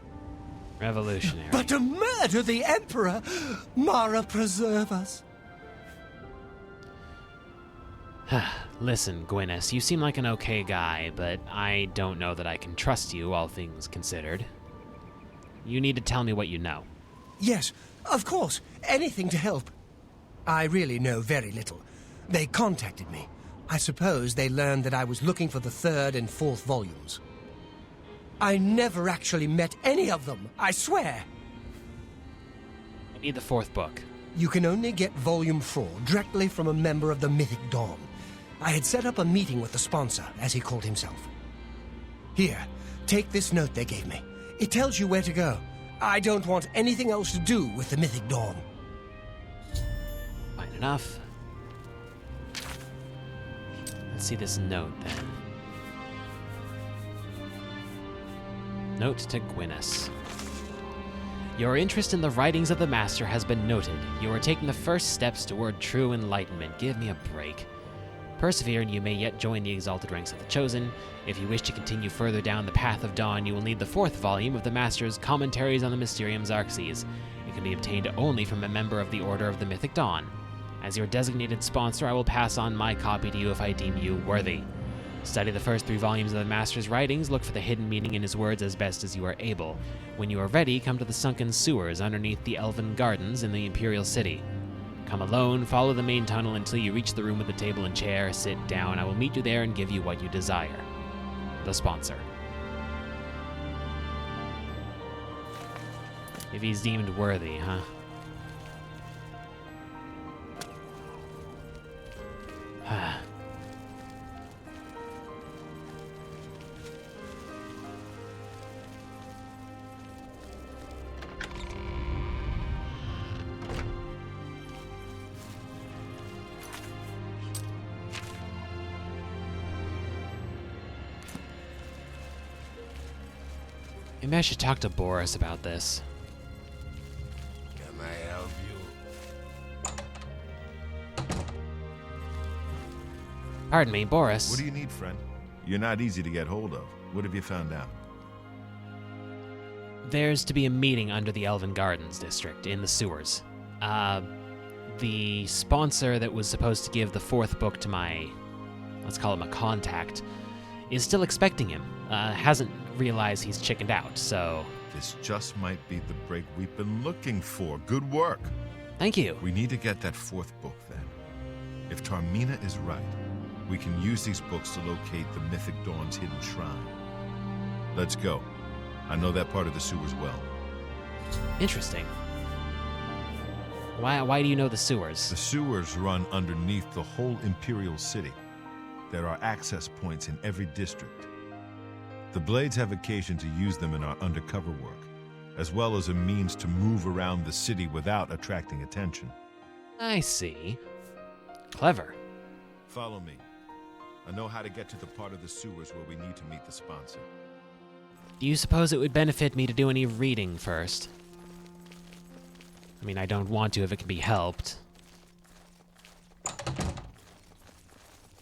Revolutionary. But to murder the Emperor, Mara preserve us. Listen, Gwyneth, you seem like an okay guy, but I don't know that I can trust you, all things considered. You need to tell me what you know. Yes, of course. Anything to help. I really know very little. They contacted me. I suppose they learned that I was looking for the third and fourth volumes. I never actually met any of them, I swear. I need the fourth book. You can only get Volume 4 directly from a member of the Mythic Dawn. I had set up a meeting with the sponsor, as he called himself. Here, take this note they gave me. It tells you where to go. I don't want anything else to do with the Mythic Dawn. Fine enough. Let's see this note, then. Note to Gwynnis. Your interest in the writings of the Master has been noted. You are taking the first steps toward true enlightenment. Give me a break. Persevere, and you may yet join the exalted ranks of the Chosen. If you wish to continue further down the path of dawn, you will need the fourth volume of the Master's Commentaries on the Mysterium Xarxes. It can be obtained only from a member of the Order of the Mythic Dawn. As your designated sponsor, I will pass on my copy to you if I deem you worthy. Study the first 3 volumes of the Master's writings, look for the hidden meaning in his words as best as you are able. When you are ready, come to the sunken sewers underneath the Elven Gardens in the Imperial City. Come alone, follow the main tunnel until you reach the room with the table and chair, sit down. I will meet you there and give you what you desire. The sponsor. If he's deemed worthy, huh? Maybe I should talk to Boris about this. Can I help you? Pardon me, Boris. What do you need, friend? You're not easy to get hold of. What have you found out? There's to be a meeting under the Elven Gardens district in the sewers. The sponsor that was supposed to give the fourth book to my, let's call him a contact, is still expecting him. Hasn't realized he's chickened out, so... This just might be the break we've been looking for. Good work. Thank you. We need to get that fourth book, then. If Tarmina is right, we can use these books to locate the Mythic Dawn's hidden shrine. Let's go. I know that part of the sewers well. Interesting. Why do you know the sewers? The sewers run underneath the whole Imperial City. There are access points in every district. The Blades have occasion to use them in our undercover work, as well as a means to move around the city without attracting attention. I see. Clever. Follow me. I know how to get to the part of the sewers where we need to meet the sponsor. Do you suppose it would benefit me to do any reading first? I mean, I don't want to if it can be helped.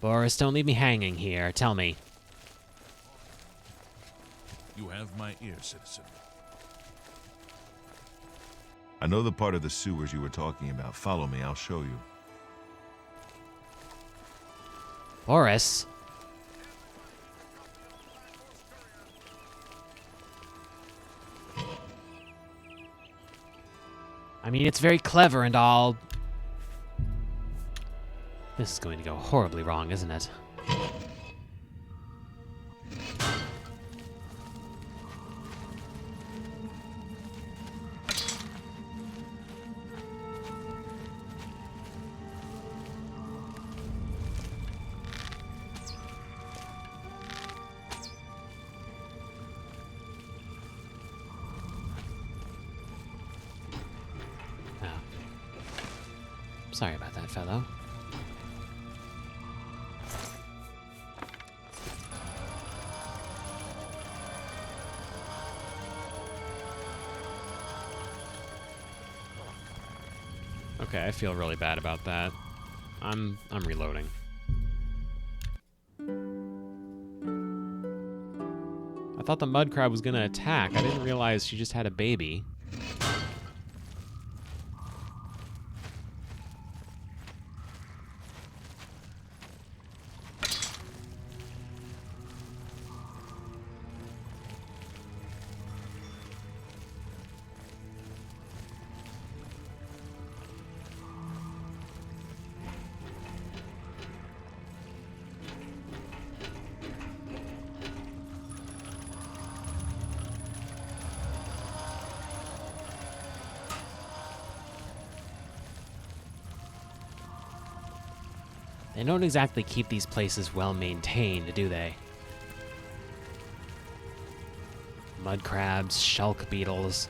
Boris, don't leave me hanging here. Tell me. You have my ear, citizen. I know the part of the sewers you were talking about. Follow me, I'll show you. Boris? I mean, it's very clever and all. This is going to go horribly wrong, isn't it? Sorry about that, fellow. Okay, I feel really bad about that. I'm reloading. I thought the mud crab was gonna attack. I didn't realize she just had a baby. They don't exactly keep these places well maintained, do they? Mud crabs, shulk beetles.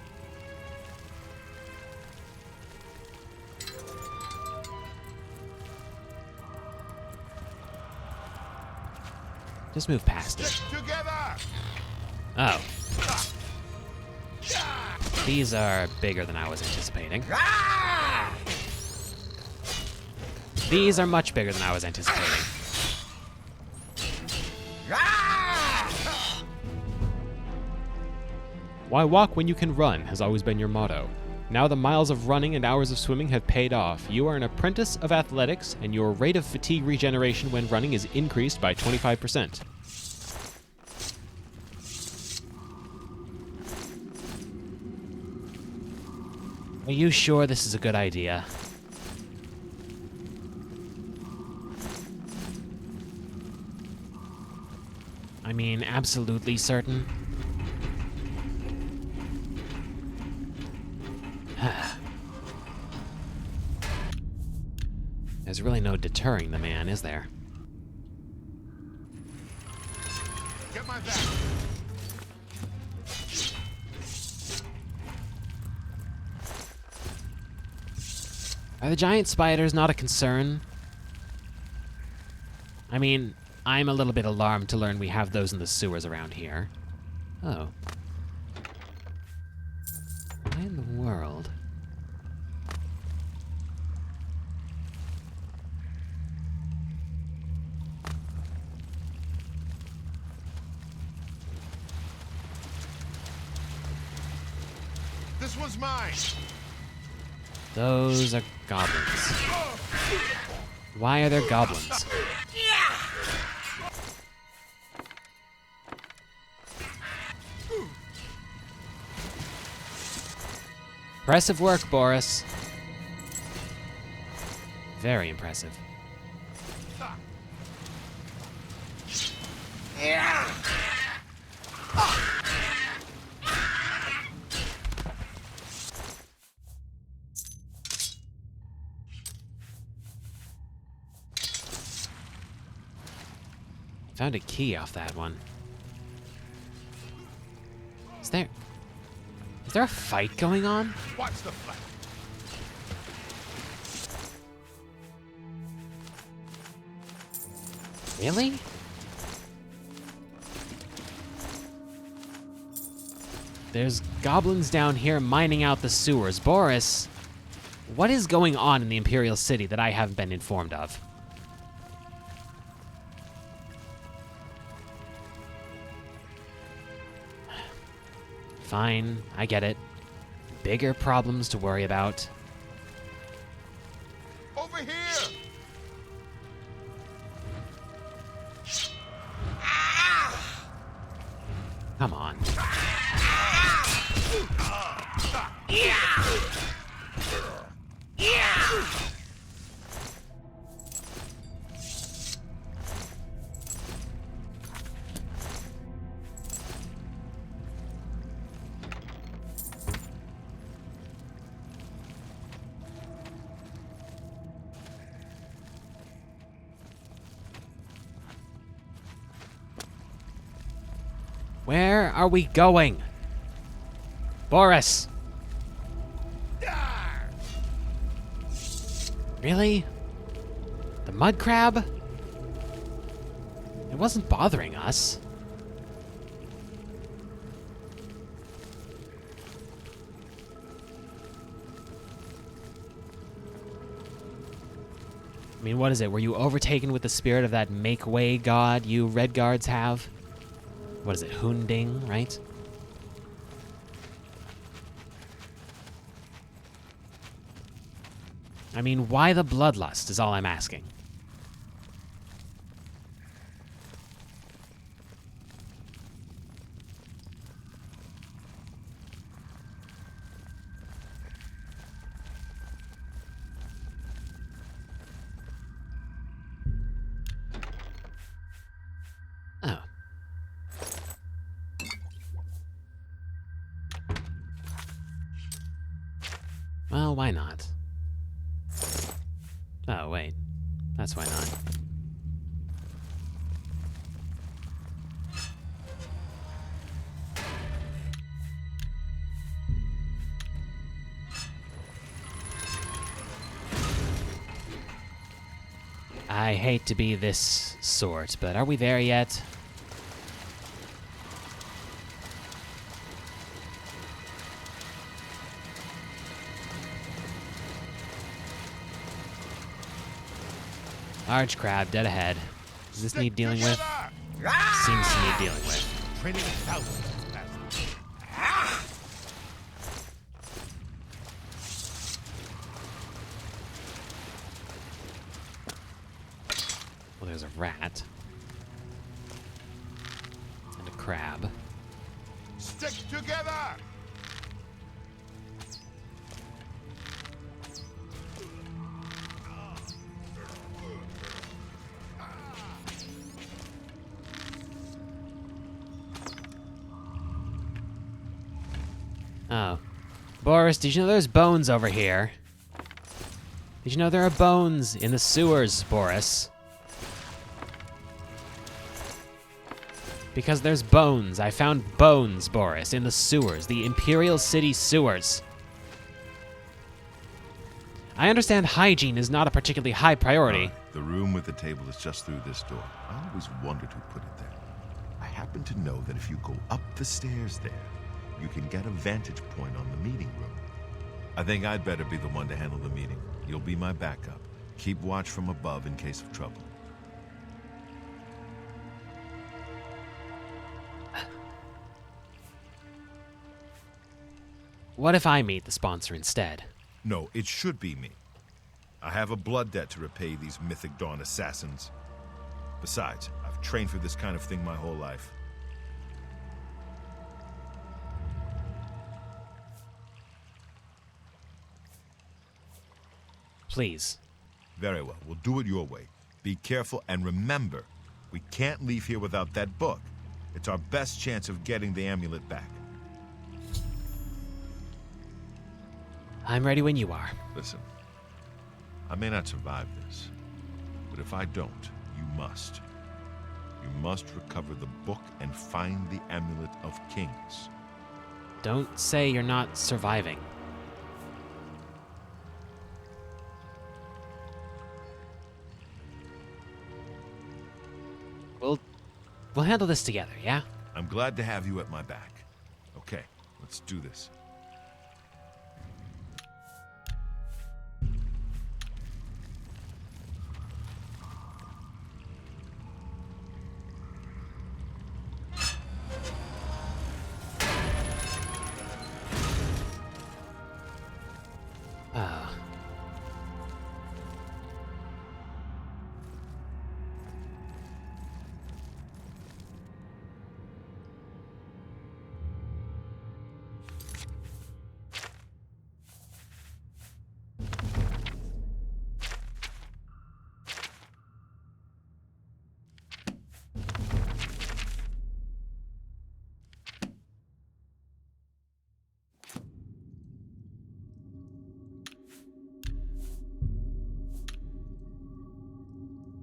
Just move past it. Oh. These are bigger than I was anticipating. These are much bigger than I was anticipating. Why walk when you can run has always been your motto. Now the miles of running and hours of swimming have paid off. You are an apprentice of athletics, and your rate of fatigue regeneration when running is increased by 25%. Are you sure this is a good idea? I mean, absolutely certain? There's really no deterring the man, is there? Get my back. Are the giant spiders not a concern? I mean, I'm a little bit alarmed to learn we have those in the sewers around here. Oh. Why in the world? This one's mine. Those are goblins. Why are there goblins? Impressive work, Boris. Very impressive. Found a key off that one. Is there a fight going on? Watch the flat. Really? There's goblins down here mining out the sewers. Boris, what is going on in the Imperial City that I haven't been informed of? Fine, I get it. Bigger problems to worry about. Over here. Come on. Where are we going? Boris! Really? The mud crab? It wasn't bothering us. I mean, what is it? Were you overtaken with the spirit of that make-way god you Red Guards have? What is it, Hunding, right? I mean, why the bloodlust is all I'm asking. Oh. Well, why not? Oh, wait. That's why not. I hate to be this sort, but are we there yet? Large crab, dead ahead. Does this need dealing with? Seems to need dealing with. Training thousands of passengers. Well, there's a rat. And a crab. Stick together! Oh. Boris, did you know there's bones over here? Did you know there are bones in the sewers, Boris? Because there's bones. I found bones, Boris, in the sewers. The Imperial City sewers. I understand hygiene is not a particularly high priority. The room with the table is just through this door. I always wondered who put it there. I happen to know that if you go up the stairs there, you can get a vantage point on the meeting room. I think I'd better be the one to handle the meeting. You'll be my backup. Keep watch from above in case of trouble. What if I meet the sponsor instead? No, it should be me. I have a blood debt to repay these Mythic Dawn assassins. Besides, I've trained for this kind of thing my whole life. Please. Very well, we'll do it your way. Be careful, and remember, we can't leave here without that book. It's our best chance of getting the amulet back. I'm ready when you are. Listen, I may not survive this, but if I don't, you must. You must recover the book and find the Amulet of Kings. Don't say you're not surviving. We'll handle this together, yeah? I'm glad to have you at my back. Okay, let's do this.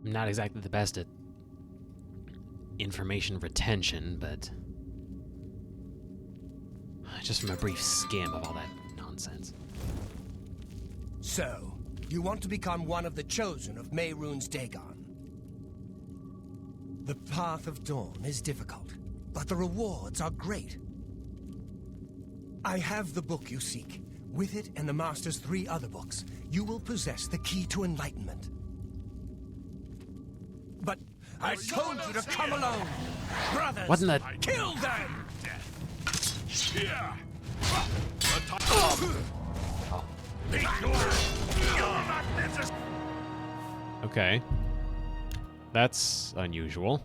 I'm not exactly the best at information retention, but just from a brief skim of all that nonsense. So, you want to become one of the chosen of Mehrunes Dagon. The path of dawn is difficult, but the rewards are great. I have the book you seek. With it and the Master's 3 other books, you will possess the key to enlightenment. But I told you to come alone! Brothers, What in the... kill them! Okay. That's unusual.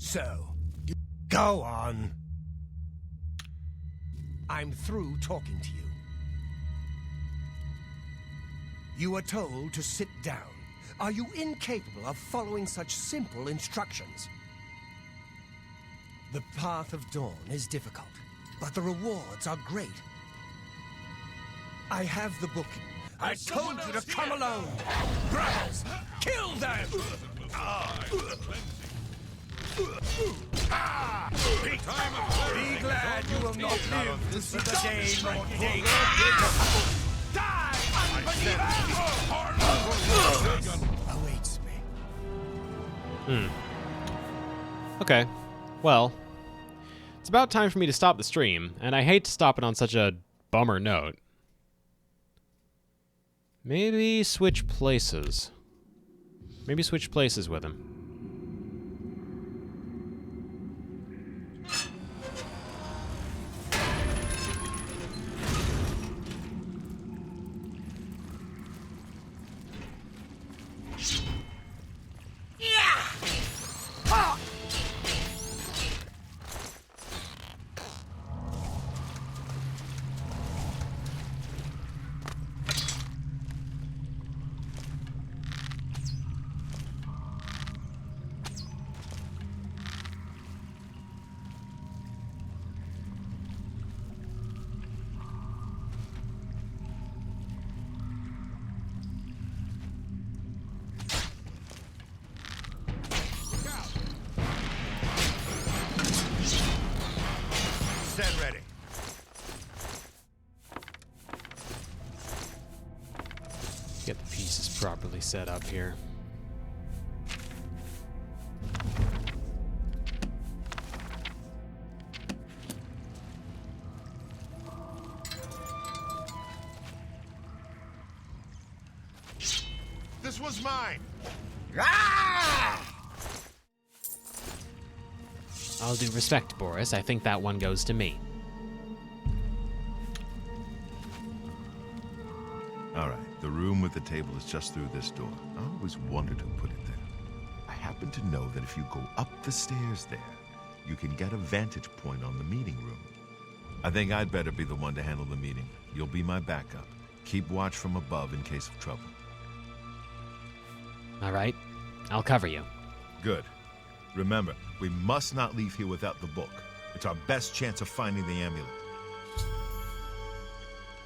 So, go on. I'm through talking to you. You are told to sit down. Are you incapable of following such simple instructions? The path of dawn is difficult, but the rewards are great. I have the book. I told you to come alone! Brothers, kill them! Be glad you will not live to see the day Lord King die, unbeliever! Awaits me. Okay. Well, it's about time for me to stop the stream, and I hate to stop it on such a bummer note. Maybe switch places. Maybe switch places with him. Set ready. Get the pieces properly set up here. This one's mine. All due respect, Boris, I think that one goes to me. All right, the room with the table is just through this door. I always wondered who put it there. I happen to know that if you go up the stairs there, you can get a vantage point on the meeting room. I think I'd better be the one to handle the meeting. You'll be my backup. Keep watch from above in case of trouble. All right, I'll cover you. Good. Remember, we must not leave here without the book. It's our best chance of finding the amulet.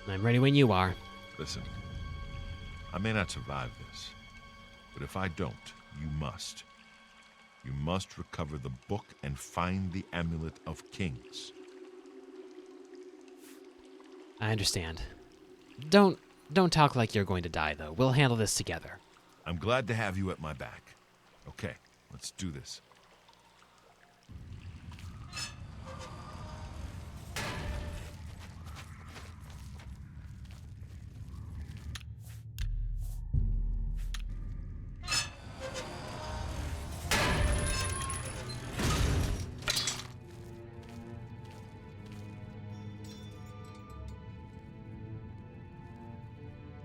I'm ready when you are. Listen, I may not survive this, but if I don't, you must. You must recover the book and find the amulet of kings. I understand. Don't talk like you're going to die, though. We'll handle this together. I'm glad to have you at my back. Okay, let's do this.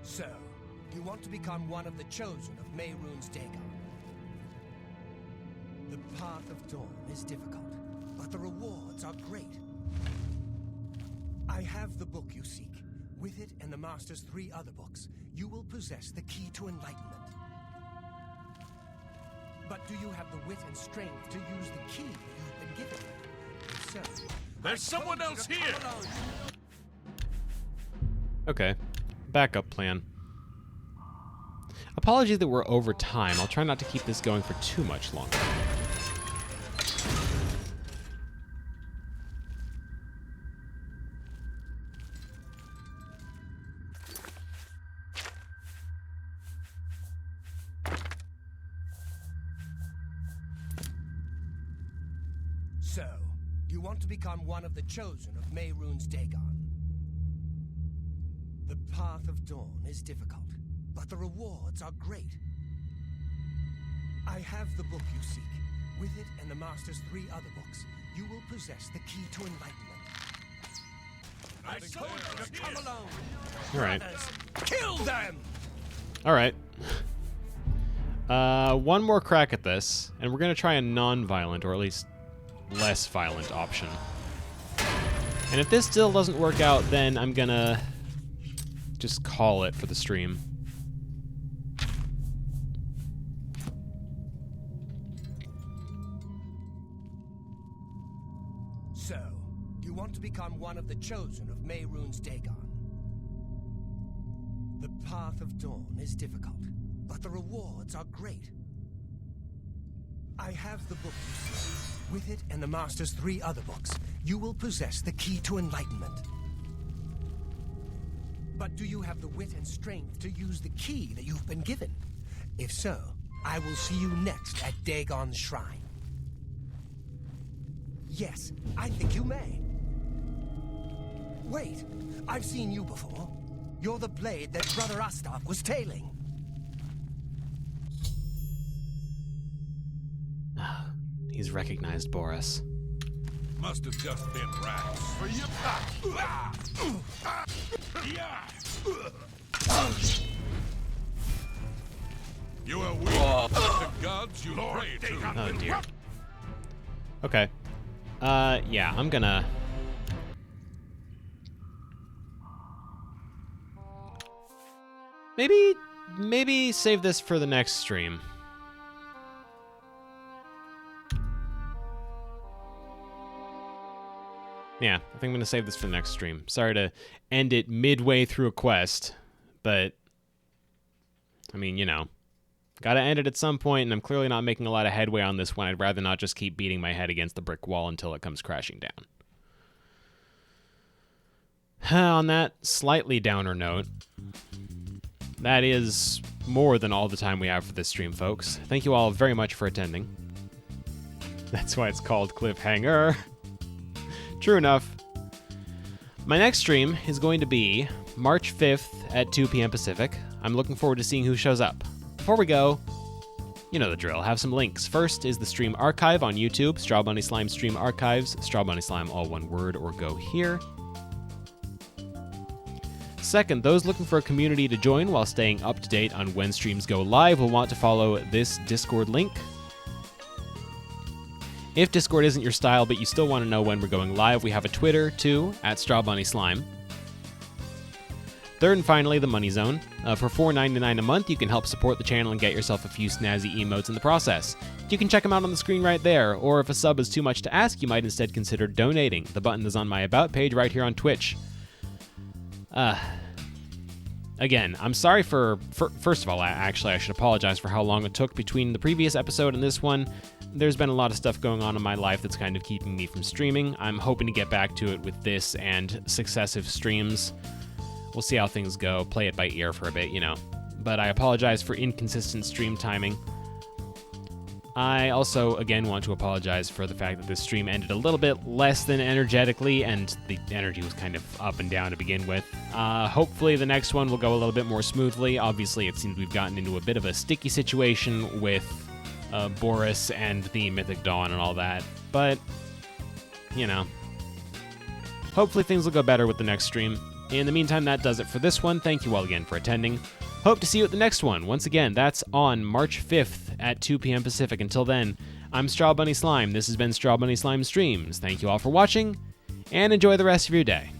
So, you want to become one of the chosen of Mehrunes Dagon. The path of dawn is difficult, but the rewards are great. I have the book you seek. With it and the Master's 3 other books, you will possess the key to enlightenment. But do you have the wit and strength to use the key that you've been given? If so, There's someone else here! Okay. Backup plan. Apologies that we're over time. I'll try not to keep this going for too much longer. So, you want to become one of the chosen of Mehrunes Dagon. The path of dawn is difficult, but the rewards are great. I have the book you seek. With it and the Master's 3 other books, you will possess the key to enlightenment. I told you to come alone! All right. Brothers, kill them! All right. One more crack at this, and we're going to try a non-violent, or at least less violent option. And if this still doesn't work out, then I'm going to just call it for the stream. So, you want to become one of the chosen of Mehrunes Dagon? The path of dawn is difficult, but the rewards are great. I have the book you see. With it and the Master's 3 other books, you will possess the key to enlightenment. But do you have the wit and strength to use the key that you've been given? If so, I will see you next at Dagon's shrine. Yes, I think you may. Wait, I've seen you before. You're the blade that Brother Astok was tailing. He's recognized Boris. Must have just been rats. For you. You are weak. The gods you pray to. Oh dear. Okay. Yeah, I'm gonna... Maybe save this for the next stream. Yeah, I think I'm going to save this for the next stream. Sorry to end it midway through a quest, but, I mean, you know, gotta end it at some point, and I'm clearly not making a lot of headway on this one. I'd rather not just keep beating my head against the brick wall until it comes crashing down. On that slightly downer note, that is more than all the time we have for this stream, folks. Thank you all very much for attending. That's why it's called Cliffhanger. True enough. My next stream is going to be March 5th at 2 p.m. Pacific. I'm looking forward to seeing who shows up. Before we go, you know the drill. Have some links. First is the stream archive on YouTube, Strawbunny Slime Stream Archives, Strawbunny Slime, all one word, or go here. Second, those looking for a community to join while staying up to date on when streams go live will want to follow this Discord link. If Discord isn't your style, but you still want to know when we're going live, we have a Twitter, too, at Strawbunny Slime. Third and finally, the Money Zone. For $4.99 a month, you can help support the channel and get yourself a few snazzy emotes in the process. You can check them out on the screen right there, or if a sub is too much to ask, you might instead consider donating. The button is on my About page right here on Twitch. Again, I'm sorry for first of all, I should apologize for how long it took between the previous episode and this one. There's been a lot of stuff going on in my life that's kind of keeping me from streaming. I'm hoping to get back to it with this and successive streams. We'll see how things go. Play it by ear for a bit, you know. But I apologize for inconsistent stream timing. I also, again, want to apologize for the fact that this stream ended a little bit less than energetically, and the energy was kind of up and down to begin with. Hopefully the next one will go a little bit more smoothly. Obviously, it seems we've gotten into a bit of a sticky situation with Boris and the Mythic Dawn and all that. But, you know, hopefully things will go better with the next stream. In the meantime, that does it for this one. Thank you all again for attending. Hope to see you at the next one. Once again, that's on March 5th at 2 p.m. Pacific. Until then, I'm Strawbunny Slime. This has been Strawbunny Slime Streams. Thank you all for watching, and enjoy the rest of your day.